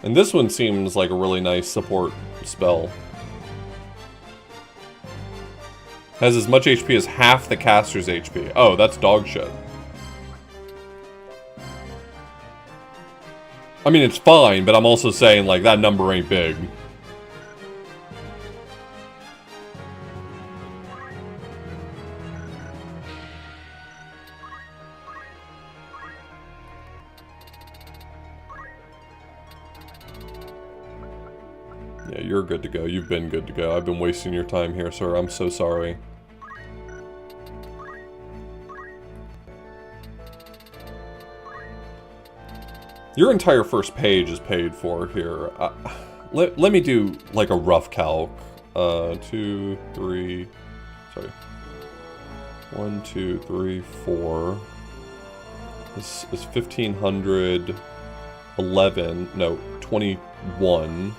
And this one seems like a really nice support spell. Has as much HP as half the caster's HP. Oh, that's dog shit. I mean, it's fine, but I'm also saying, like, that number ain't big. Yeah, you're good to go. You've been good to go. I've been wasting your time here, sir. I'm so sorry. Your entire first page is paid for here. Let me do, like, a rough calc. 2, 3... Sorry. 1, 2, 3, 4... This is 1,500... 11... No, 21...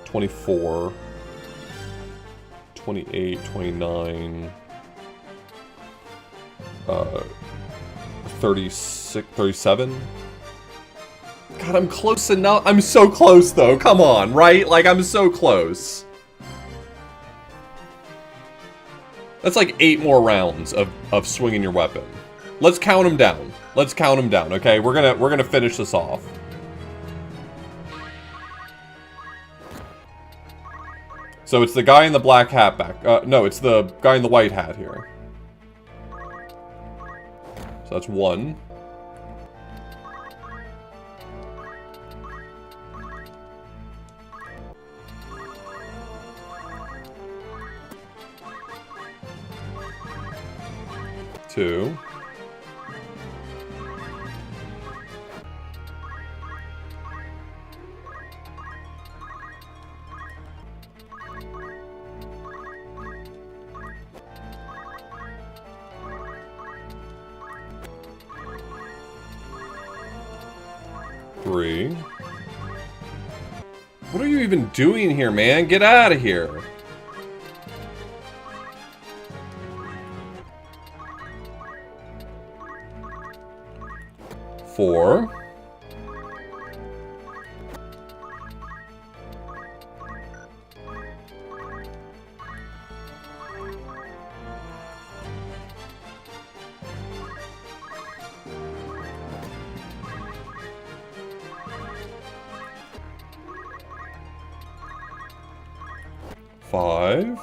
24... 28, 29... 36... 37... God, I'm close enough. I'm so close, though. Come on, right? Like, I'm so close. That's like 8 more rounds of swinging your weapon. Let's count them down. Let's count them down, okay? We're gonna finish this off. So it's the guy in the black hat back. No, it's the guy in the white hat here. So that's 1. Two. Three. What are you even doing here, man? Get out of here. 4. 5.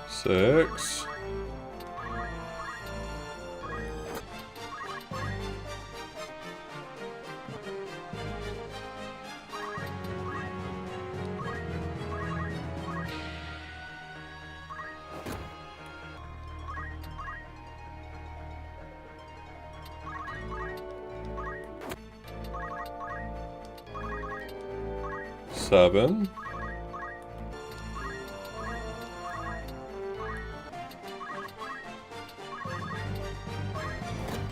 6. 7.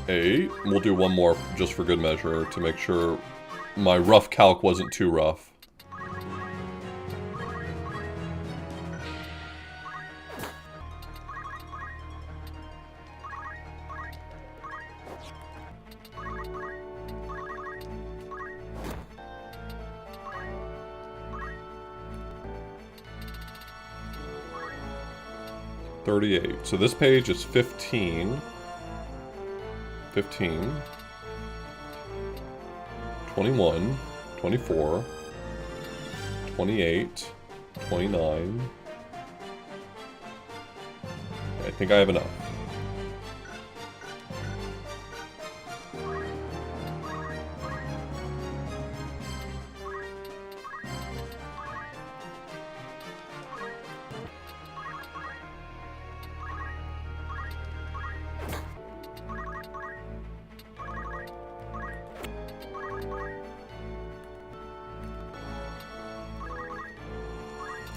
8. We'll do one more just for good measure to make sure my rough calc wasn't too rough. So this page is 15. 15. 21. 24. 28. 29. I think I have enough.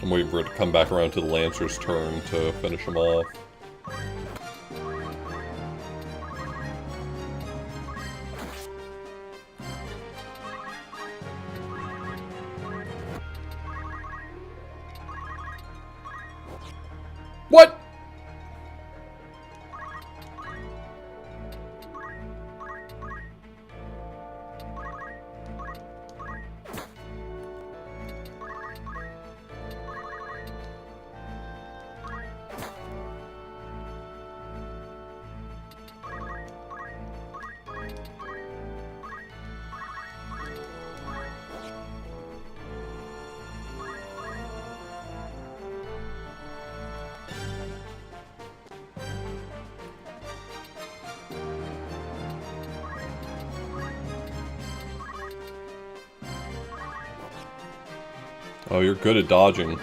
I'm waiting for it to come back around to the Lancer's turn to finish him off. What? Oh, you're good at dodging.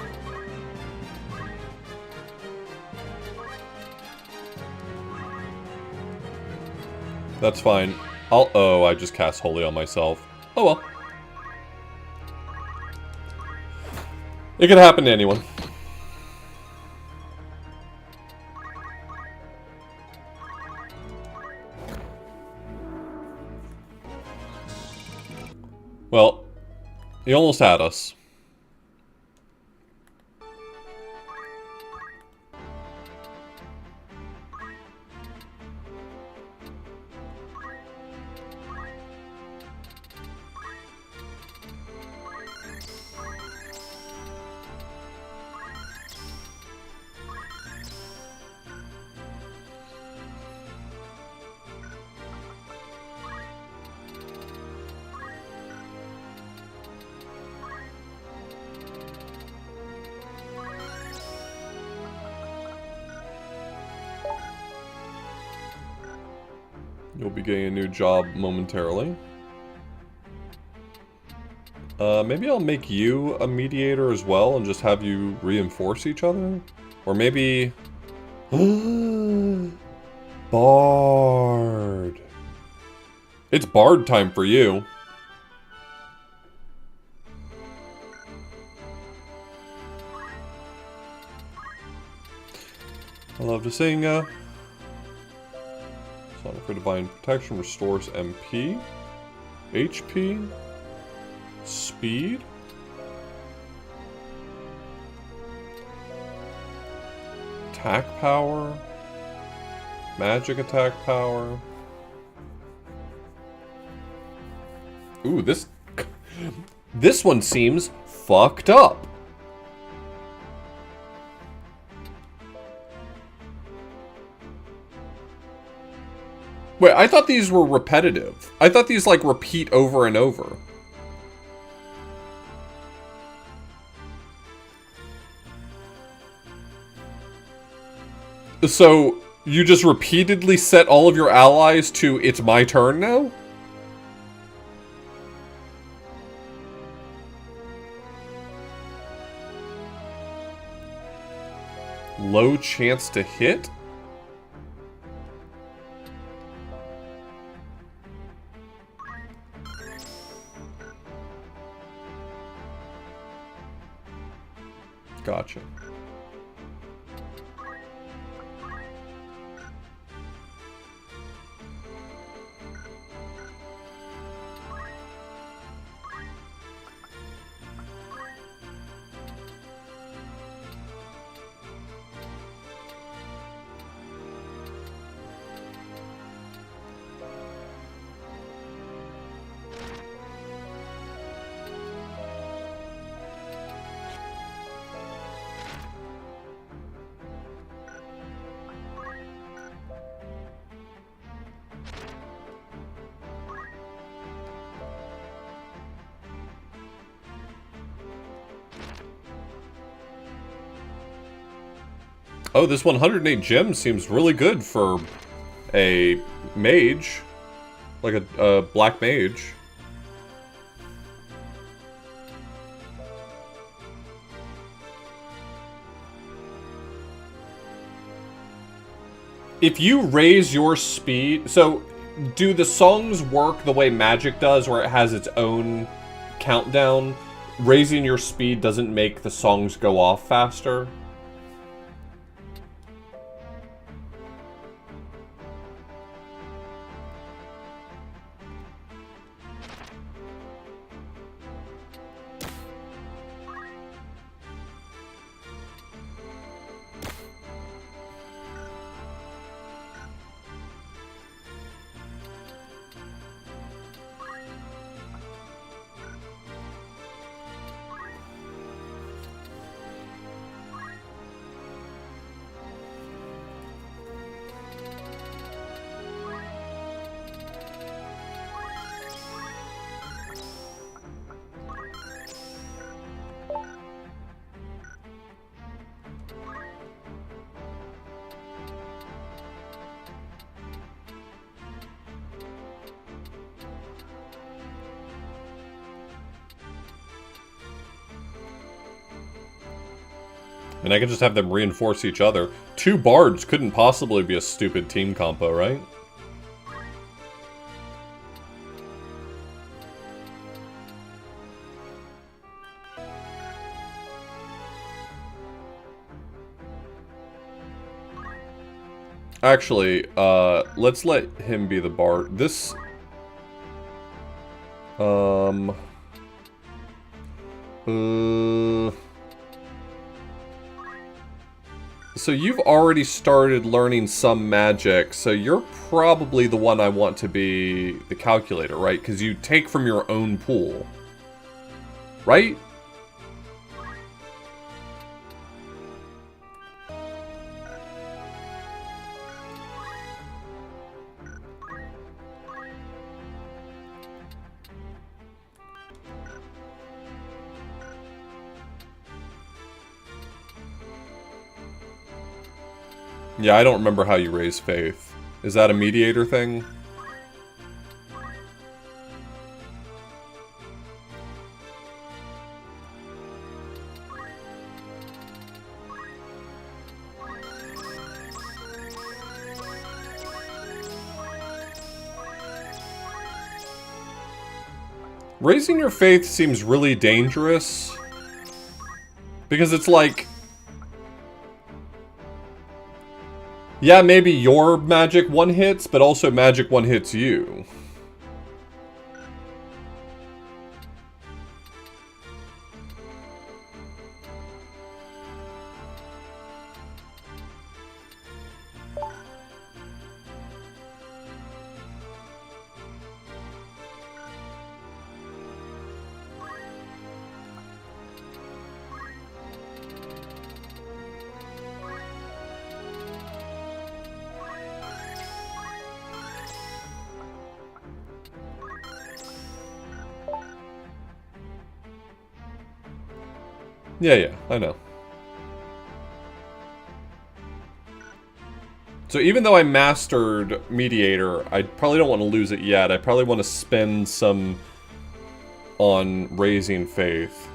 That's fine. Oh, I just cast Holy on myself. Oh well. It could happen to anyone. Well, he almost had us. You'll be getting a new job momentarily. Maybe I'll make you a mediator as well and just have you reinforce each other? Or maybe... Bard. It's Bard time for you. I love to sing, Song for Divine Protection restores MP, HP, speed, attack power, magic attack power. Ooh, this one seems fucked up. Wait, I thought these were repetitive. I thought these, like, repeat over and over. So, you just repeatedly set all of your allies to, it's my turn now? Low chance to hit? Gotcha. Oh, this 108 gems seems really good for a mage. Like a black mage. If you raise your speed... So, do the songs work the way Magic does, where it has its own countdown? Raising your speed doesn't make the songs go off faster? And I could just have them reinforce each other. 2 bards couldn't possibly be a stupid team compo, right? Actually, let's let him be the bard. This... So you've already started learning some magic, so you're probably the one I want to be the calculator, right? Because you take from your own pool. Right? Yeah, I don't remember how you raise faith. Is that a mediator thing? Raising your faith seems really dangerous. Because it's like... Yeah, maybe your magic one-hits, but also magic one-hits you. Yeah, I know. So even though I mastered Mediator, I probably don't want to lose it yet. I probably want to spend some on raising faith.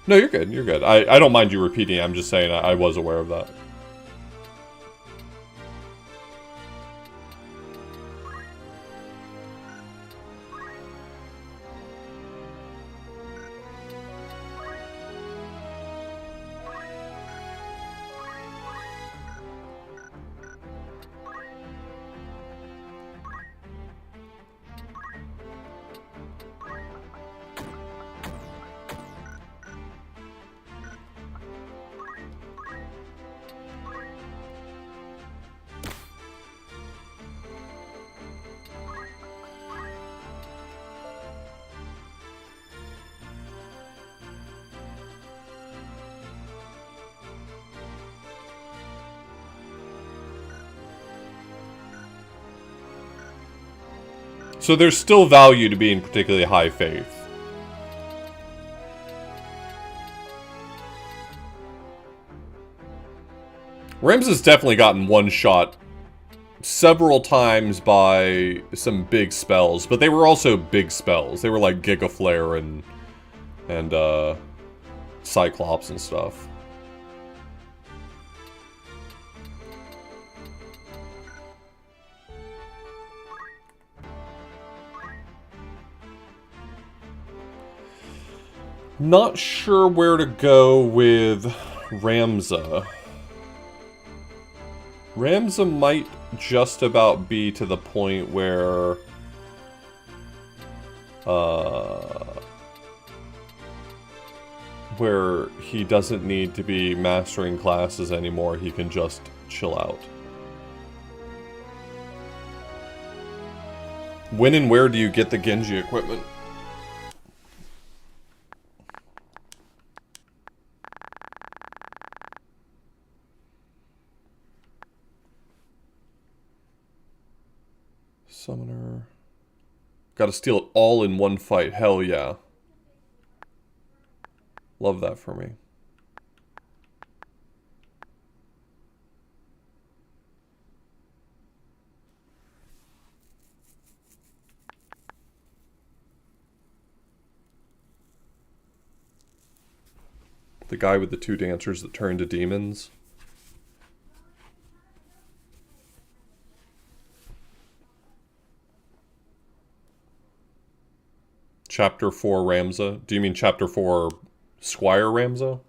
No, you're good, you're good. I don't mind you repeating, I'm just saying I was aware of that. So there's still value to being particularly high faith. Rams has definitely gotten one shot several times by some big spells, but they were also big spells. They were like Giga Flare and Cyclops and stuff. Not sure where to go with Ramza. Ramza might just about be to the point where... where he doesn't need to be mastering classes anymore, he can just chill out. When and where do you get the Genji equipment? Summoner. Gotta steal it all in one fight. Hell yeah. Love that for me. The guy with the 2 dancers that turn to demons. Chapter 4 Ramza? Do you mean Chapter 4 Squire Ramza?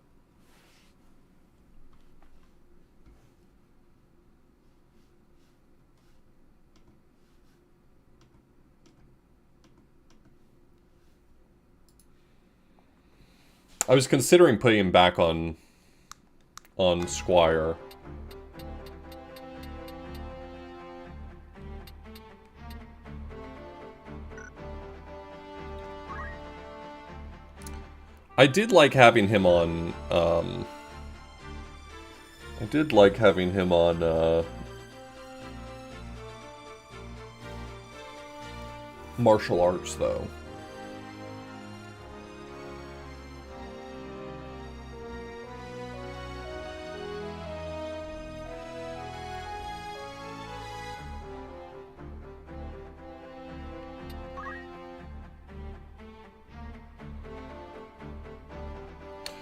I was considering putting him back on Squire. I did like having him on, martial arts, though.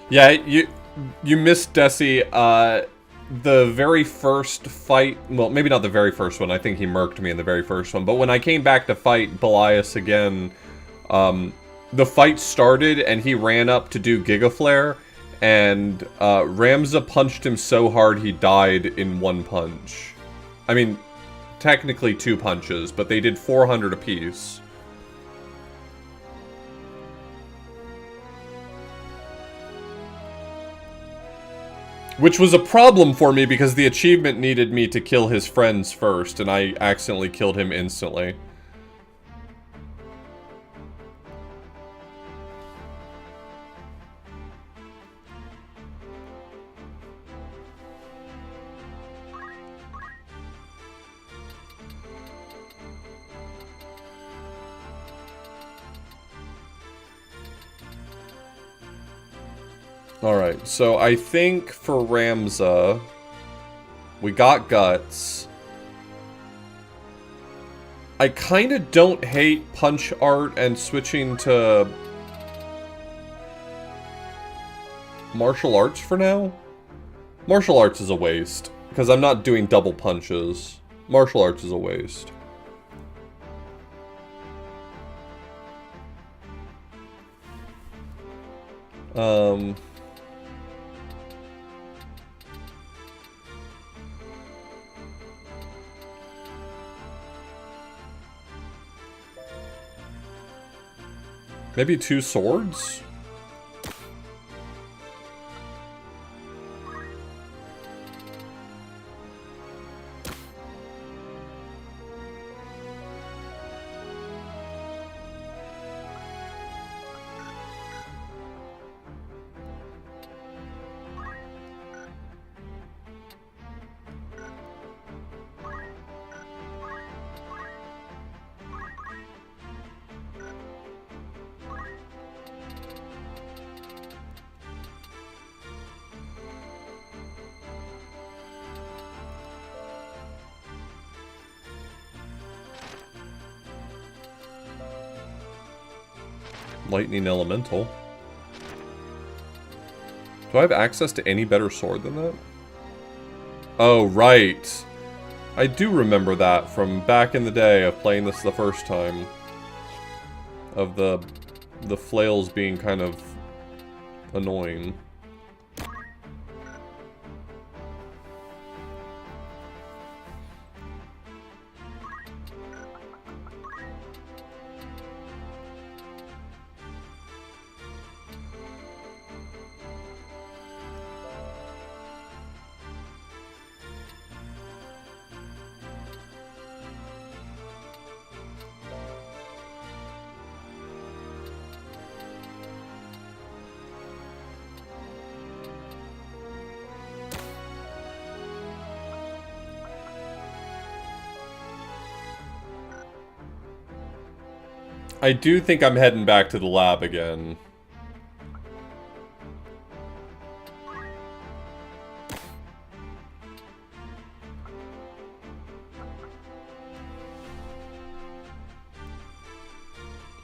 Yeah, you missed Desi. The very first fight, well, maybe not the very first one, I think he murked me in the very first one, but when I came back to fight Belias again, the fight started and he ran up to do Giga Flare, and Ramza punched him so hard he died in 1 punch. I mean, technically 2 punches, but they did 400 apiece. Which was a problem for me because the achievement needed me to kill his friends first, and I accidentally killed him instantly. Alright, so I think for Ramza, we got Guts. I kinda don't hate Punch Art and switching to martial arts for now. Martial arts is a waste, because I'm not doing double punches. Martial arts is a waste. Maybe 2 swords? Lightning Elemental. Do I have access to any better sword than that? Oh, right. I do remember that from back in the day of playing this the first time. Of the flails being kind of annoying. I do think I'm heading back to the lab again.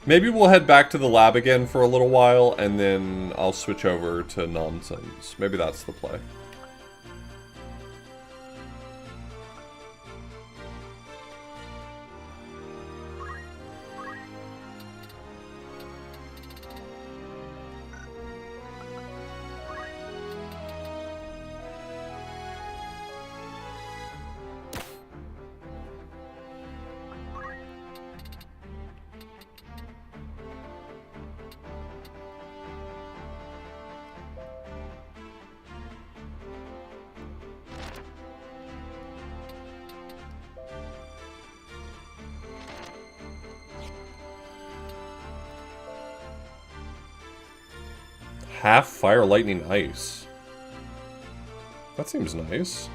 Maybe we'll head back to the lab again for a little while, and then I'll switch over to nonsense. Maybe that's the play. Half fire, lightning, ice. That seems nice.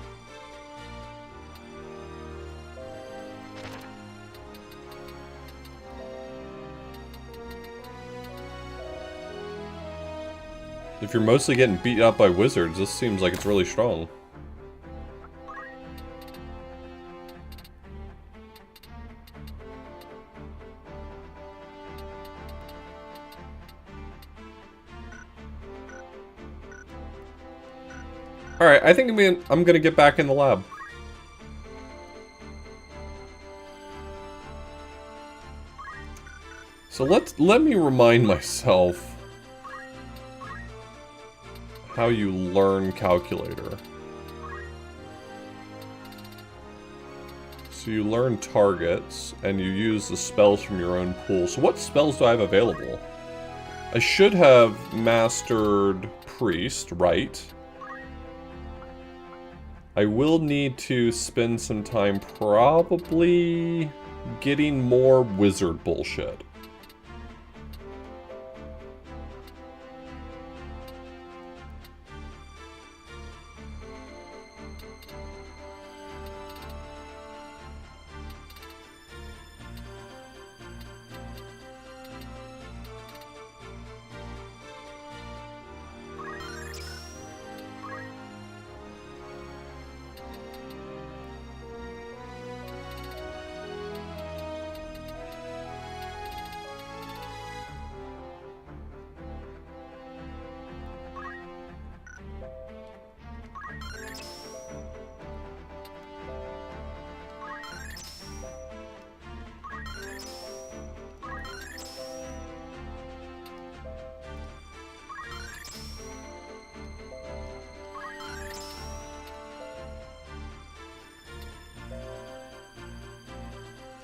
If you're mostly getting beat up by wizards, this seems like it's really strong. Alright, I think I'm gonna get back in the lab. So let me remind myself how you learn calculator. So you learn targets, and you use the spells from your own pool. So what spells do I have available? I should have mastered Priest, right? I will need to spend some time probably getting more wizard bullshit.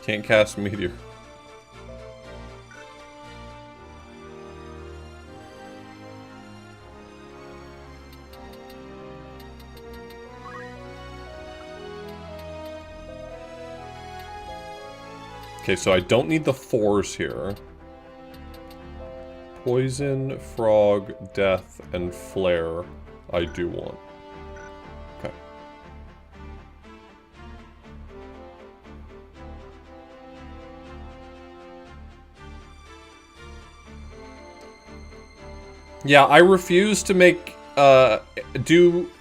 Can't cast Meteor. Okay, so I don't need the 4s here. Poison, Frog, Death, and Flare I do want. Okay. Yeah, I refuse to make, I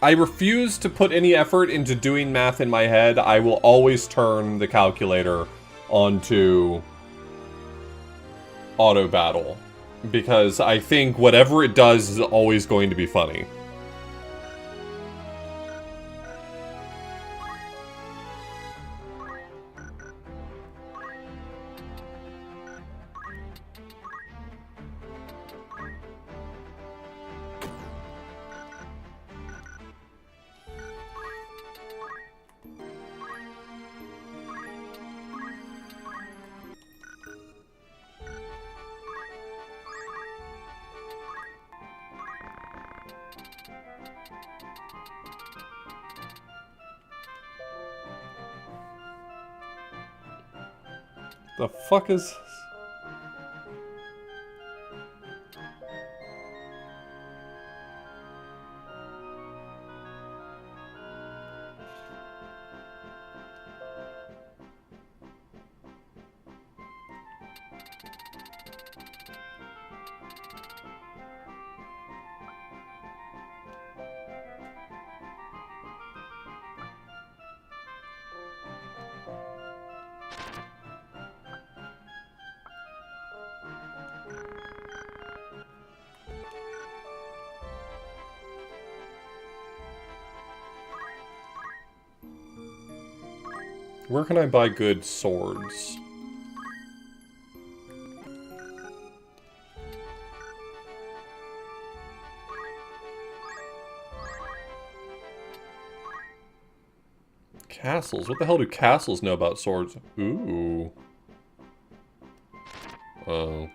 refuse to put any effort into doing math in my head. I will always turn the calculator onto auto battle, because I think whatever it does is always going to be funny. The fuck is... Where can I buy good swords? Castles? What the hell do castles know about swords? Ooh. Oh.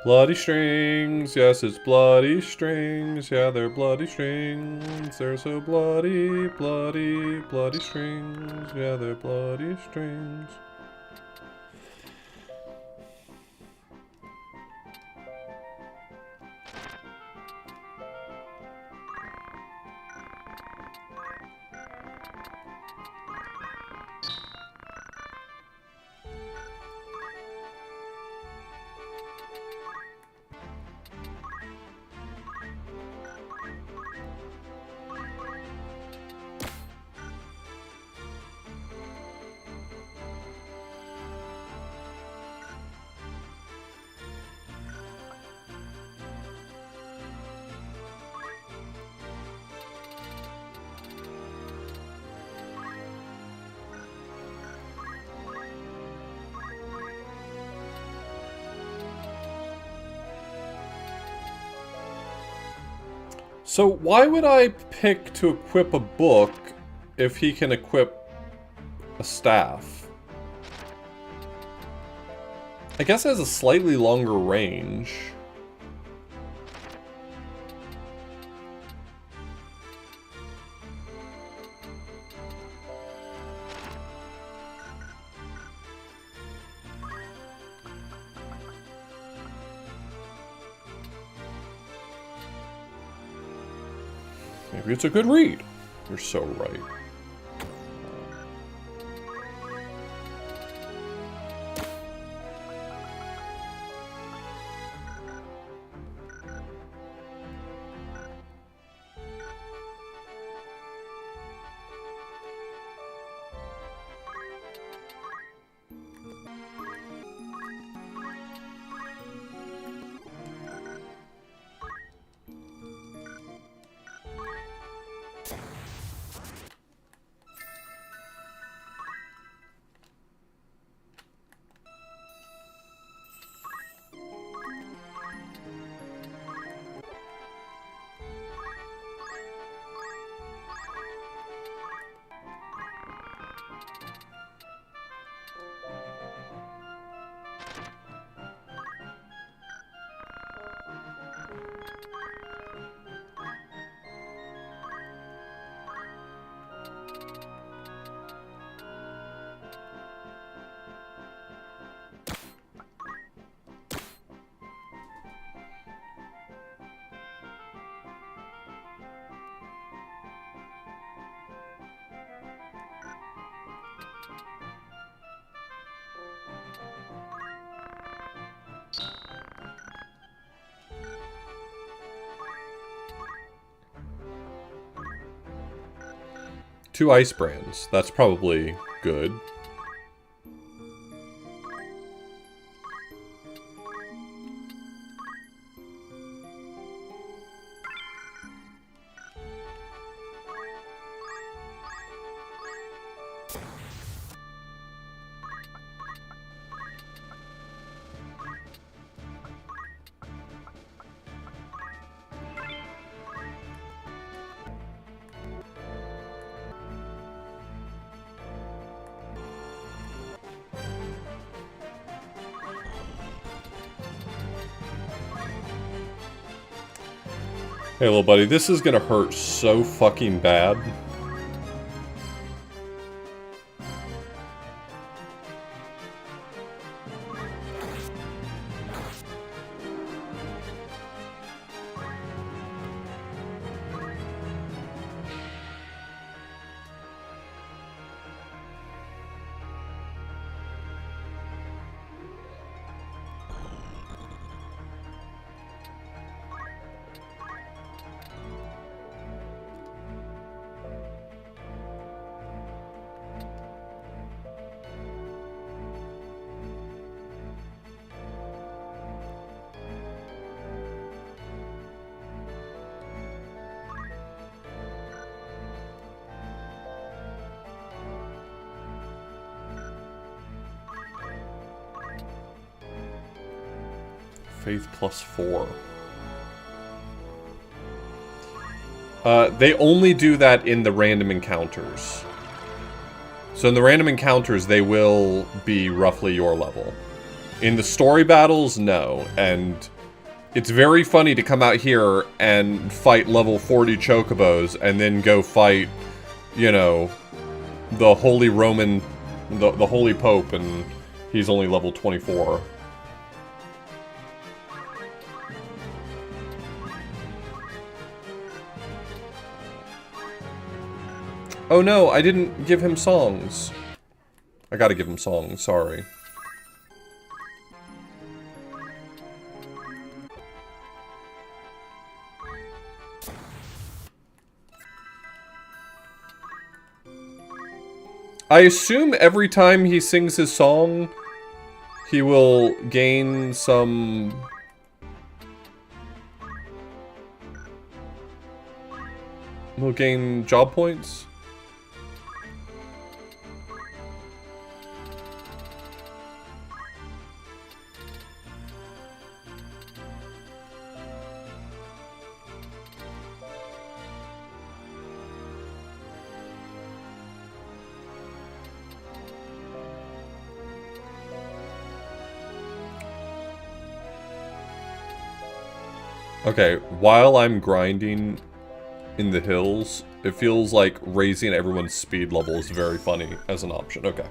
Bloody strings, yes, it's bloody strings. Yeah, they're bloody strings. They're so bloody, bloody, bloody strings. Yeah, they're bloody strings. So why would I pick to equip a book if he can equip a staff? I guess it has a slightly longer range. Maybe it's a good read. You're so right. Two ice brands. That's probably good. Hey, little buddy, this is gonna hurt so fucking bad. Faith +4. They only do that in the random encounters. So in the random encounters, they will be roughly your level. In the story battles, no. And it's very funny to come out here and fight level 40 chocobos and then go fight, you know, the Holy Roman, the Holy Pope, and he's only level 24. Oh no, I didn't give him songs. I gotta give him songs, sorry. I assume every time he sings his song, he will gain some... He'll gain job points? Okay, while I'm grinding in the hills, it feels like raising everyone's speed level is very funny as an option. Okay.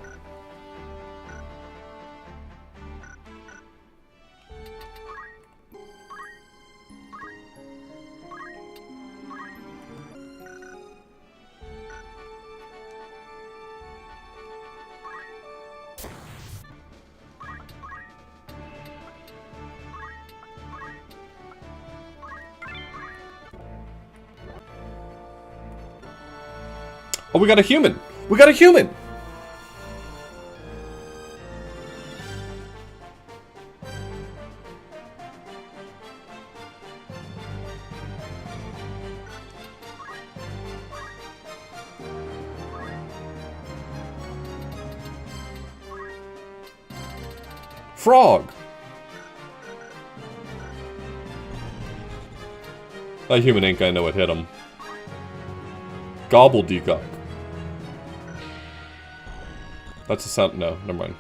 Oh, we got a human! We got a human! Frog! That human ain't gonna know what hit him. Gobbledygook. That's a sound. No, never mind.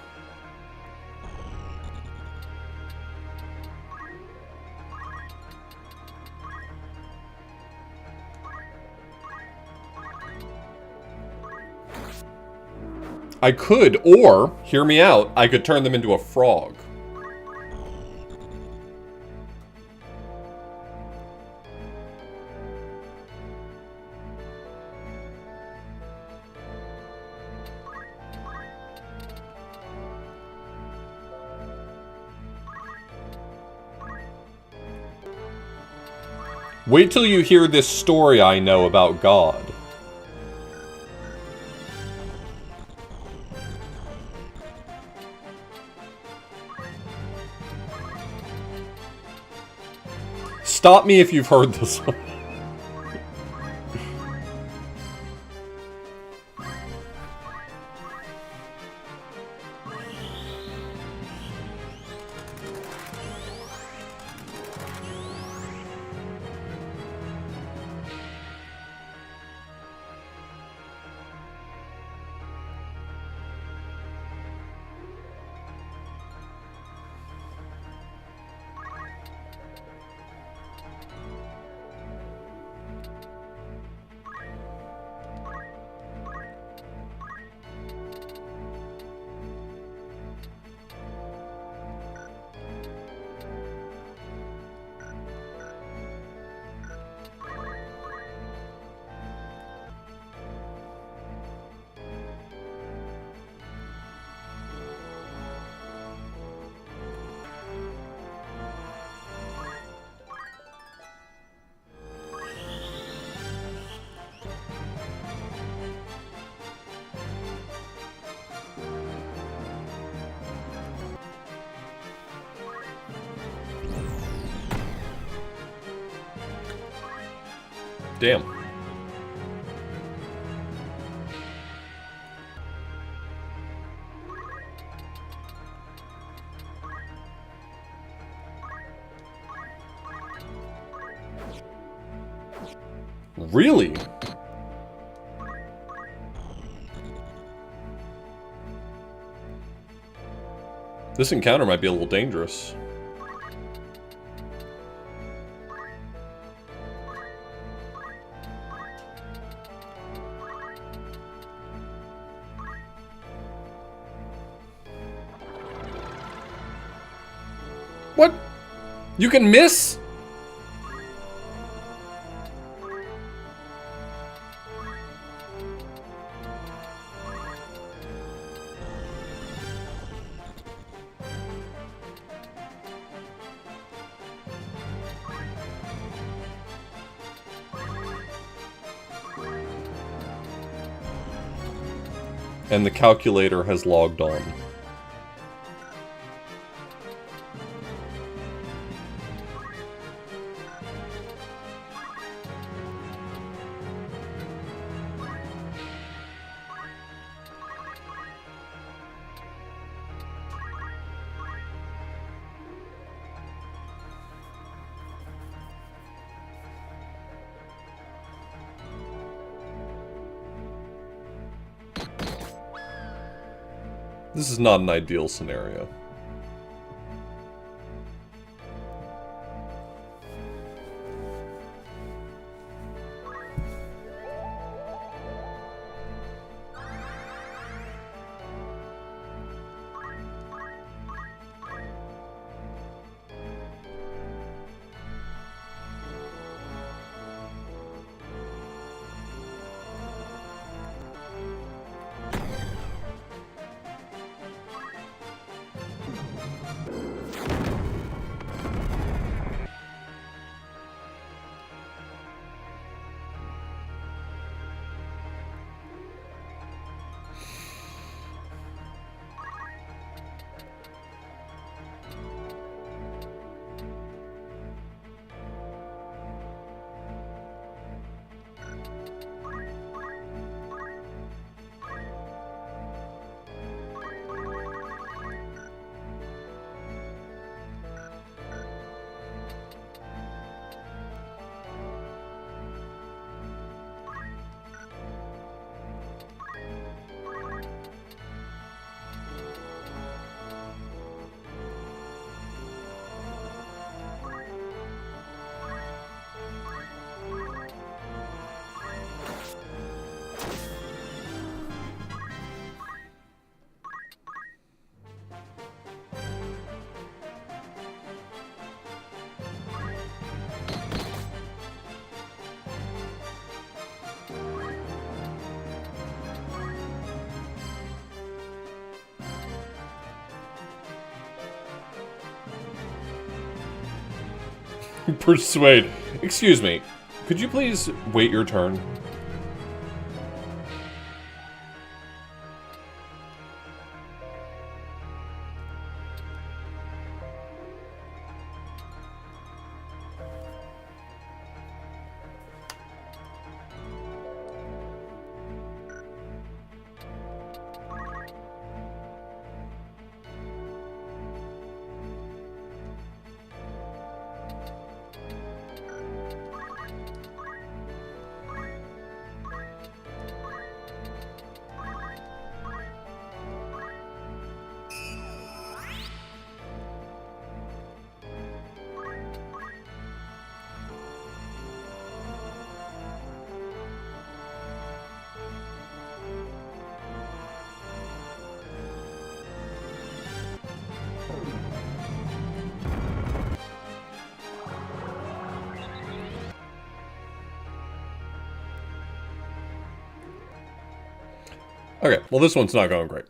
I could, or, hear me out, I could turn them into a frog. Wait till you hear this story I know about God. Stop me if you've heard this one. Damn. Really? This encounter might be a little dangerous. What? You can miss? And the calculator has logged on. This is not an ideal scenario. Persuade. Excuse me. Could you please wait your turn? Okay, well this one's not going great.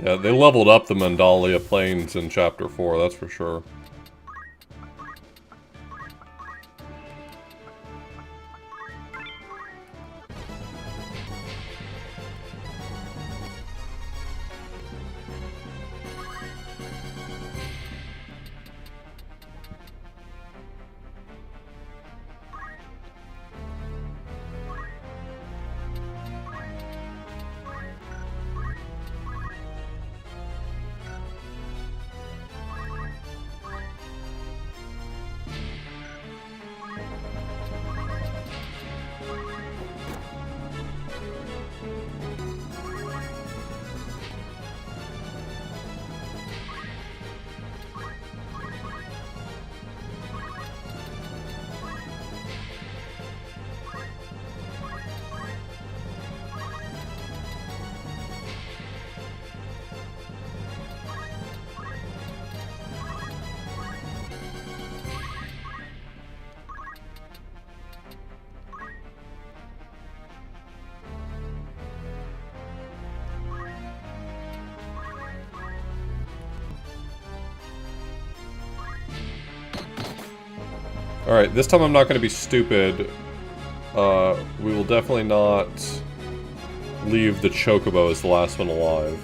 Yeah, they leveled up the Mandalia Plains in Chapter 4, that's for sure. Alright, this time I'm not going to be stupid. We will definitely not leave the Chocobo as the last one alive.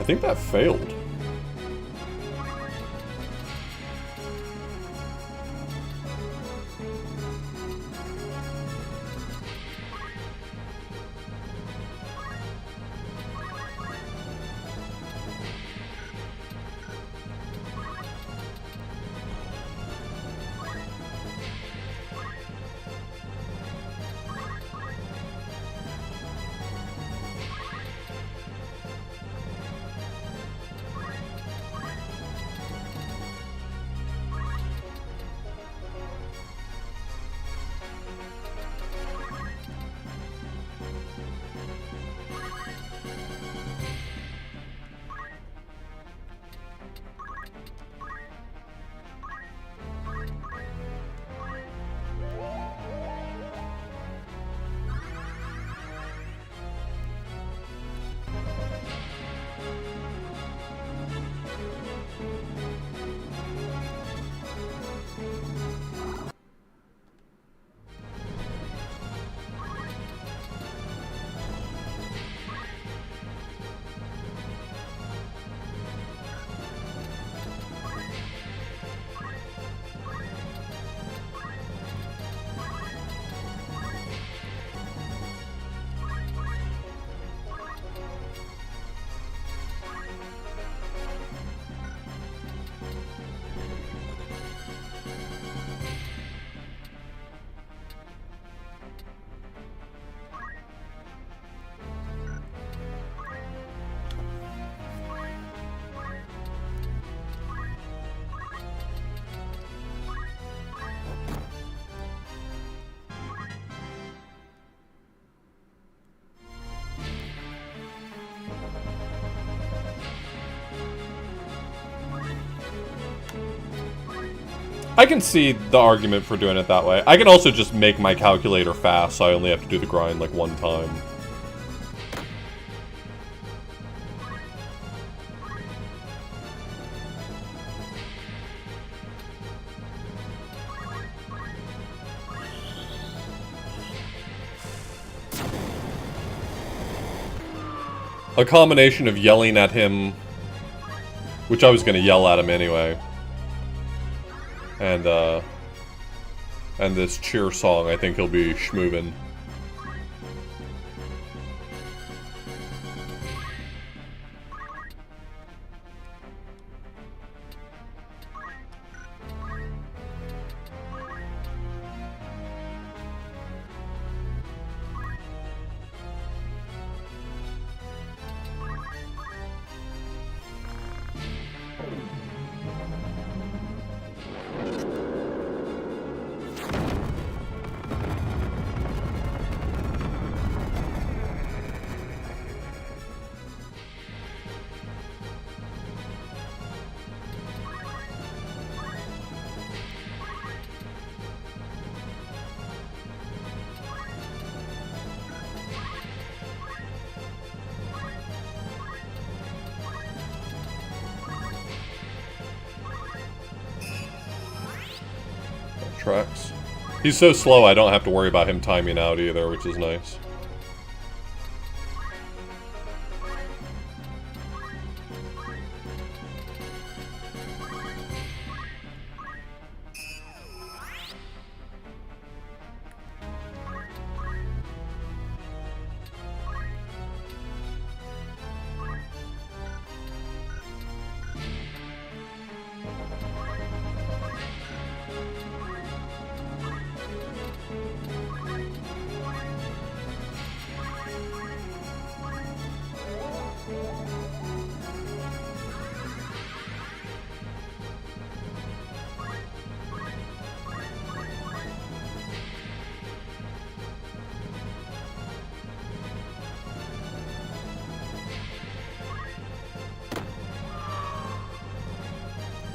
I think that failed. I can see the argument for doing it that way. I can also just make my calculator fast, so I only have to do the grind like one time. A combination of yelling at him, which I was gonna yell at him anyway, and this cheer song, I think he'll be schmoovin'. tracks. He's so slow I don't have to worry about him timing out either, which is nice.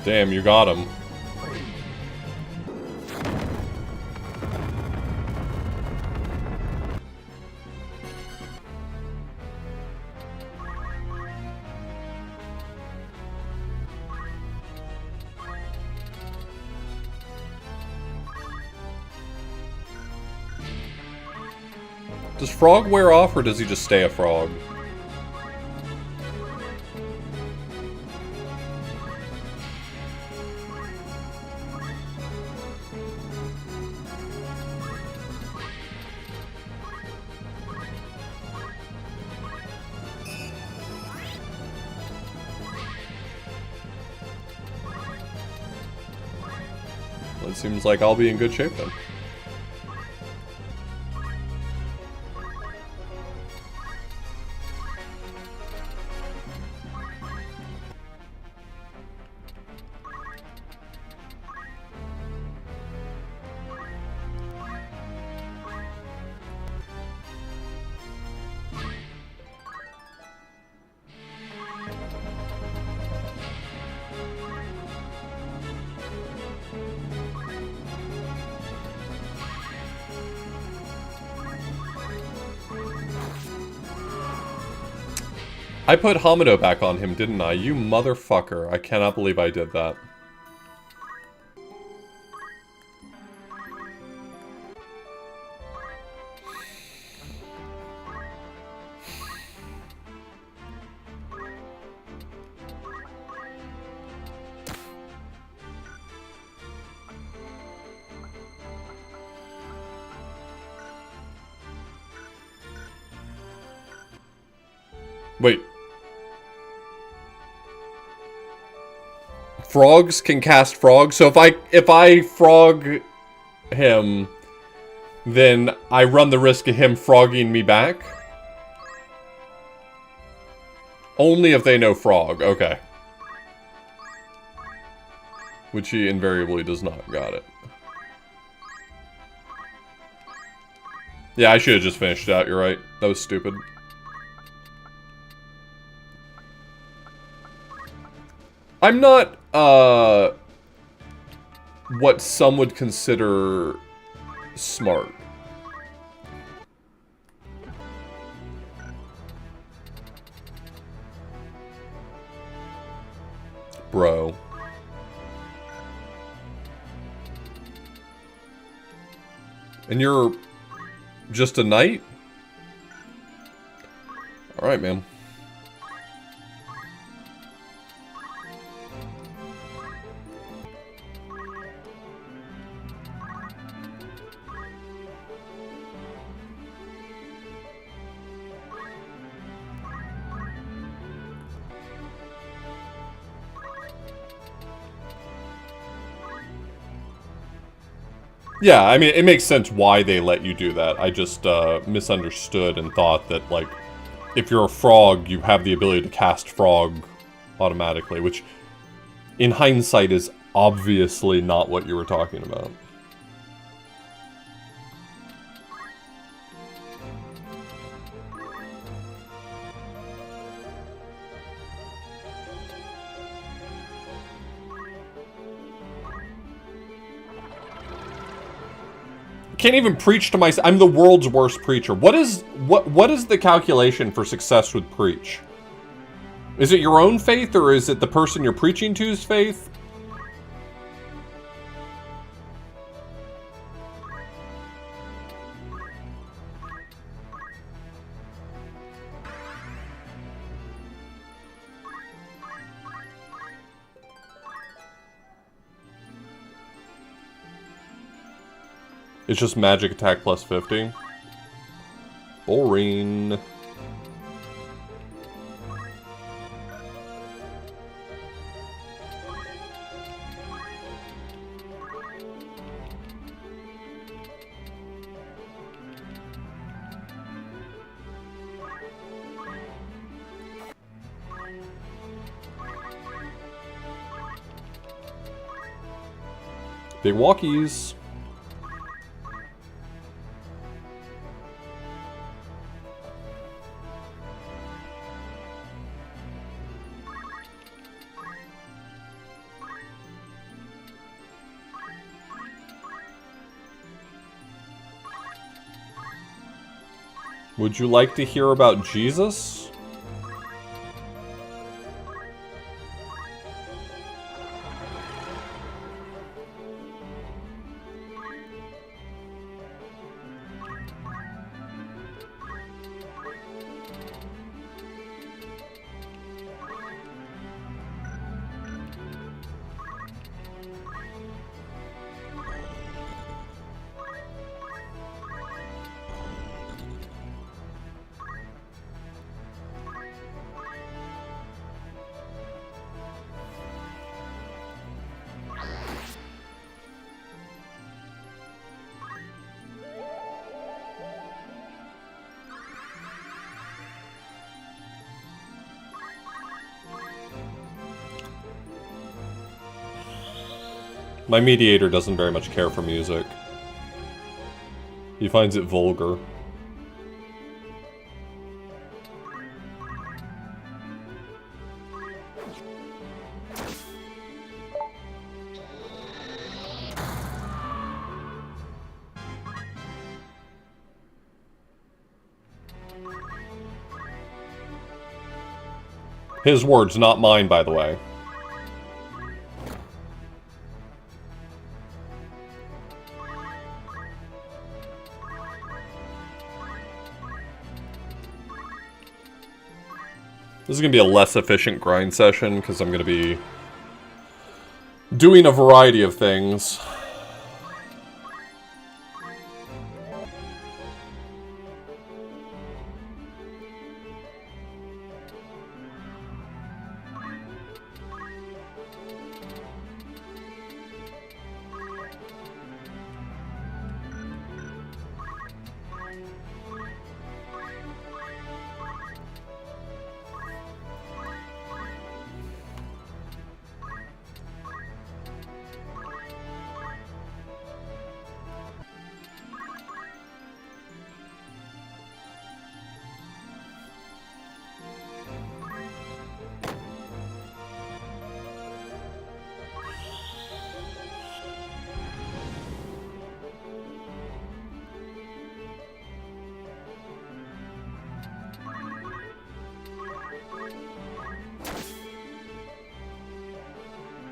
Damn, you got him. Does Frog wear off, or does he just stay a frog? It seems like I'll be in good shape then. I put Hamido back on him, didn't I? You motherfucker. I cannot believe I did that. Wait. Frogs can cast frogs, so if I frog him, then I run the risk of him frogging me back? Only if they know frog, okay. Which he invariably does not, got it. Yeah, I should have just finished it out, you're right. That was stupid. I'm not, what some would consider smart. Bro. And you're just a knight? Alright, man. Yeah, I mean, it makes sense why they let you do that. I just misunderstood and thought that, like, if you're a frog, you have the ability to cast frog automatically, which, in hindsight, is obviously not what you were talking about. Can't even preach to myself. I'm the world's worst preacher. What is the calculation for success with preach? Is it your own faith, or is it the person you're preaching to's faith? It's just magic attack plus 50. Boring. Big walkies. Would you like to hear about Jesus? My mediator doesn't very much care for music. He finds it vulgar. His words, not mine, by the way. This is going to be a less efficient grind session, because I'm going to be doing a variety of things.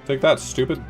Take that, stupid.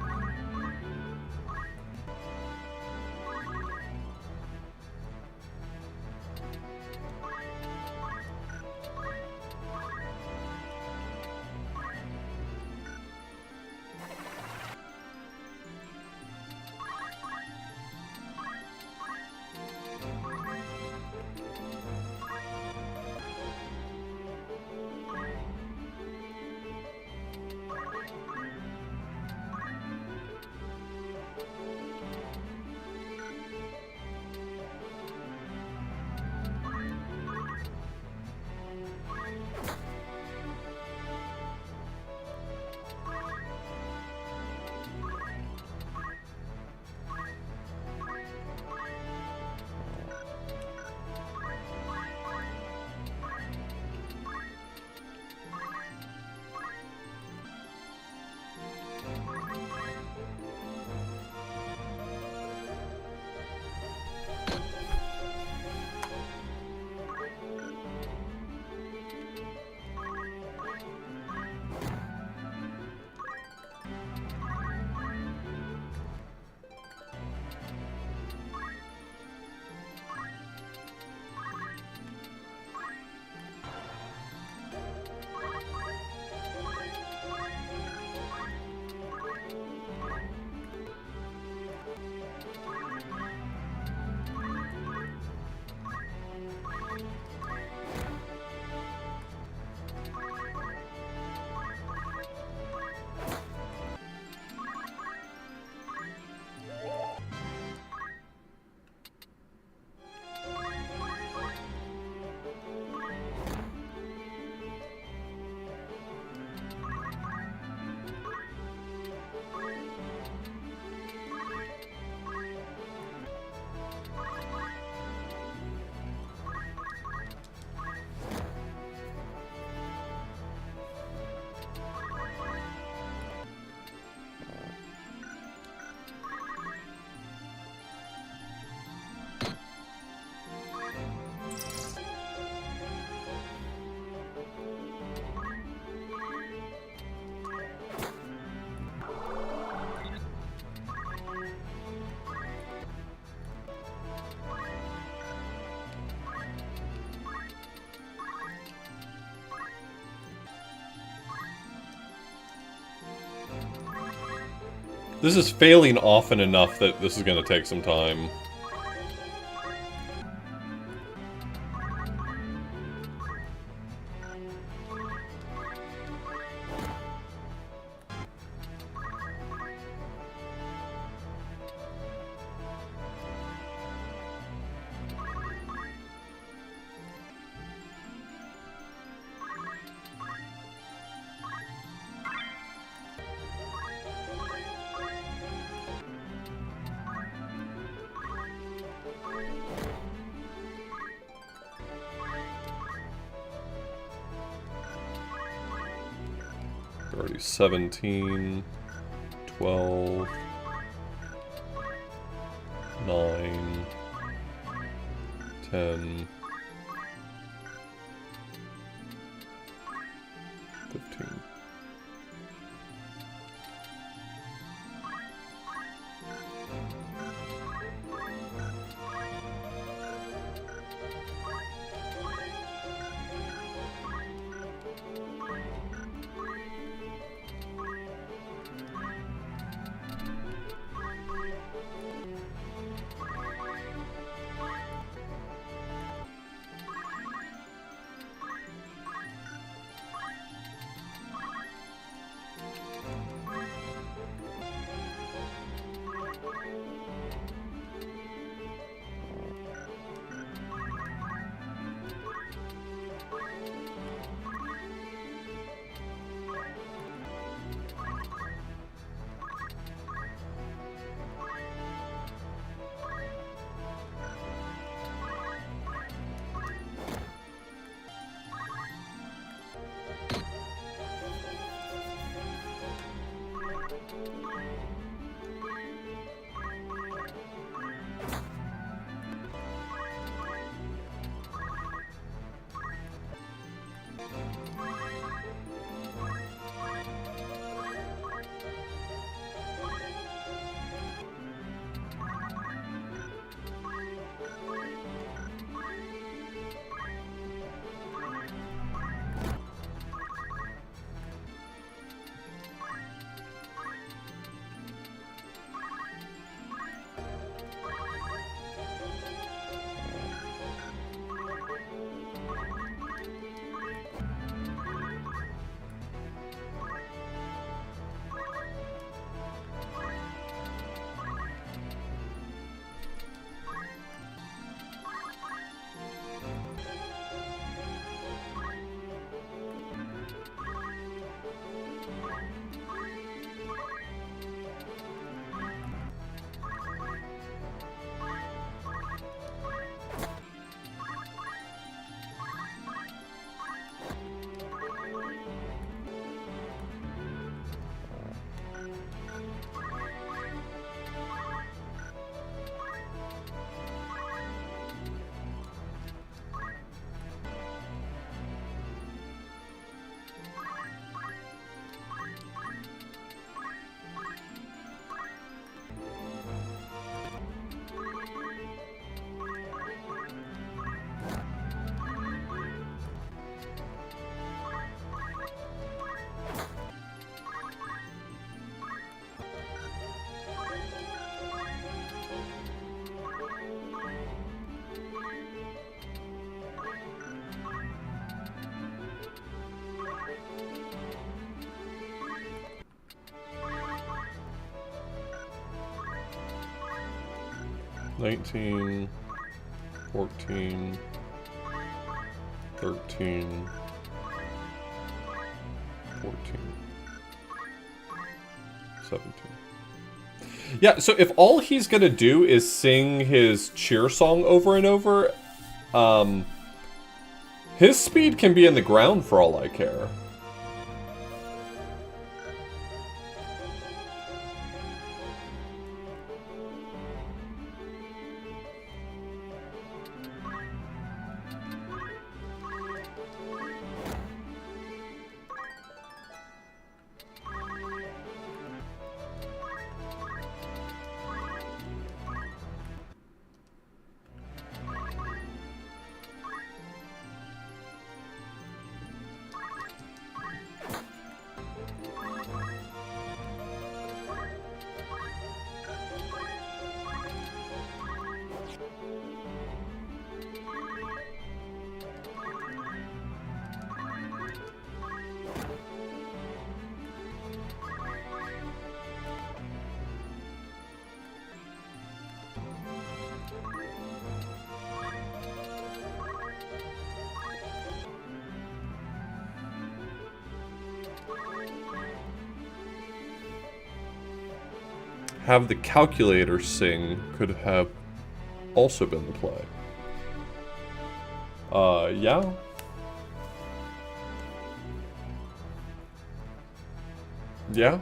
This is failing often enough that this is going to take some time. Already 17, 12, 9, 10, 15. $19, $14, $13, $14, $17. Yeah, so if all he's gonna do is sing his cheer song over and over, his speed can be in the ground for all I care. have the calculator sing could have also been the play. Yeah. Yeah.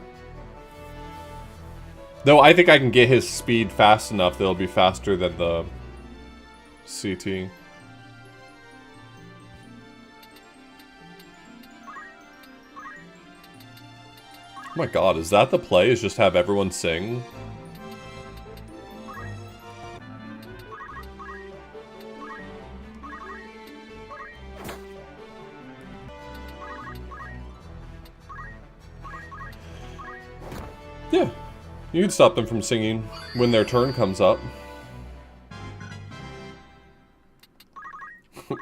Though I think I can get his speed fast enough that it'll be faster than the CT. Oh my god, is that the play? Is just have everyone sing? Yeah. You can stop them from singing when their turn comes up.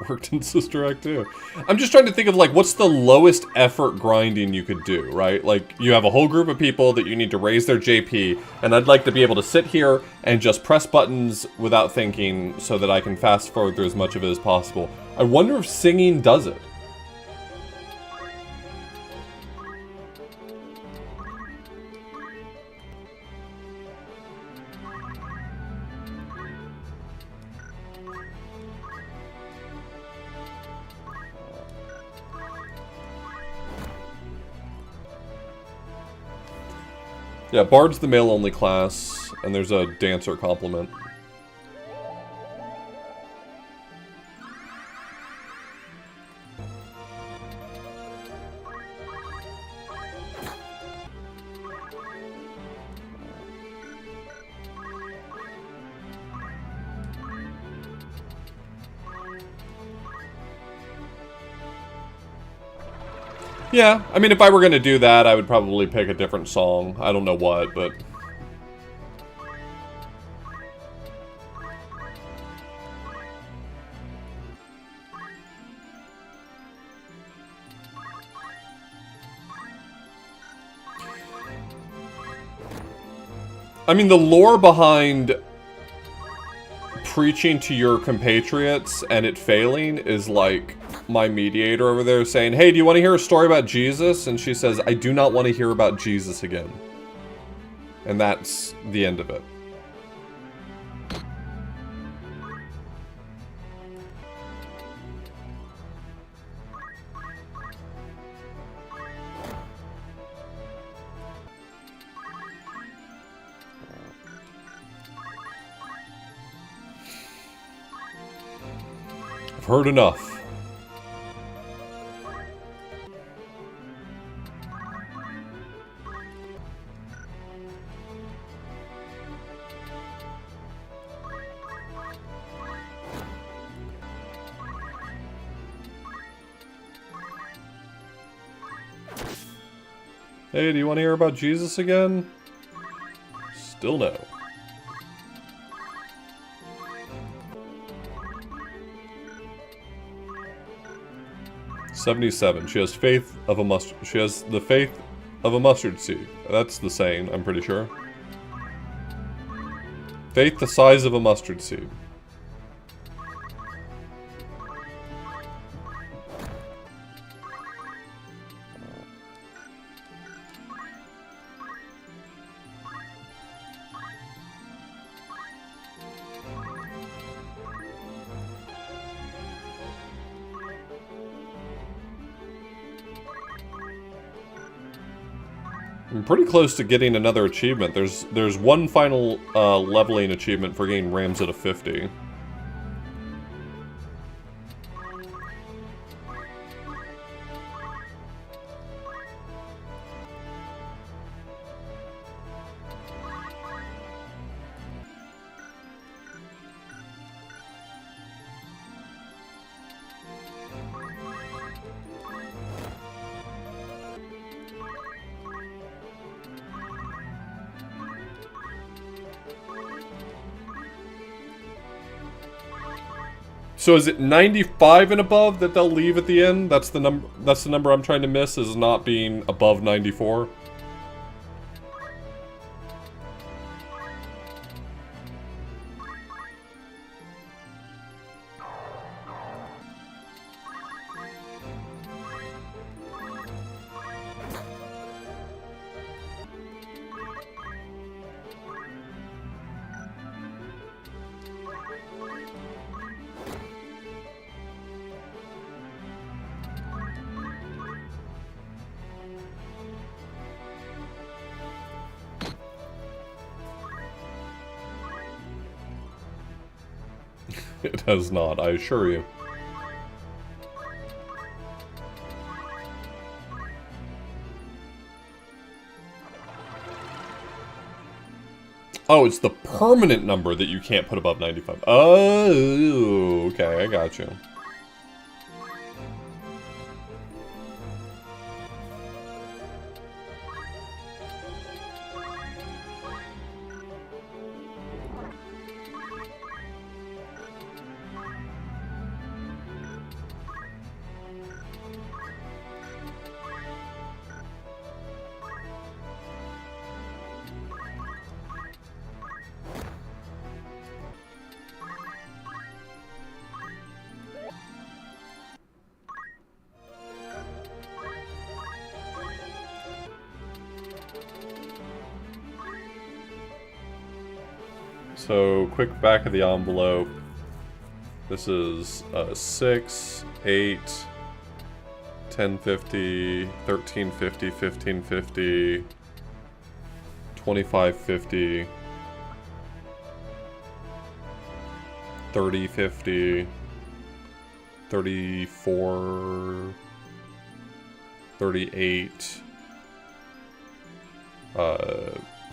Worked in Sister Act 2. I'm just trying to think of, like, what's the lowest effort grinding you could do, right? Like, you have a whole group of people that you need to raise their JP, and I'd like to be able to sit here and just press buttons without thinking so that I can fast forward through as much of it as possible. I wonder if singing does it. Yeah, Bard's the male-only class, and there's a dancer complement. Yeah, I mean, if I were going to do that, I would probably pick a different song. I don't know what, but... I mean, the lore behind preaching to your compatriots and it failing is like my mediator over there saying, hey, do you want to hear a story about Jesus? And she says, I do not want to hear about Jesus again. And that's the end of it. I've heard enough. Hey, do you want to hear about Jesus again? Still no. "77. She has faith of a mustard. She has the faith of a mustard seed. That's the saying, I'm pretty sure. Faith the size of a mustard seed. I'm pretty close to getting another achievement. There's one final leveling achievement for getting Ramsey to 50. So is it 95 and above that they'll leave at the end? That's the number I'm trying to miss, is not being above 94. It has not, I assure you. Oh, it's the permanent number that you can't put above 95. Oh, okay, I got you. So, quick back of the envelope. This is 6, 8, 1050, 1350, 1550, 2550, 3050, 34, 38,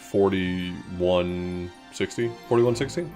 4160, 4160.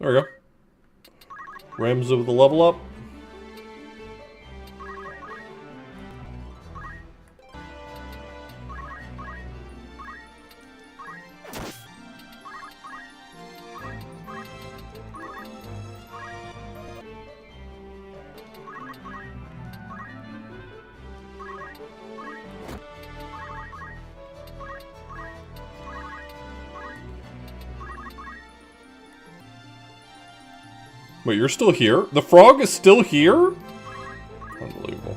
There we go. Rams of the level up. Wait, you're still here? The frog is still here? Unbelievable.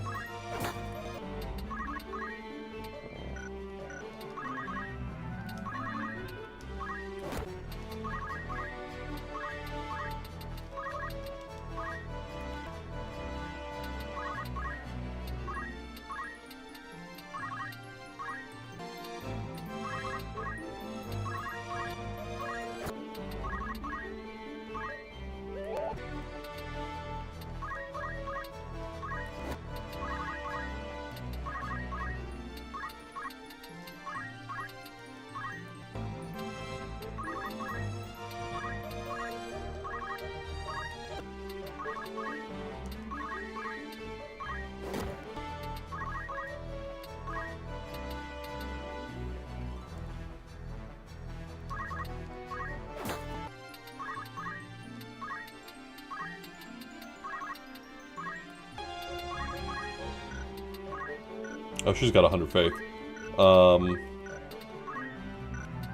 Oh, she's got 100 faith.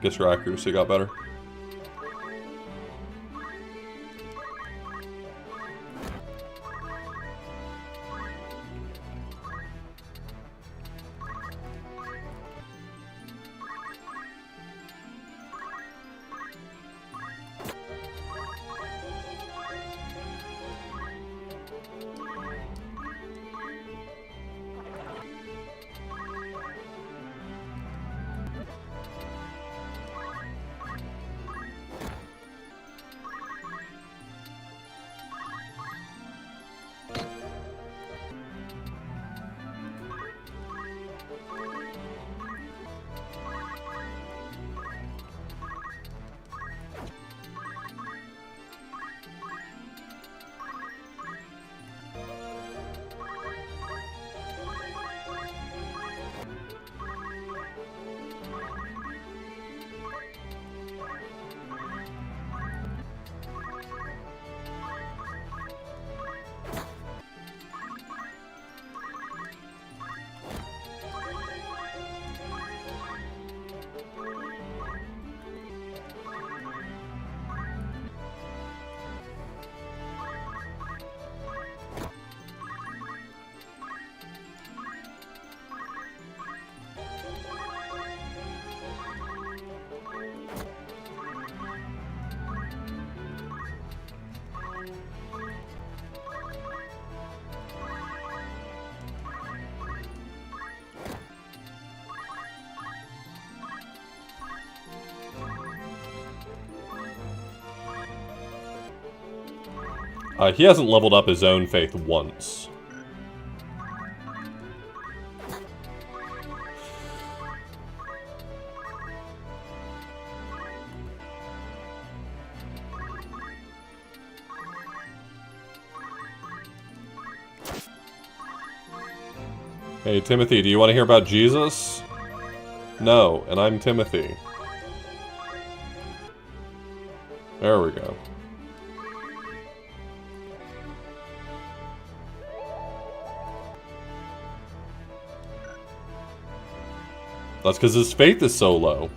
Guess her accuracy got better. He hasn't leveled up his own faith once. Hey, Timothy, do you want to hear about Jesus? No, and I'm Timothy. There we go. That's because his faith is so low.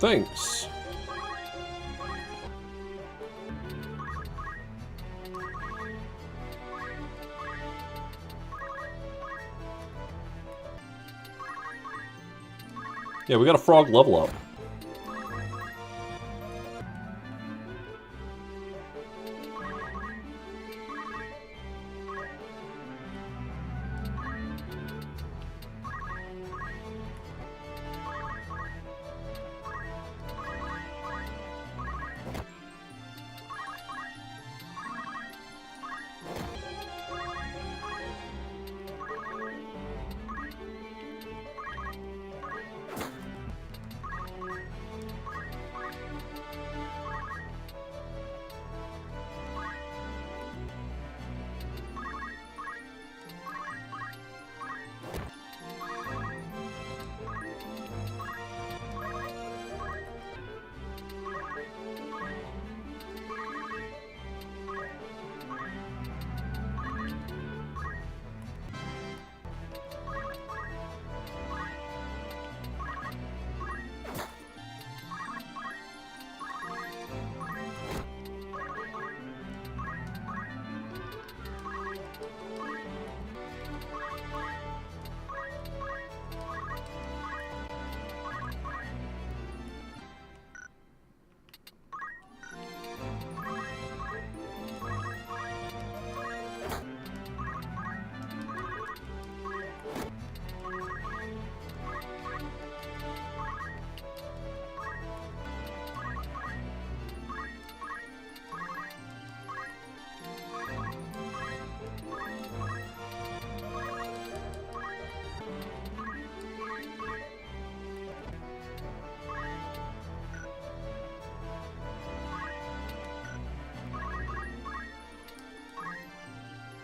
Thanks. Yeah, we got a frog level up.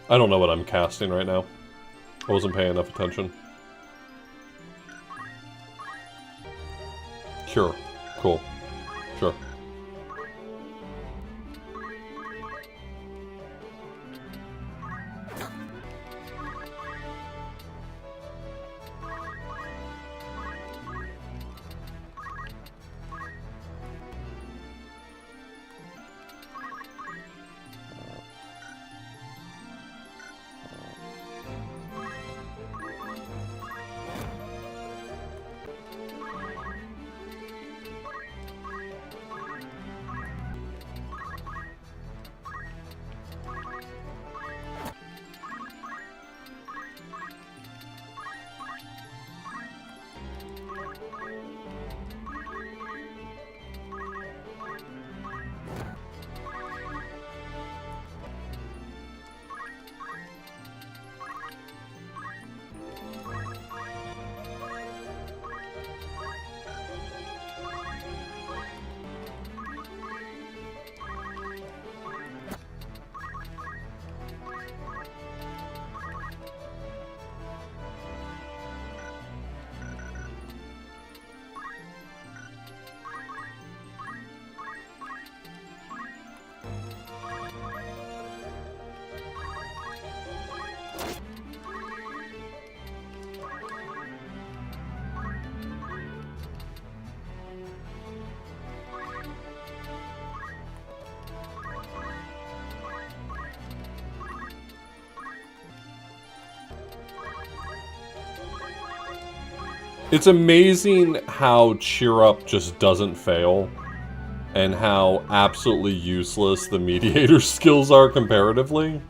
I don't know what I'm casting right now. I wasn't paying enough attention. Sure. Cool. Sure. It's amazing how Cheer Up just doesn't fail, and how absolutely useless the Mediator skills are comparatively.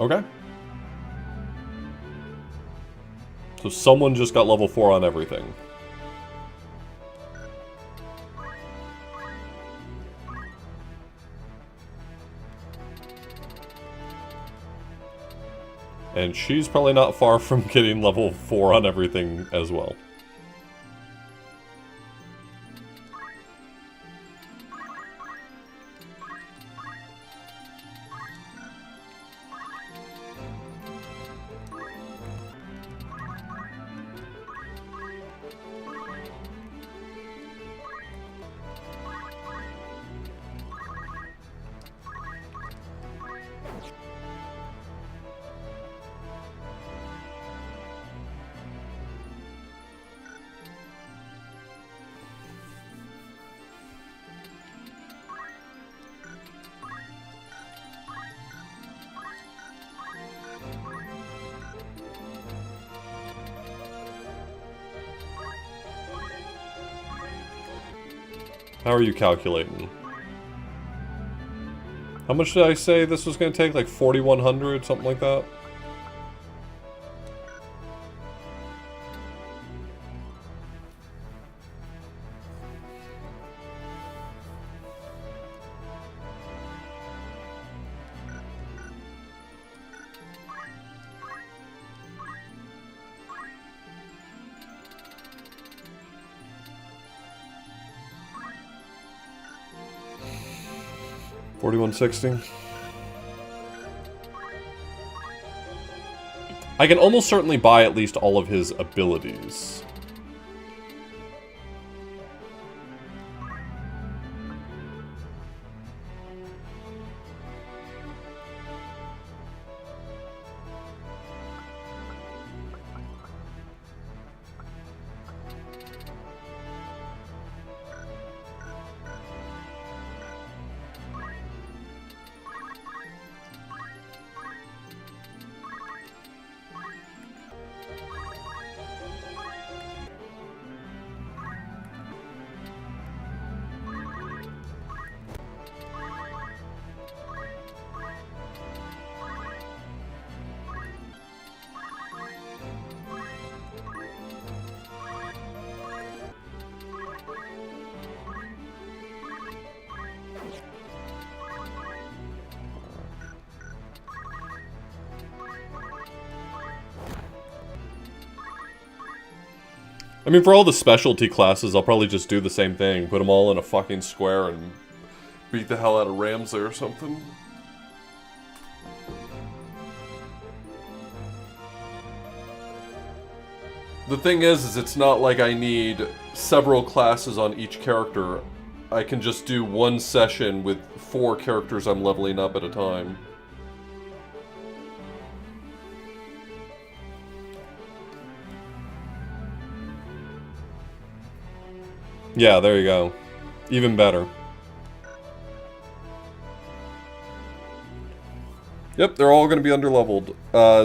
Okay. So someone just got level 4 on everything. And she's probably not far from getting level 4 on everything as well. How are you calculating? How much did I say this was going to take? Like 4,100, something like that? $41.60. I can almost certainly buy at least all of his abilities. I mean, for all the specialty classes, I'll probably just do the same thing. Put them all in a fucking square and beat the hell out of Ramsey or something. The thing is it's not like I need several classes on each character. I can just do one session with 4 characters I'm leveling up at a time. Yeah, there you go. Even better. Yep, they're all going to be underleveled.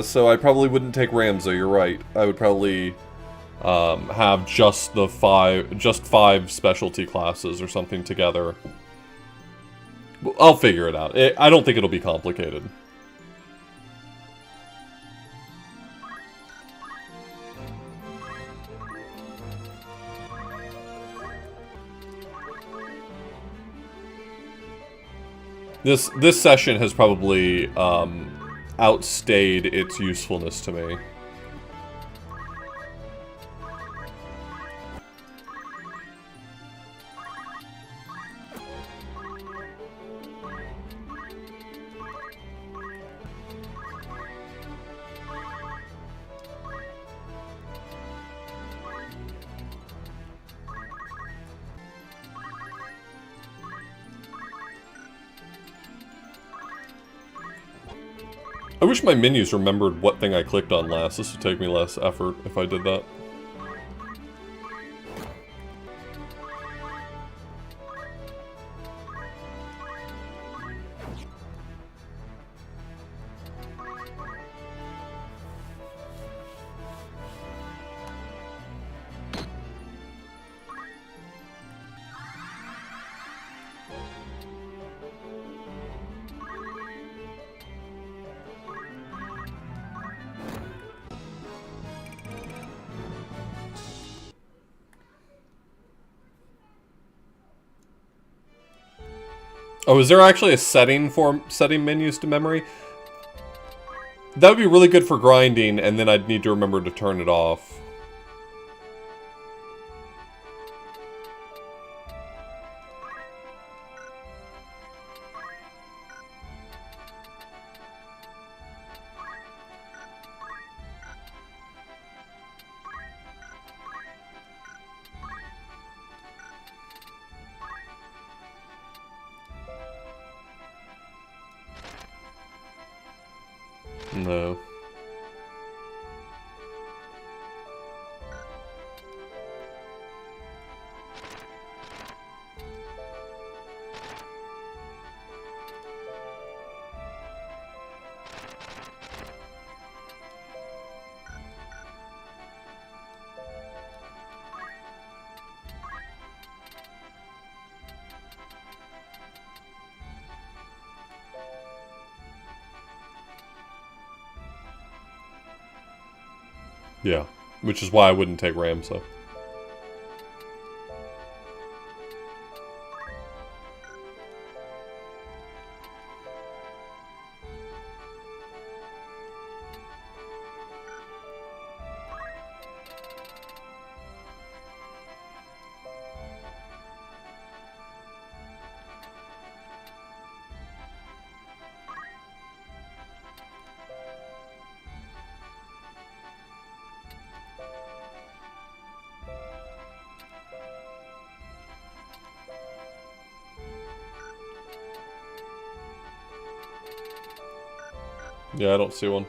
So I probably wouldn't take Ramsey, you're right. I would probably have just the 5 specialty classes or something together. I'll figure it out. I don't think it'll be complicated. This session has probably outstayed its usefulness to me. I wish my menus remembered what thing I clicked on last. This would take me less effort if I did that. Oh, is there actually a setting for setting menus to memory? That would be really good for grinding, and then I'd need to remember to turn it off. No. Yeah, which is why I wouldn't take Ramsa. Yeah, I don't see one.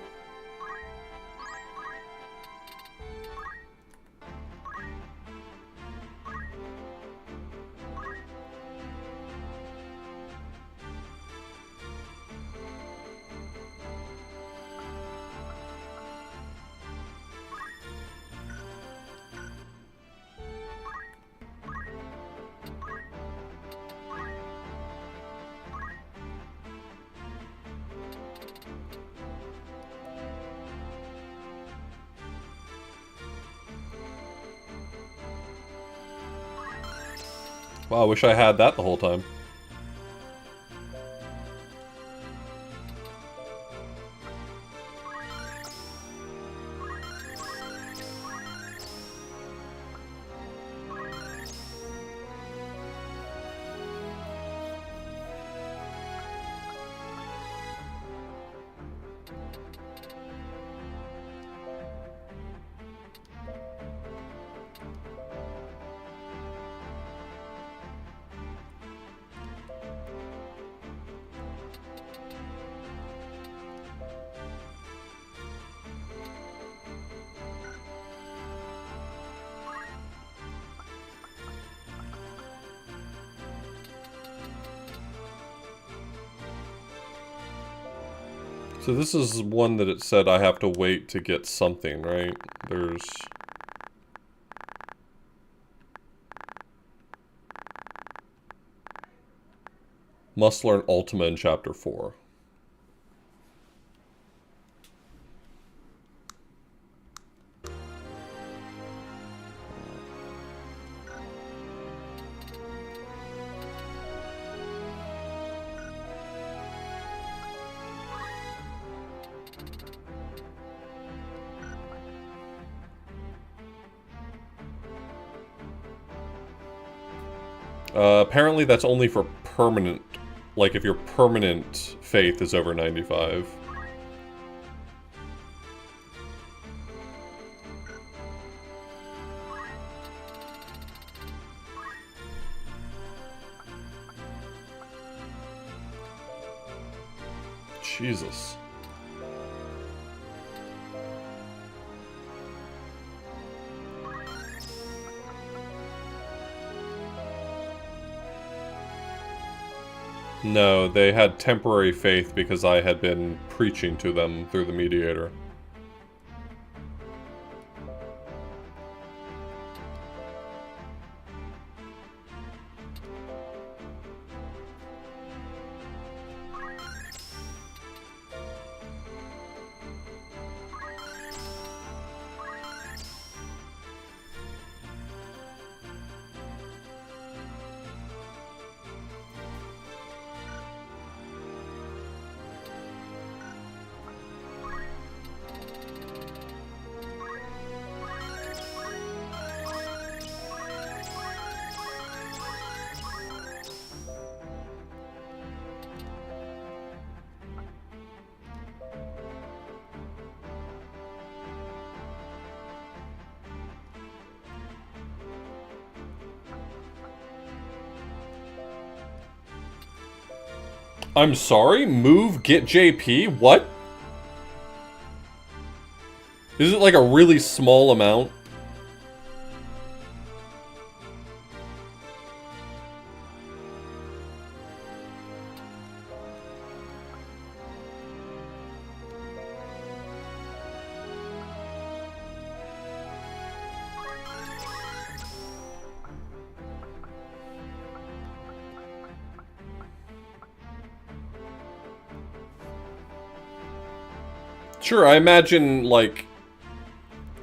Wow, I wish I had that the whole time. So this is one that it said I have to wait to get something, right? There's... Must learn Ultima in Chapter 4. Apparently that's only for permanent, like if your permanent faith is over 95. Jesus. No, they had temporary faith because I had been preaching to them through the mediator. I'm sorry? Move, get JP? What? Is it like a really small amount? Sure, I imagine, like...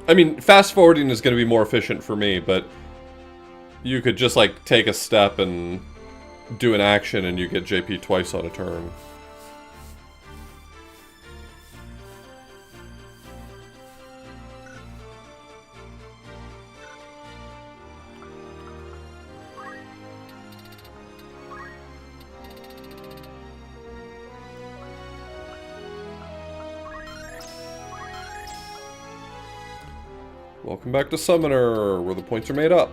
I mean, fast forwarding is going to be more efficient for me, but... You could just, like, take a step and do an action and you get JP twice on a turn. Welcome back to Summoner, where the points are made up.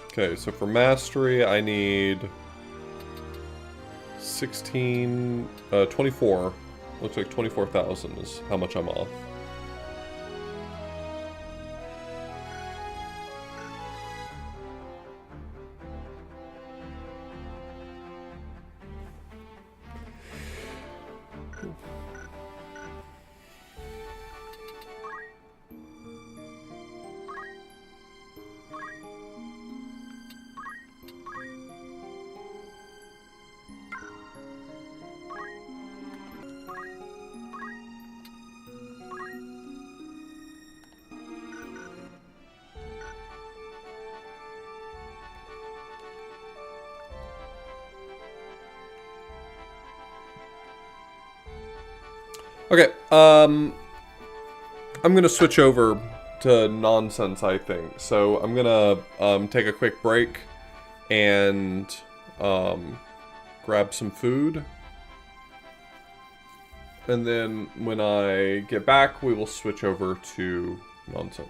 Okay, so for Mastery, I need... 24. Looks like 24,000 is how much I'm off. Okay, I'm gonna switch over to nonsense, I think. So I'm gonna take a quick break and grab some food. And then when I get back, we will switch over to nonsense.